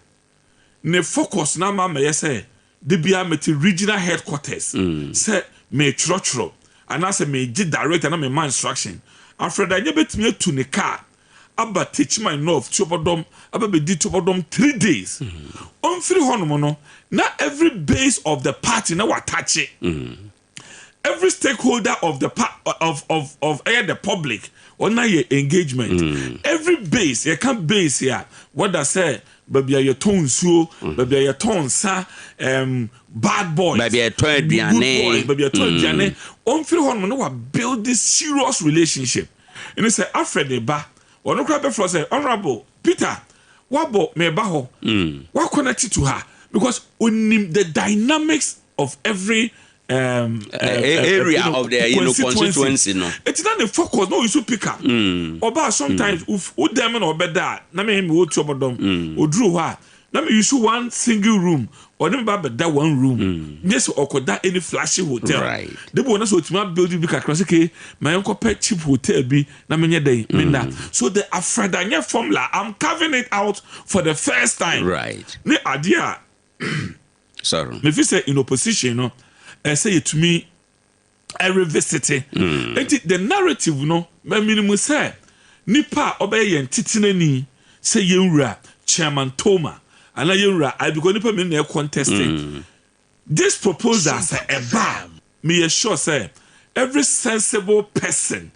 Ne focus na ma me say de bia meti regional headquarters. Say me trotro and I say me director na me man instruction. Alfred Anye betumi to ne car. Aba Techiman North Chobodom, aba be di Chobodom 3 days. On free hono no, na every base of the party na watache. Every stakeholder of the the public on your engagement. Every base, you can base here. What I say, baby, your tone so, baby, your tone sa, bad boys, baby, your tone diane, baby, your tone diane. On free hono no, build this serious relationship. And they say, Alfred Eba, or no crab for say, Honorable Peter, what about me baho? What connected to her? Because when the dynamics of every area of the constituency, no, it's not the focus. No, you should pick up. Or sometimes, who damn or better, na me him wo chobodom, or drew her. Now me use one single room or them about that one room. Yes, or could that any flashy hotel. Right. The bonus what my building because okay, my uncle pet cheap hotel be na me day. So the Afredanya formula, I'm carving it out for the first time. Right. The idea. Sorry. If you say in opposition, no, say it to me, I revisit it. The narrative, no, my minimum say, Nipa obey and titineni say you Chairman Toma. And I be going to put me in there contesting. This proposal say a bar. Me assure say every sensible person.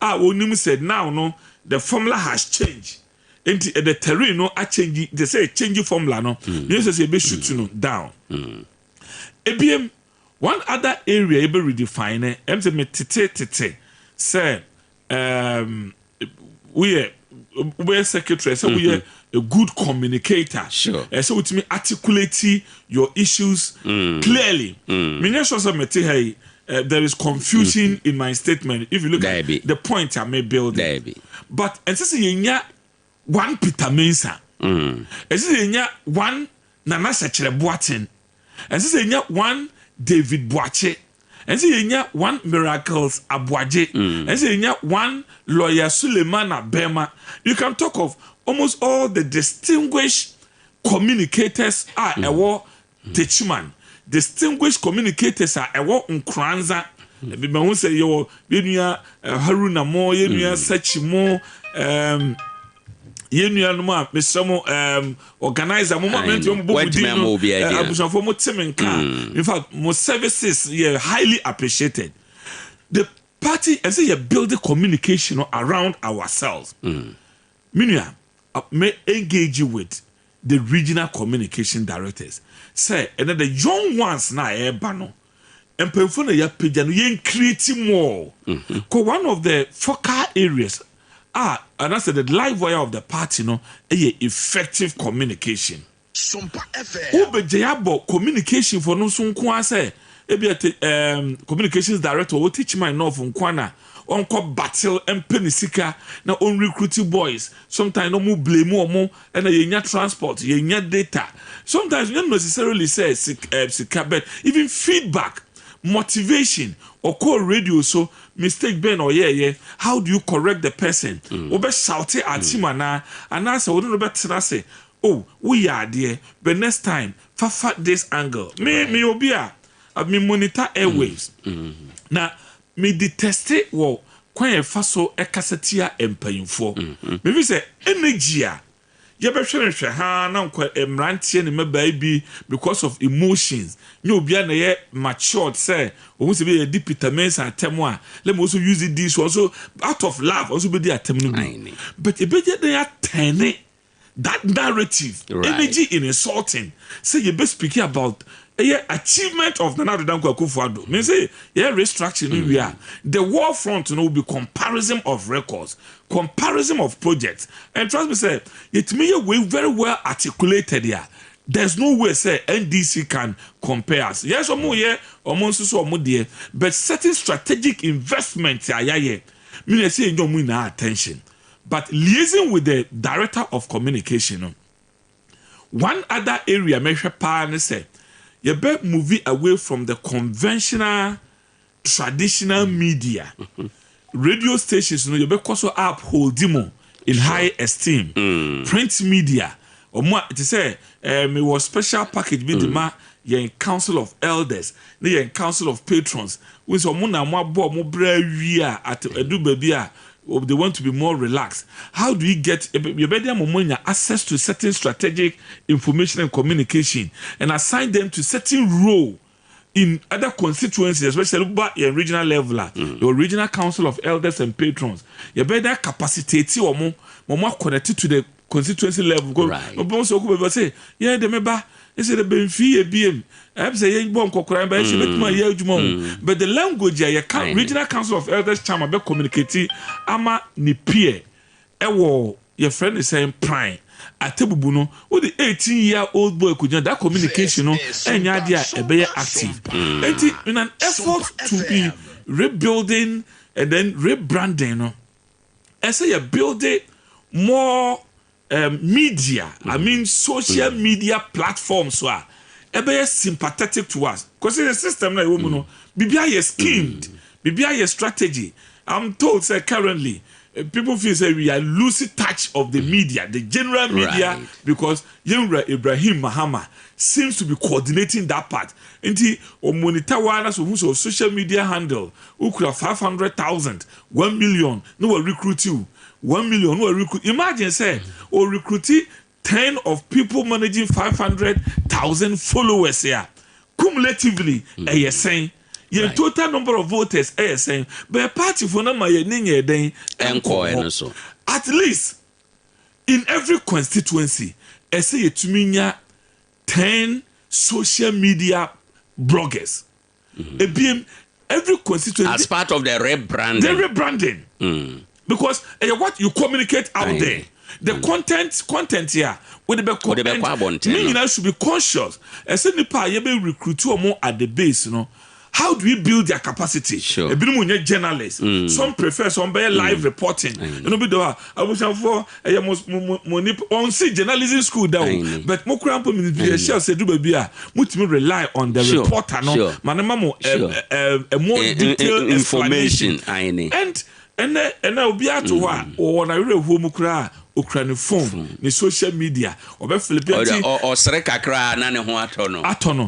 When said now no, the formula has changed. Into the terrain no, I change. They say change formula no. You say be shooting down. ABM one other area be redefine it. I'm say me tete say we're secretary, so we are a good communicator. Sure. So with me articulate your issues clearly. There is confusion in my statement. If you look at the point I may build, but and this is one Peter Mensa, this is one Nana Sachere Boatin, and this is one David Boache. And see one Miracles Abuaje. And see one lawyer Suleiman Abema. You can talk of almost all the distinguished communicators are Ewo Techiman. Distinguished communicators are Ewo Nkranza. People say yo Haruna Mo, Sechimo, organizer in fact, most services are highly appreciated. The party, I say, you build the communication around ourselves. Meaning, may engage with the regional communication directors. Say, and then the young ones now, bano, and perform ya pejano, you create more. Because one of the focal areas. And I said the live wire of the party, no, effective communication. Sompa FM. Ube jayabo communication for no sun kwase. Communications director will teach my north from Kwana. On call battle and penisika na on recruiting boys. Sometimes no more blame more and a transport, ye data. Sometimes you don't necessarily say but even feedback, motivation, or call radio so mistake Ben or how do you correct the person? Obe shout at him and I say we don't better say, oh, we are there, but next time for this angle. Me obia me monitor airwaves. Now me detest it wo kwan fa so ekasetia empayinfo. Me say energy you be hwehwe ha na nkwa emrantie ne meba bi because of emotions you obia na ye matured say o se be deep vitamins atemo a let me also use this also out of love also be the atemo no but e be dey turn that narrative energy in insulting say you be speaking about achievement of Nana Danko Akufo-Addo. Me say restructuring we are the war front will be comparison of records, comparison of projects, and trust me say it may be very well articulated here. there's no way say NDC can compare us. Yes, but certain strategic investments mean say you need attention. But liaising with the director of communication, one other area measure pan say you better move away from the conventional traditional media. Radio stations, you better also uphold them in high esteem. Print media, or more to say, it was special package with the council of elders, the council of patrons. With some more at Edu baby, they want to be more relaxed. How do we get access to certain strategic information and communication and assign them to certain role in other constituencies, especially at your regional level, your regional council of elders and patrons? You better capacitate or more connected to the constituency level. Right. Say, yeah, the member is a benefit BM. I say, but the language you can regional council of elders chama be communicating ama ni peer. Ewo your friend is saying prime. Atebubuno, with the 18-year-old boy could that communication and yadia be active. In an effort to be rebuilding and then rebranding, I say you build it more media, I mean social media platforms so be sympathetic to us. Because the system like woman bibia is schemed, bibia is strategy. I'm told say currently people feel say we are losing touch of the media, the general media, right. Because Ibrahim Mahama seems to be coordinating that part. Inti o monitor one so who's social media handle who could have 500,000, 1 million, no will recruit you. 1 million, no recruit. Imagine say or recruit 10 of people managing 500,000 followers here. Cumulatively, saying your right. Total number of voters saying, but a party for no my at least in every constituency, say to me 10 social media bloggers. Every constituency as part of the rebranding. The rebranding. Because what you communicate out there. The content here with the meaning should be conscious. As any part you be recruit more at the base, you know. How do we build their capacity? Sure. A bit more journalists. Some prefer some better live reporting. You know, be the I wish for on see journalism school down. But more crampo ministry shall say do baby mutimi rely on the reporter no. Manama more a more detailed information. And now be at one or I read home cry. Ukraine phone, the social media, or be Philippines or Srekakra, none of Atono.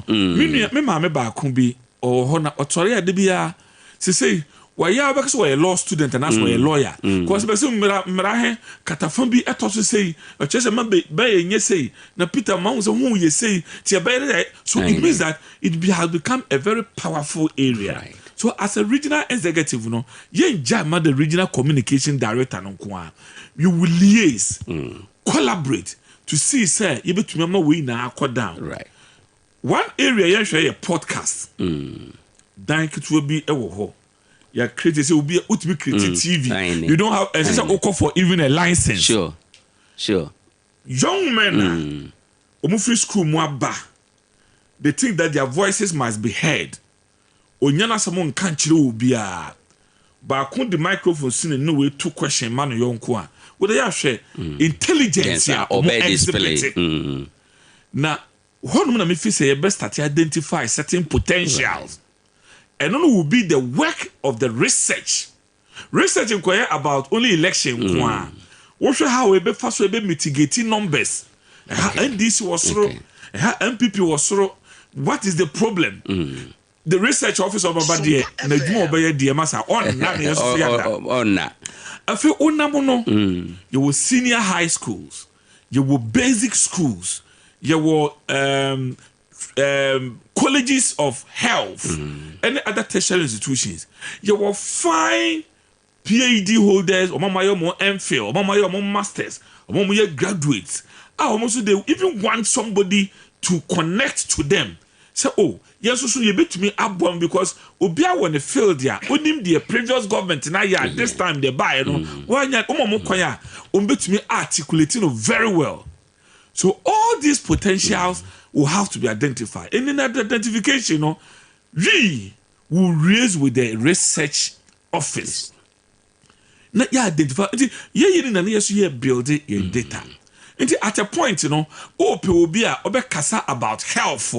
Me, mamma Bakumbi, or Hona, or Toria Debia. Say, why you are because a law student and as a lawyer. Because Merahe, Catafombi, I thought to say, a Chesaman Bay, and yes, say, na Peter Mounds, whom you say, Tia. So it means that it has become a very powerful area. Right. So as a regional executive, you know, the regional communication director, you will liaise, collaborate to see, sir, you bet me we now cut down. Right. One area you share a podcast. Thank it will be a woho. Your creators will be ultimate creative TV. You don't have a call for even a license. Sure. Young men, free school ba. They think that their voices must be heard. Onyana someone can't chill bia. But I the microphone seen no way two question man yonko a. What they have share intelligence ya or display. Now, what na me feel say you best start to identify certain potentials. And only will be the work of the research. Research inquire about only election. What how we be first we be mitigating numbers. NDC was through, MPP was through. What is the problem? The research office of Abadie na dwuma obeye die masa on na ne so na afi onamono you will senior high schools, you will basic schools, you will colleges of health and other tertiary institutions, you will find PhD holders or mamayo more MPhil or mamayo more masters or mamayo graduates. Almost they even want somebody to connect to them. Say, oh, yes, so you bet me up one because Obia when the field there, onim the previous government now yeah, this time they buy no. Why not bet me articulating very well. So all these potentials will have to be identified. And in that identification, we will raise with the research office. Now, you identify, you build your data. And at a point, will be a about health.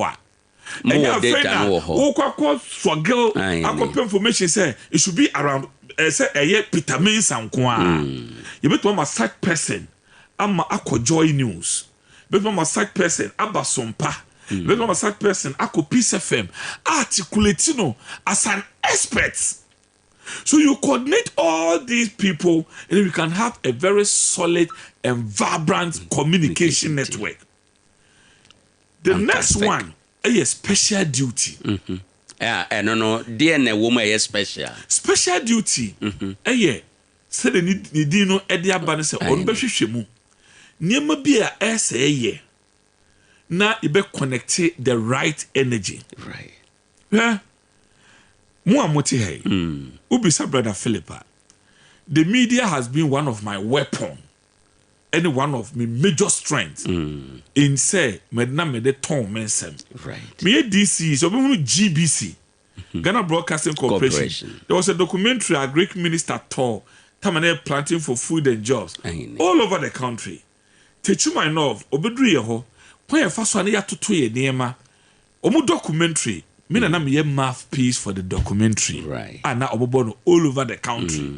More data, struggle. Information say it should be around. Say a Peter Mason. You bet one site person. I'm a Joy News. Bet one site person. Abba Sompa. Bet one site person. Ako Peace FM. Articulate, as an expert. So you coordinate all these people, and then we can have a very solid and vibrant communication network. The next one is special duty. No. DNA woman is special. Special duty. Say the need no Edia Banese or Beshemu. Niema be a say na ibe connect the right energy. Right. Yeah. Muamoti hey. Ubisa brother Philippa. The media has been one of my weapon. Any one of my major strengths in say medna me de ton mensem. Right. Me DC so we GBC. Ghana Broadcasting Corporation. There was a documentary a Greek minister taught Tamane planting for food and jobs all over the country. Techiman of obedri ho when first one ya to ye niema. Omu documentary me na me mouthpiece for the documentary. Right. And now obobo all over the country.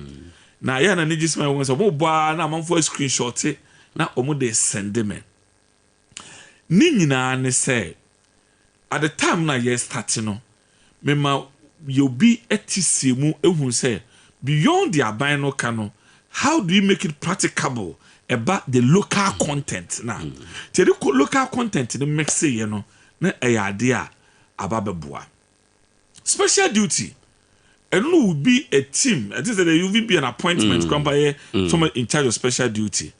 Na ya na nijis my won so mo boa na man for screenshot na omu de send me. Ni nyina ne say at the time na ye start no mema you be etisimu ehun say beyond the abino kano, how do you make it practicable about the local content now? The local content the mix you know na idea ababeboa. Special duty and no will be a team. I think that there will be an appointment company someone in charge of special duty.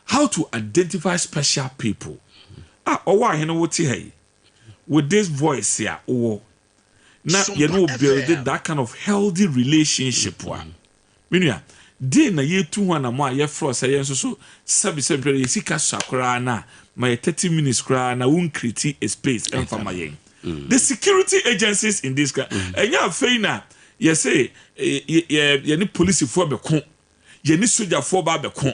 How to identify special people. Owoahene Acheampong with this voice here. Now you know build that kind of healthy relationship one. Meaning, day na ye 200 more ye frost say so service period ye sika sakra na my 30 minutes kra na won create a space and for my the security agencies in this country enya afei na ye say ye ni police for be ko ye ni soldier for ba be ko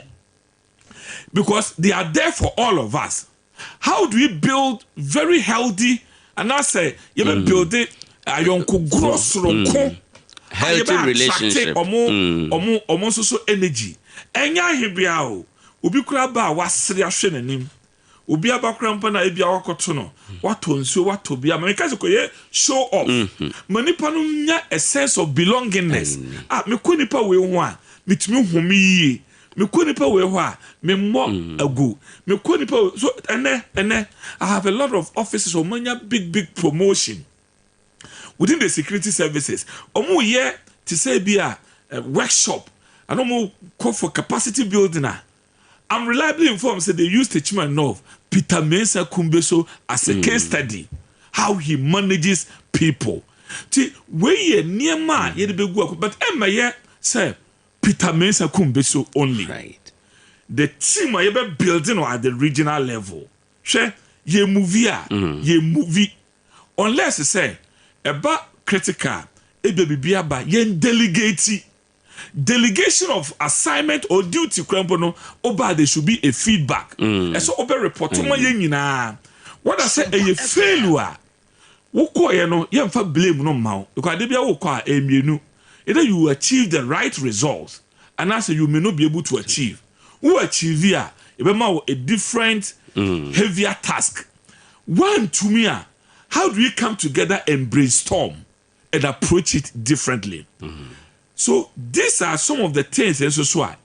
because they are there for all of us. How do we build very healthy and I say you build it ayonko gross ronko healthy relationship omo so energy enya hebia o obi kura ba wasere ahwe nanim obi abakura mpa na ebia wakoto no wato nsuo wato bia me ka se koye show off manipa no nya a sense of belongingness me ko nipa we ho a mitumi homi yi me ko nipa we ho a me mo agu me ko nipa so ene I have a lot of offices o manya big promotion within the security services. Omo ye to say be a workshop and omo call for capacity building. I'm reliably informed that they use Techiman of Peter Mensa Kumbeso as a case study how he manages people. See, where ye near man ye be go, but Emma ye say Peter Mensa Kumbeso only. Right. The team ye be building at the regional level. She ye movie unless you say about critical bia ba yen delegation of assignment or duty kwampono oba there should be a feedback so oba report mo yen nyina what I say a failure wo ko ye no ye mfa blame no ma because de bia wo ko a emienu either you achieve the right results and as you may not be able to achieve who achieve here e be ma a different heavier task one to me how do we come together and brainstorm and approach it differently? So these are some of the things so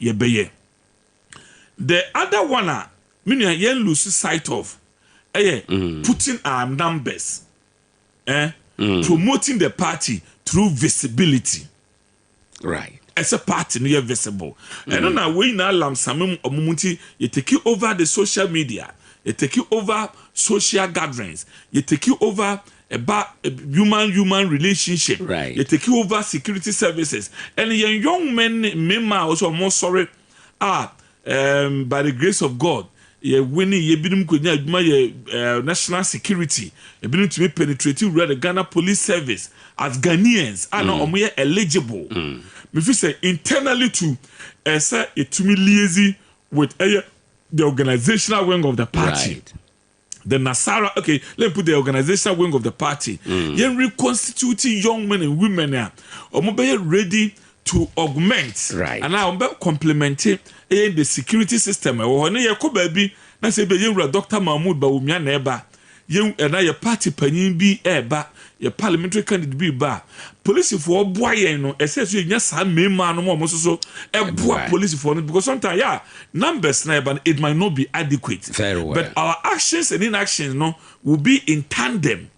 the other one meaning you lose sight of putting our numbers promoting the party through visibility. Right. As a party no visible. And now we now lamsamum omumunti you take you over the social media. You take you over social gatherings. You take you over about human relationship. Right. You take you over security services. And young men, also more sorry, by the grace of God, ye winning ye binim konya adwuma ye national security e binim to penetrate the Ghana Police Service as Ghanaians and omo ye eligible me feel say internally to say it to me liaise with the organizational wing of the party. Right. The Nasara, okay, let me put the organizational wing of the party. Yen reconstituting young men and women now. Be ready to augment. Right. And now be complementing the security system. When you go baby, na say be yen Dr. Mahmoud Bawumia neba. Yen na your party panyin bi eba. Your parliamentary candidate be ba. Police for boy no ese so nya sa mema no mo so eboa police for because sometimes numbers na but it might not be adequate. Very well. But our actions and inactions will be in tandem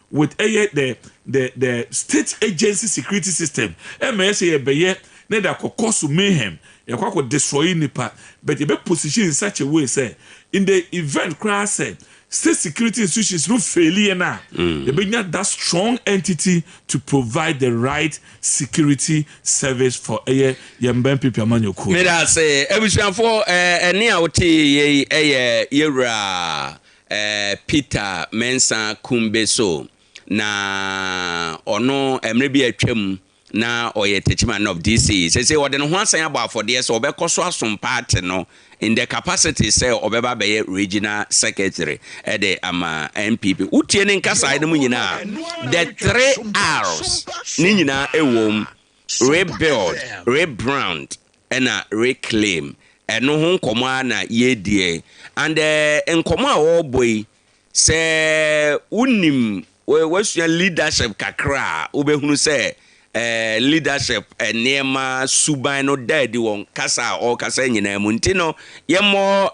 with the state agency security system. MS be na da cause mayhem you could destroy nipa but you be positioned in such a way say in the event crash say state security institutions no failure now. You be that strong entity to provide the right security service for yemben people amanyoku. Me da say ebusuafo eni a wote yewra Peter Mensa Kumbeso na ono emre bi atwam na oye Techiman of DC say ode no ho asan aba for there so obekoso asom party no in the capacity say obeba be regional secretary ede ama NPP utie ne nkasa ide mu nyina the 3 R's ni nyina ewom rebuild rebrand and reclaim eno ho nkomo na yedie and nkomo a wo boy say unim we leadership kakra ubehunu say leadership nema suban no daddy won kasa o kasa nyina mu ntino yemo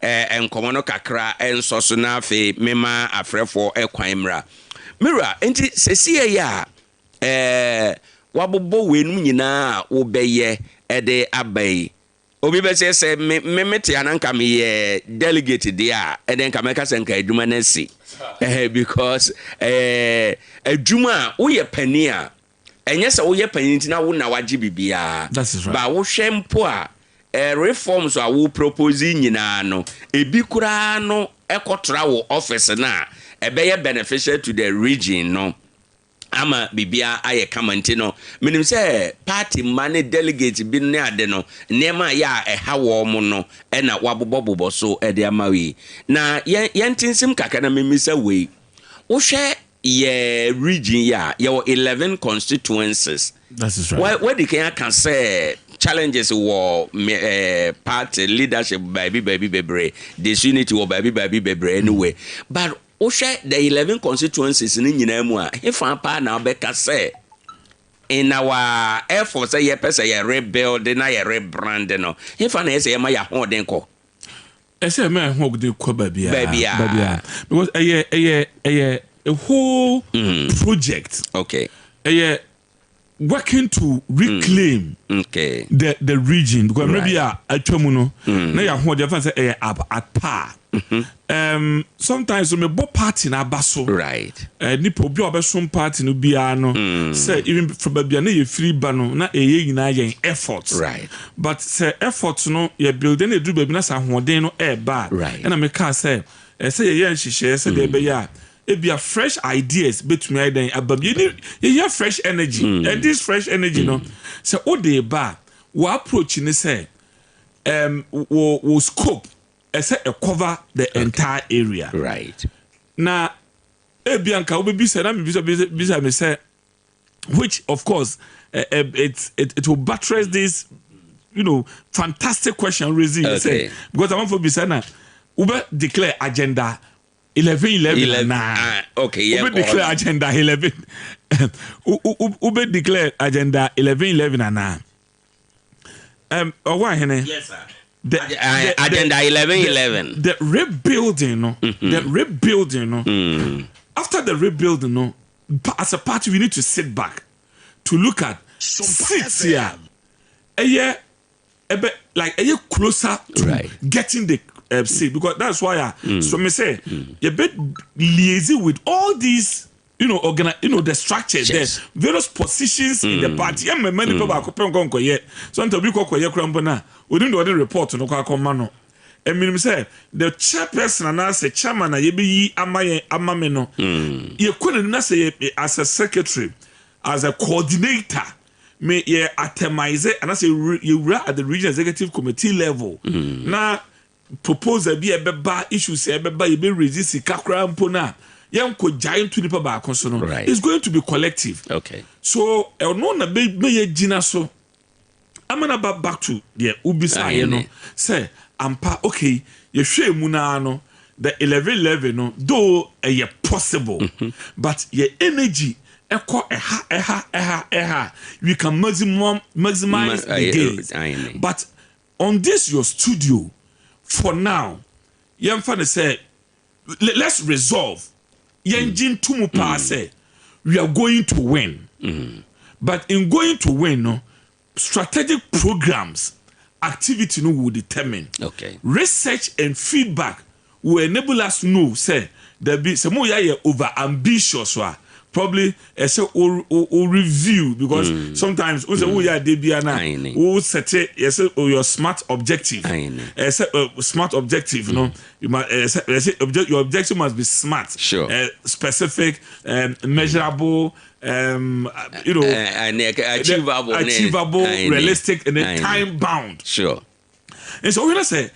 enkomo no kakra enso na afi mema afrefo ekwanmra mira enti sesiye ya wabobo wenum nyina wo beye ede abai obi be say mete ananka me ye delegate dia eden ka meka senka adwuma na si because adwuma wo ye pani a enye se wo ye pani ntina wo na waje bibia ba wo hwempo a reforms a wo propose nyina no ebi kura no ekotra wo office na ebe ye beneficial to the region no ama bibia aye kamanti no minim say party man delegate bi ne ade no nema ya eha wo mo no na wabobobobo so ede amawi na yentinsim kaka na memisa we wo hwe ye region ya ye 11 constituencies. That is right. Where the can say challenges war party leadership baby bebre disunity war baby bebre anyway but the 11 constituencies in Yinamua, if I'm part now, Becca say in our efforts, a person rebuild, then I rebrand. No, if I say, my hodenko. I say, man, who do baby, because a whole project, okay, working to reclaim the region because maybe Acheampong na ya ho dey say at par. Sometimes me bo party na baso right nipa obi obesom party no bia no say even from bia na ye free ba no na nyina yen efforts right but say efforts no ye building e do baby na sa hoden no e ba na me ka say say ye yen hihye say dey be ya be a fresh ideas between I then above you fresh energy and this fresh energy no so what they ba we approach ni say we scope say cover the entire area right na ebianka we be say na me say which of course it will buttress this fantastic question raising say because I want for be say na we declare agenda 11 okay yeah we declare agenda 11 we declare agenda 11 and Owoahene yes sir agenda 11 the rebuilding the rebuilding after the rebuilding as a party we need to sit back to look at sit here like closer to getting the seat because that's why so me say you bet liaising with all these the structures there's various positions in the party many people are comparing yet sometimes we call krambo na we didn't do the report no kwa no mean say the chairperson and I say chairman na yebi ama me no ye kone na say as a secretary, as a coordinator, me ye atemize and I say you at the regional executive committee level. Na proposal be a beba issue say beba you be resist kakra mpona yam ko giant to nipa ba so no. It's going to be collective. Okay. So no na be ye gina so I'm gonna back to the Ubisa, you know. Say, ampa okay, you share munano, the 11 no, though a possible, but your energy, echo we can maximize the gains. But on this your studio, for now, young fan say, let's resolve. Yenjin tumupa say, we are going to win. But in going to win, no. Strategic programs, activity no will determine. Okay. Research and feedback will enable us to know, say, there be some more over ambitious probably or review because sometimes we set your smart objective. Smart objective, you know. You must your objective must be smart, specific, measurable. You know, achievable, realistic, and then time bound. Sure. And so when I say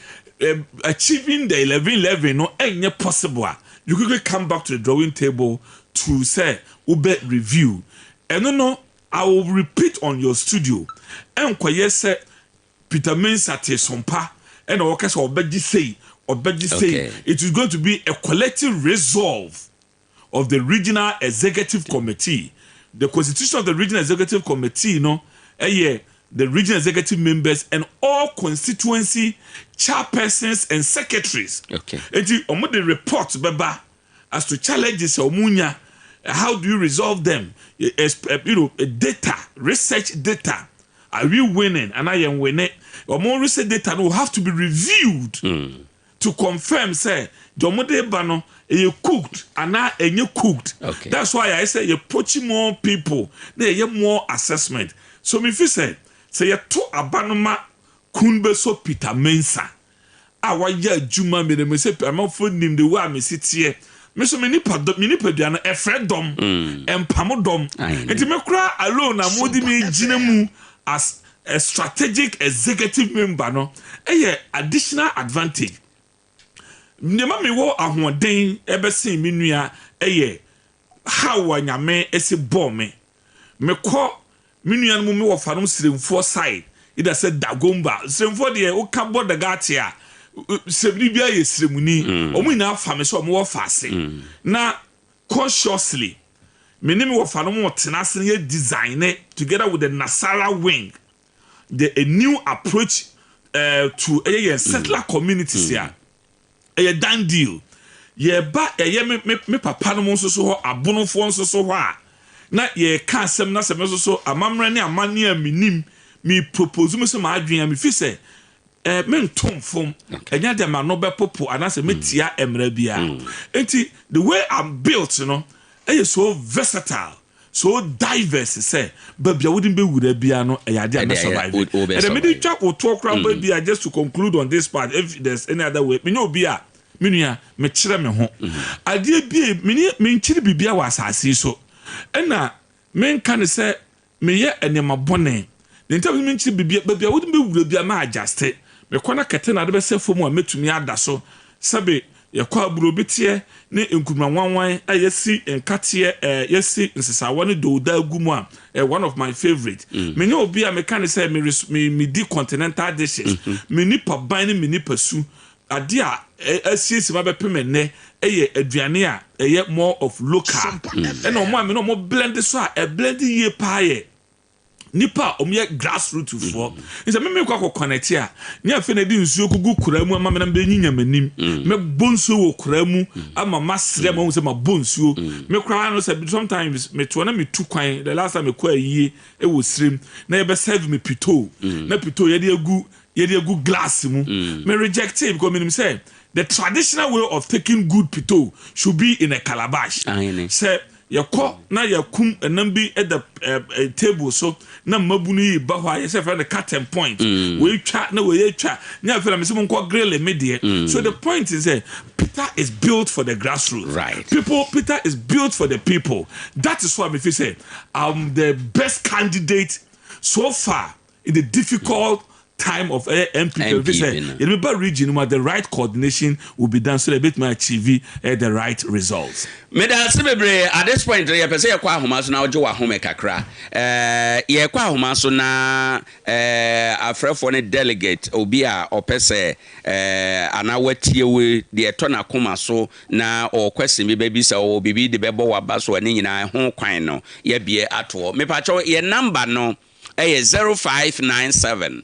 achieving the 11 no ain't possible. You could come back to the drawing table to say ube review. And no, I will repeat on your studio. And say Peter Mensate Sompa and the workers or Beji say it is going to be a collective resolve of the regional executive committee. The constitution of the regional executive committee, you know, the regional executive members and all constituency chairpersons and secretaries. Okay. And the report beba as to challenges omunya, how do you resolve them? You know, data, research data. Are we winning? And I am winning. Or more research data will have to be reviewed to confirm, say, the bano you cooked and now you cooked. Okay. That's why I say you're approaching more people. They have more assessment. So if you say you to abanoma kunbe so Peter Mensa. Awa ya juma me de say I'm for nim the way me sit here. Me so me nipa duana e fredom empamodom. Enti me kura alone na modi me gina mu as a strategic executive member no. Additional advantage. Nema me wo ahoden ebesin me nua how wanyame ese bɔ me ko me nua no me wo fanom siremfo side ida said dagomba siremfo de o ka bɔ daga ate a sebri bia ye siremuni omu ina fa me so omu wo fa ase na consciously me ni me wo fanom wo tenase ye design it together with the Nasara wing a new approach to settler communities here. A done deal. Ye ba me papa no mo so ho abonofo nso so ho a na ye ka asem na asem so amamra ne amane a minim me propose me so ma adwen me fi se me ntomfom enya de ma no be popo anase metia emra bia enti the way I'm built, you know, so versatile, so diverse, say babia wouldn't be with a piano a idea survive. And the middle chap will talk around baby just to conclude on this part. If there's any other way, me no bia minia me chere me ho. Idea be me chiri bibia was asase so. And na men can say me ye enema bone. The time me chiri bibia babia wouldn't be with a bia ma adjust it. Me kwana kete na de be say for mo metumi ada so. Sabe yakwa burobitie ne nkuma wanwan ayesi enkatie yesi nsesawo ne doda agumu a one of my favorite me ne obi a me kan say me di continental dishes me ni pa ban ne me ni pasu ade a asiesi ma be peme ne aduane a more of local and o mo a me no mo blend so a blend ye pa ye nipa omye grassroots for nse me kwa connect a nya fe na di nsuo kugu kuramu ama me na be nyinya manim me bonsuo wo kuramu ama masre ma se ma bonsuo me kwa no se sometimes me to na me tu kwan the last time me kwa yie e wo srem na ye be serve me pito na pito ye de agu glass mu me reject it because me say the traditional way of taking good pito should be in a calabash say yɛkɔ na yɛkum ɛnam bi at the table so na mabunu yi ba hɔ a yɛsɛ fɛ no cut and point wɔatwa na wɔyɛtwa nya fɛ na mesɛ mo nkɔ grill me deɛ so the point is that Peter is built for the grassroots. Right. Peter is built for the people. That is why if you say I'm the best candidate so far in the difficult time of MPP. In the region where the right coordination will be done so that it may achieve the right results. At this point, you say you kwa homa so na ojo wa home kakra. Ye kwa homa so na afrefo ne delegate obi a opese anawatie we de eto na koma so na o question bi baby say o bibi de bebo wa ba so ani nyina ho kwan no ye bie ato. Me pa cho ye number no 0597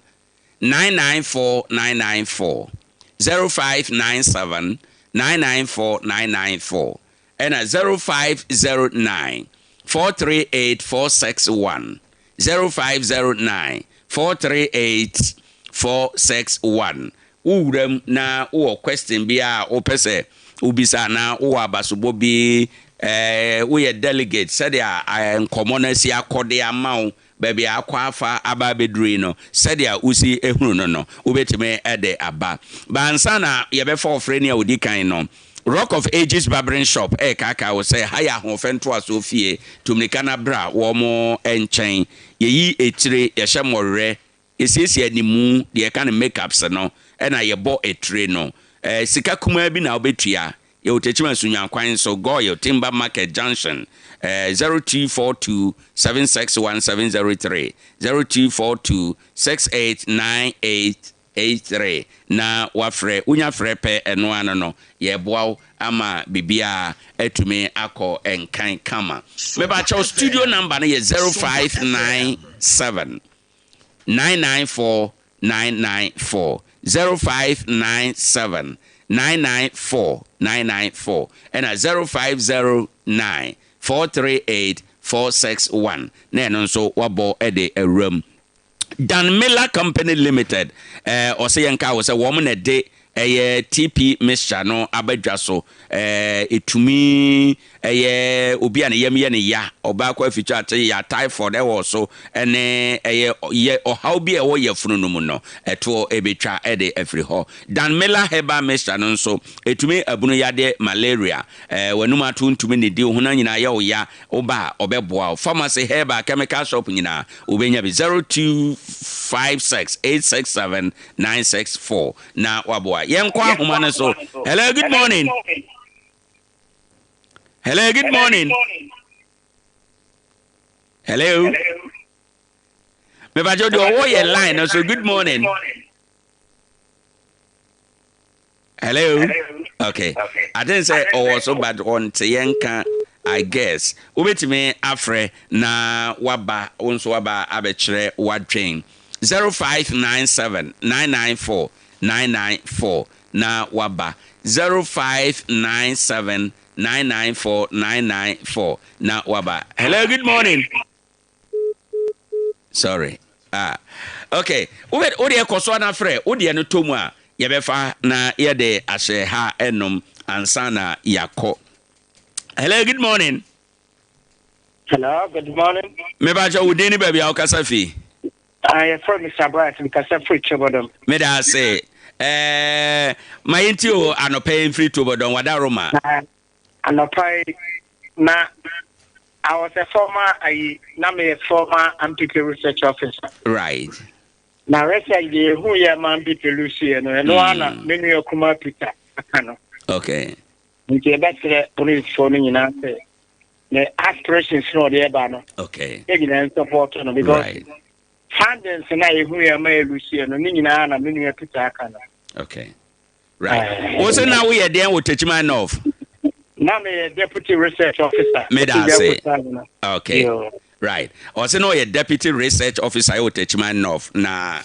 994 994 0597 994 994 and 0509 438 461 0509 438 461 Urem na o question bia o pese ubisa na o abasobo bi we delegate said ya nkomo na si akode amao baby akwafa aba bedri no said ya usi ehunu no ubetime ede aba bansana yebefo ofreni a odi kan no Rock of Ages Barbering Shop kaka wo say haya ho fento asofie tumnikana bra wo mo enchen yeyi etire ye hemorre esiesie animu de ka ne makeups no na yebo etire no sika kuma bi na obetua ye Techiman sunyan kwan so go ye Timber Market Junction 0242 761703 0242 689883 na wafre unya frepe eno ano no ye boaw ama bibia etumi akọ enkan kama meba cho studio number no ye 0597 994 994 0597 994 994 and 0509 438 461 na no so wabo ede awram Dan Miller Company Limited ose yenka wo se wo mo na de TP mixture no abadwa so etumi obi a ne yam ye ne ya oba kwa fitu ate ya typhoid wo so ene ye ohaw bi e wo ye funu no mu no eto ebetwa ede afri ho Dan Miller Herbal Mixture no so etumi abunu yade malaria wanum atuntumi ne di ho na nyina ye wo ya oba obeboa pharmacy herbal chemical shop nyina obenya bi 0256867964 na waboa yenkwa humane so hello good morning. Hello, good morning. Hello. Me ba jo do wo ye line so good morning. Hello. Okay. I didn't say so bad on Tienka, I guess. Ubetime afre na waba onso waba abechre wadwen 0597 994 994 na waba 0597 994 994 na waba. Hello, good morning. Sorry. Okay. Odi ekoso na frɛ odi no tomu a yebefa na yede ahye ha enom ansa na yakɔ. Hello, good morning. Hello, good morning. Me ba jo udini baby a okasa fi. I from Mr. Bright because I'm free to bodom. Me da say my intio anope free to bodom wadaroma. Anopai na I was a former former MPP research officer. Right. Now recently who ya man people Lucy no ana menu kuma Peter akano. Okay. Nti better police for me na say the aspirations no dey ba no. Okay. E gina support no because right. Funding na who ya man Lucy no ni nyina na menu Peter akano. Okay. Right. Also now we are there with Techiman of Now I'm a deputy research officer. Okay. Yeah. Right. Also no a deputy research officer with Techiman North. Na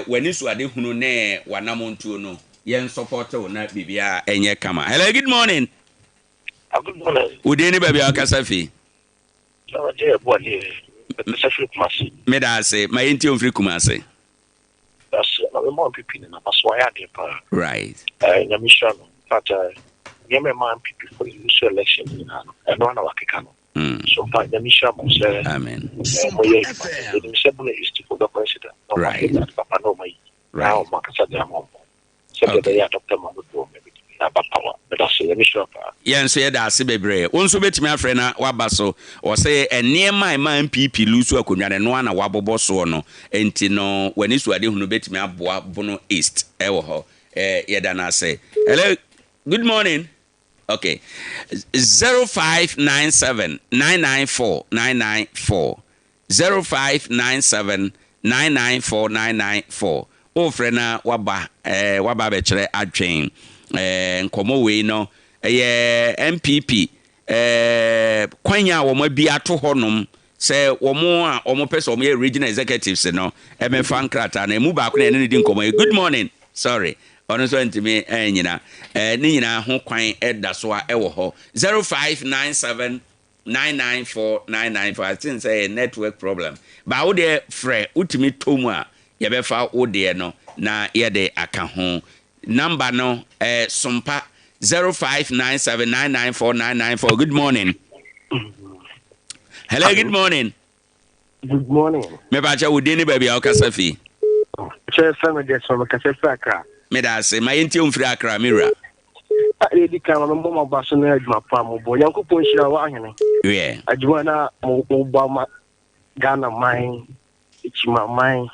when you swade hunu ne wanamuntu no yen support na bibia enye kama. Hello, good morning. Good morning. Udeni baby akasafi. No, dear boy. Me da say my inti on free kumase. That's no more people na maswaya de pa. Right. Nyamisha no. But Yeme man people for the election and one of Wakikano. Sompa the mission say Amen. Sompa FM. The mission is to the president. Right. Papa no mai. Right. Now makasa dia mo. Say ya Dr. Mamudu maybe na power. But that's the mission. Yɛn nso yɛda ase bebree wo nso bɛtumi afrɛ na waba so ɔsɛ nneɛma a ɛma MPP lusu akonnwa no ana wabobɔ soɔ no enti no w'ani so ade hunu bɛtumi aboa Bono East ɛwɔ hɔ yɛda no ase. Hello, good morning. Okay, 0597 994 994 0597 994 994 o frɛ na waba bɛkyerɛ adwen nkɔmɔ wei no MPP kwanya wo ma bi ato honom sɛ wo mo a wo mo pɛ sɛ regional executives no ɛmɛfa nkrata na emu ba ko na ɛne di nkɔmɔ. Good morning. Sorry, ɔno so ntimi nyina ne nyina ho kwan ɛda so a ɛwɔ hɔ 0597 994 994. I think say a network problem ba wo de frɛ utimi tomu a yɛbɛfa wo de no na yɛde aka ho number no Sompa 0597994994. Good morning. Hello, good morning. Good morning. Me ba cha wudi ni baby o kasa fi. Che family dey so kasa fi Accra. Me da say my enti on free Accra mira. E di kan mo mo ba so na adwuma pa mo bo Yankopon hira wa ahene. Yeah. Adwuma na mo ba ma Ghana mine, Techiman mine.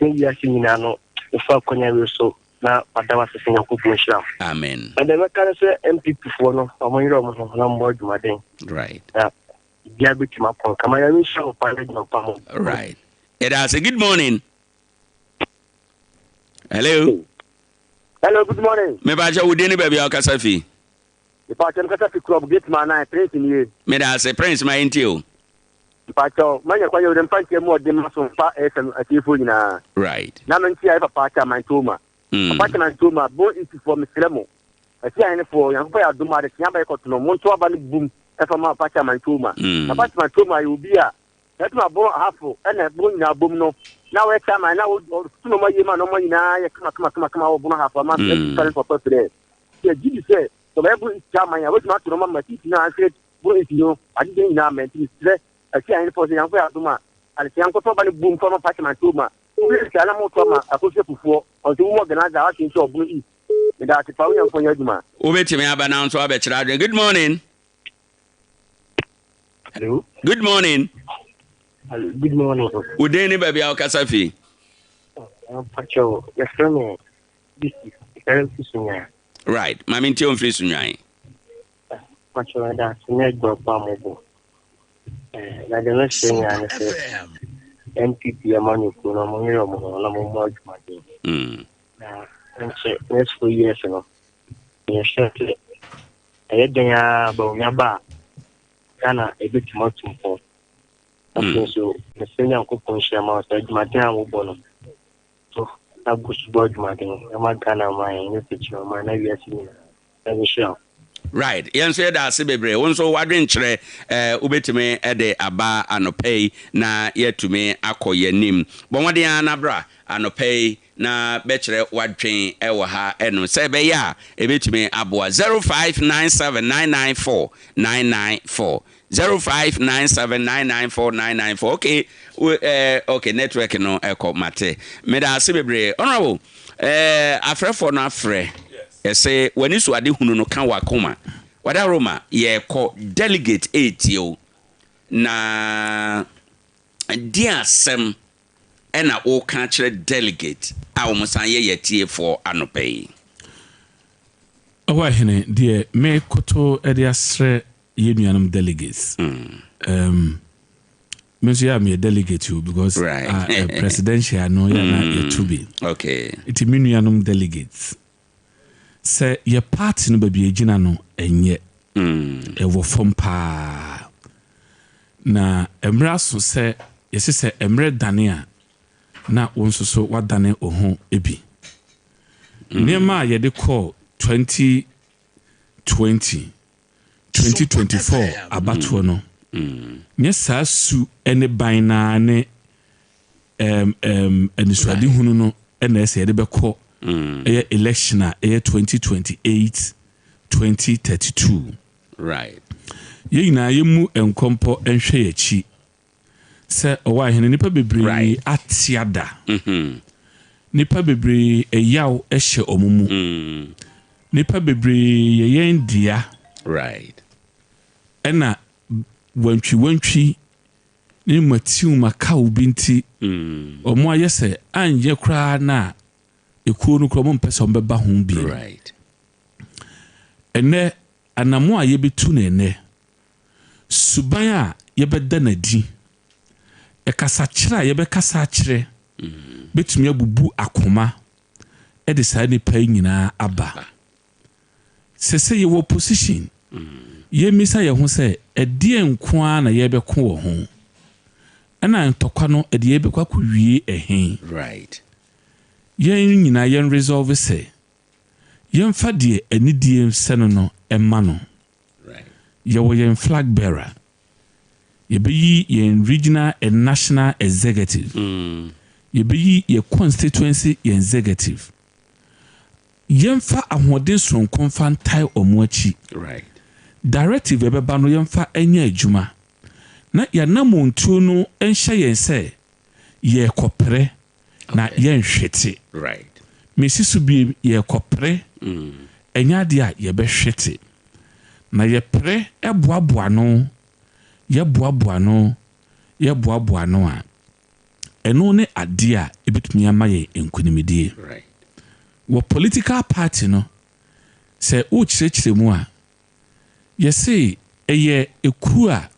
Ni ya sinina no fa konya we so na adawa se Yankopon hira. Amen. And then can say MPP for no omoniro mo na mo adwuma den. Right. Yeah. Dia bitima pon kama ya mi show pa adwuma pa mo. Right. It has a good morning. Hello. Hello, good morning. Me ba cha wudi ni baby o kasa fi. The party kasa fi club gate man na prince ni ye. Me da say prince my enti o. The party manya kwa yo dem panche mo dem so pa FM atifo nyina. Right. Na no ntia e party man toma. Party man toma bo isi for me selemo. Ati ane for yan pa ya duma de tia ba ikoto no mo nto aba ni boom e fa ma party man toma. Na party man toma you be a et ma bo hafo e na bo nyina bom no. Na we chama na o tuno ma yema no ma nyina ye kama o bo hafo ma e tell for president. Ye gidi say so be bo chama ya we ma tuno ma ti na ase bo isi no adi de nyina ma ti se ati ane for yan pa ya duma ale ti yan ko to ba ni boom for ma party man toma. We say ala mo to ma akose fufuo o ti wo organizer wa tin so bo yi. Me da ti pa wo yan fo yan duma. O betimi aba na nso abɛkyerɛ adwen. Good morning. Hello. Good morning. Hello. Good morning. Udeni baby o kasa fi. Pacho, yes me. This is very sunya. Right. Mami nti on free sunwan. Pacho da sunya gbo pa mo bo. Na the next thing I say MPP amani ko na mo yiro mo na mo mo adwuma de. Na nche next 4 years no. Ye shete. Ayeden ya ba onya ba. Kana ebitima tumpo. So the senior Yankopon hira ma so adwuma de a wo bo no. So na gusu bo adwuma de no ma Ghana ma ye Techiman ma na wi asini. Na be sure. Right. Yen so yeda ase bebre. Won so wadwen kyerɛ ubetime ede aba anopei na yetumi akɔye nim. Bɔmɔden anabra anopei na bɛkyerɛ wadwen ɛwɔ ha ɛno sɛ bɛyɛ a ebetumi aboa 0597994994 0597994994 okay okay network no ɛkɔ mate meda ase bebre honorable afrɛfo no afrɛ yɛsɛ wani so ade hunu no ka wakoma wada roma yɛkɔ delegate 8 o na di asɛm ɛna o ka kyerɛ delegate a wo san yɛ yɛtie for anopɛyi Owoahene deɛ me koto ɛde asrɛ yɛnuanom delegates me so ya me delegate you because right. Presidential no ya na yɛ to be okay it me nuanom delegates sɛ yɛ party no baabi egyina no ɛnyɛ ɛwɔ fam paa na emra so sɛ yɛsɛ sɛ emre dane a na wo nso so wadane oho ebi nneɛma a yɛde kɔ 2024 abatoɔ no nyɛ saa su ɛne ban na ne anisuade hunu no ɛna ɛsɛ yɛde bɛkɔ ɛyɛ election a ɛyɛ 2028 2032 right ye nyina ye mu enkompo enhwe yachi se Owoahene nipa bebre atiada nipa bebre eyaw ehye omumu nipa bebre yeyen dia ena wantwi ni matiu makao binti omo ayese anye kra na ekuo no kro mo mpese ombeba ho bi ene anamo aye betu na ene suban a yebeda na di ekasa kira yebekasa kire betumi abubu akoma e de sa ni pa nyina aba sese ye wo position ye misa ye ho se edie nko a na yebeko wo ho ana ntokwa no ede yebekwa ko wie ehen yen nyina yen resolve se yen fa de anidie seno no emma no ye wo yen flag bearer ye be yen regional and national executive ye be ye constituency executive yen fa ahoden sonkon fa ntai omoachi directive ebeba no yen fa enya adwuma na ya namontuo no enhye yen se ye kopere na yen hwete mesisu bi ye kopere enya de a ye be hwete na ye pre eboaboa no ye boaboa no a eno ne ade a ebetumi amaye enkunimidie wo political party no se o chirechire mu a ye say eye eku a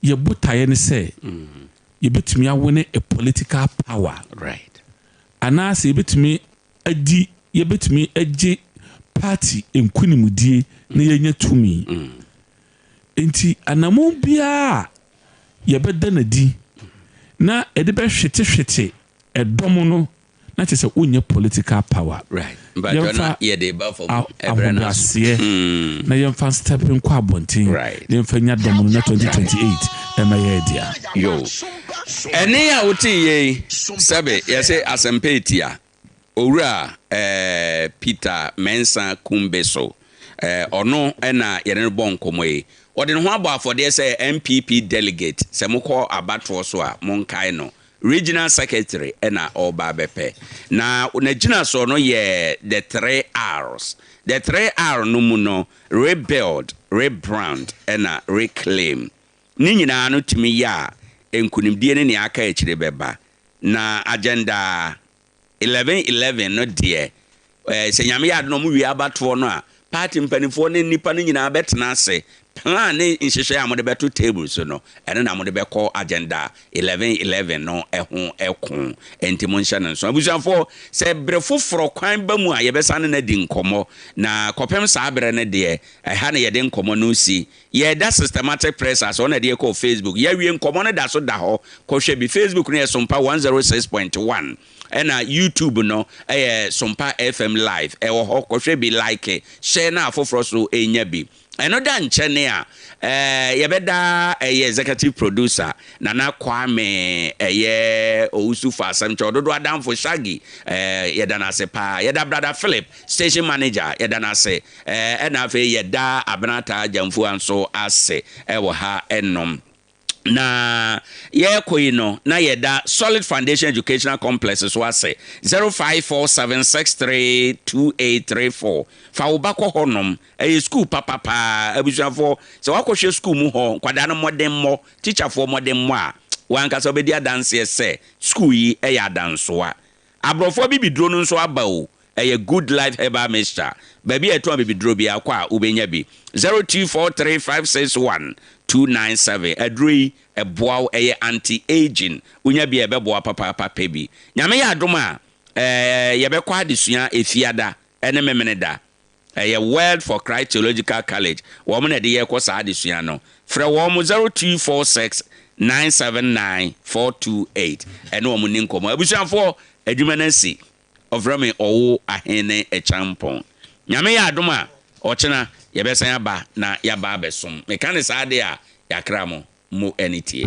ye botaye ne se ye betumi awone a political power ana se betumi adi ye betumi age party enkunimudie ne yenya tumi enti anamo bia ye beda na di na ede be hwete edomo no na chese onye political power but yona ye dey ba for ebrana na yemfa stepping kwa bontin yemfa nya domo na 2028 ema ye dia yo ene ya oti ye sabe ye say asempetia owura Peter Mensa Kumbeso ono ena yene bon komoye ode no ho abo afode say MPP delegate se mokọ abatro so a monkai no regional secretary ena oba bepe na gina so no ye the 3 R's the 3 R no mu no rebuild rebrand ena reclaim ni nyina no timi ya enkunimdie ne aka ekire beba na agenda 11 no de se nyame ya no mu wi abatro no a party mpanifo ne nipa ne nyina betena ase plan ne nhyehyɛ amode beto table so no ene na amode bɛkɔ agenda 11 no ɛho ɛko entimo nhyɛ ne so abusuafo sɛ brefoforo kwan ba mu a yɛbɛsa ne na di nkɔmɔ na kɔpem saa brɛ ne de ɛha ne yɛde nkɔmɔ no si yɛda systematic press as on de kɔ Facebook yɛwie nkɔmɔ no da so da hɔ kɔhwɛ bi Facebook ne Sompa 106.1 ena YouTube no Sompa FM live ɛwɔ hɔ kɔhwɛ bi like share na afoforo so enya bi eno da nkyene a yebeda executive producer Nana Kwame Owusu for asem chododo adamfo Shaggy yeda na se pa yeda brother Philip station manager yeda na se ena afa yeda Abenata Jamfu anso ase ewo ha enom na ye koino na yeda Solid Foundation Educational Complex so ase 0547632834 fa ubako honom school papa abusuafo se wakohwe school mu ho kwada no modern mo teacher for modern mo a wanka so be dia dance se school yi ya dansoa abrofo bibidro no nso aba o good life herbal mixture baby eto bibidro bi akwa ubenya bi 0243561297 adrui eboaw anti aging unya bi ebeboa papa pebi nyame ya adoma yebekwa adesua efiada ene memeneda Word for Christ Theological College wo na de ye ko sa adesua no frɛ wo mo 0246979428 ene wo mo ni nkomo abusuafo adwuma na si oframe Owoahene Acheampong nyame ya adoma ochena yebesan aba na yaba abesom meka ne sa de a yakra mo enitie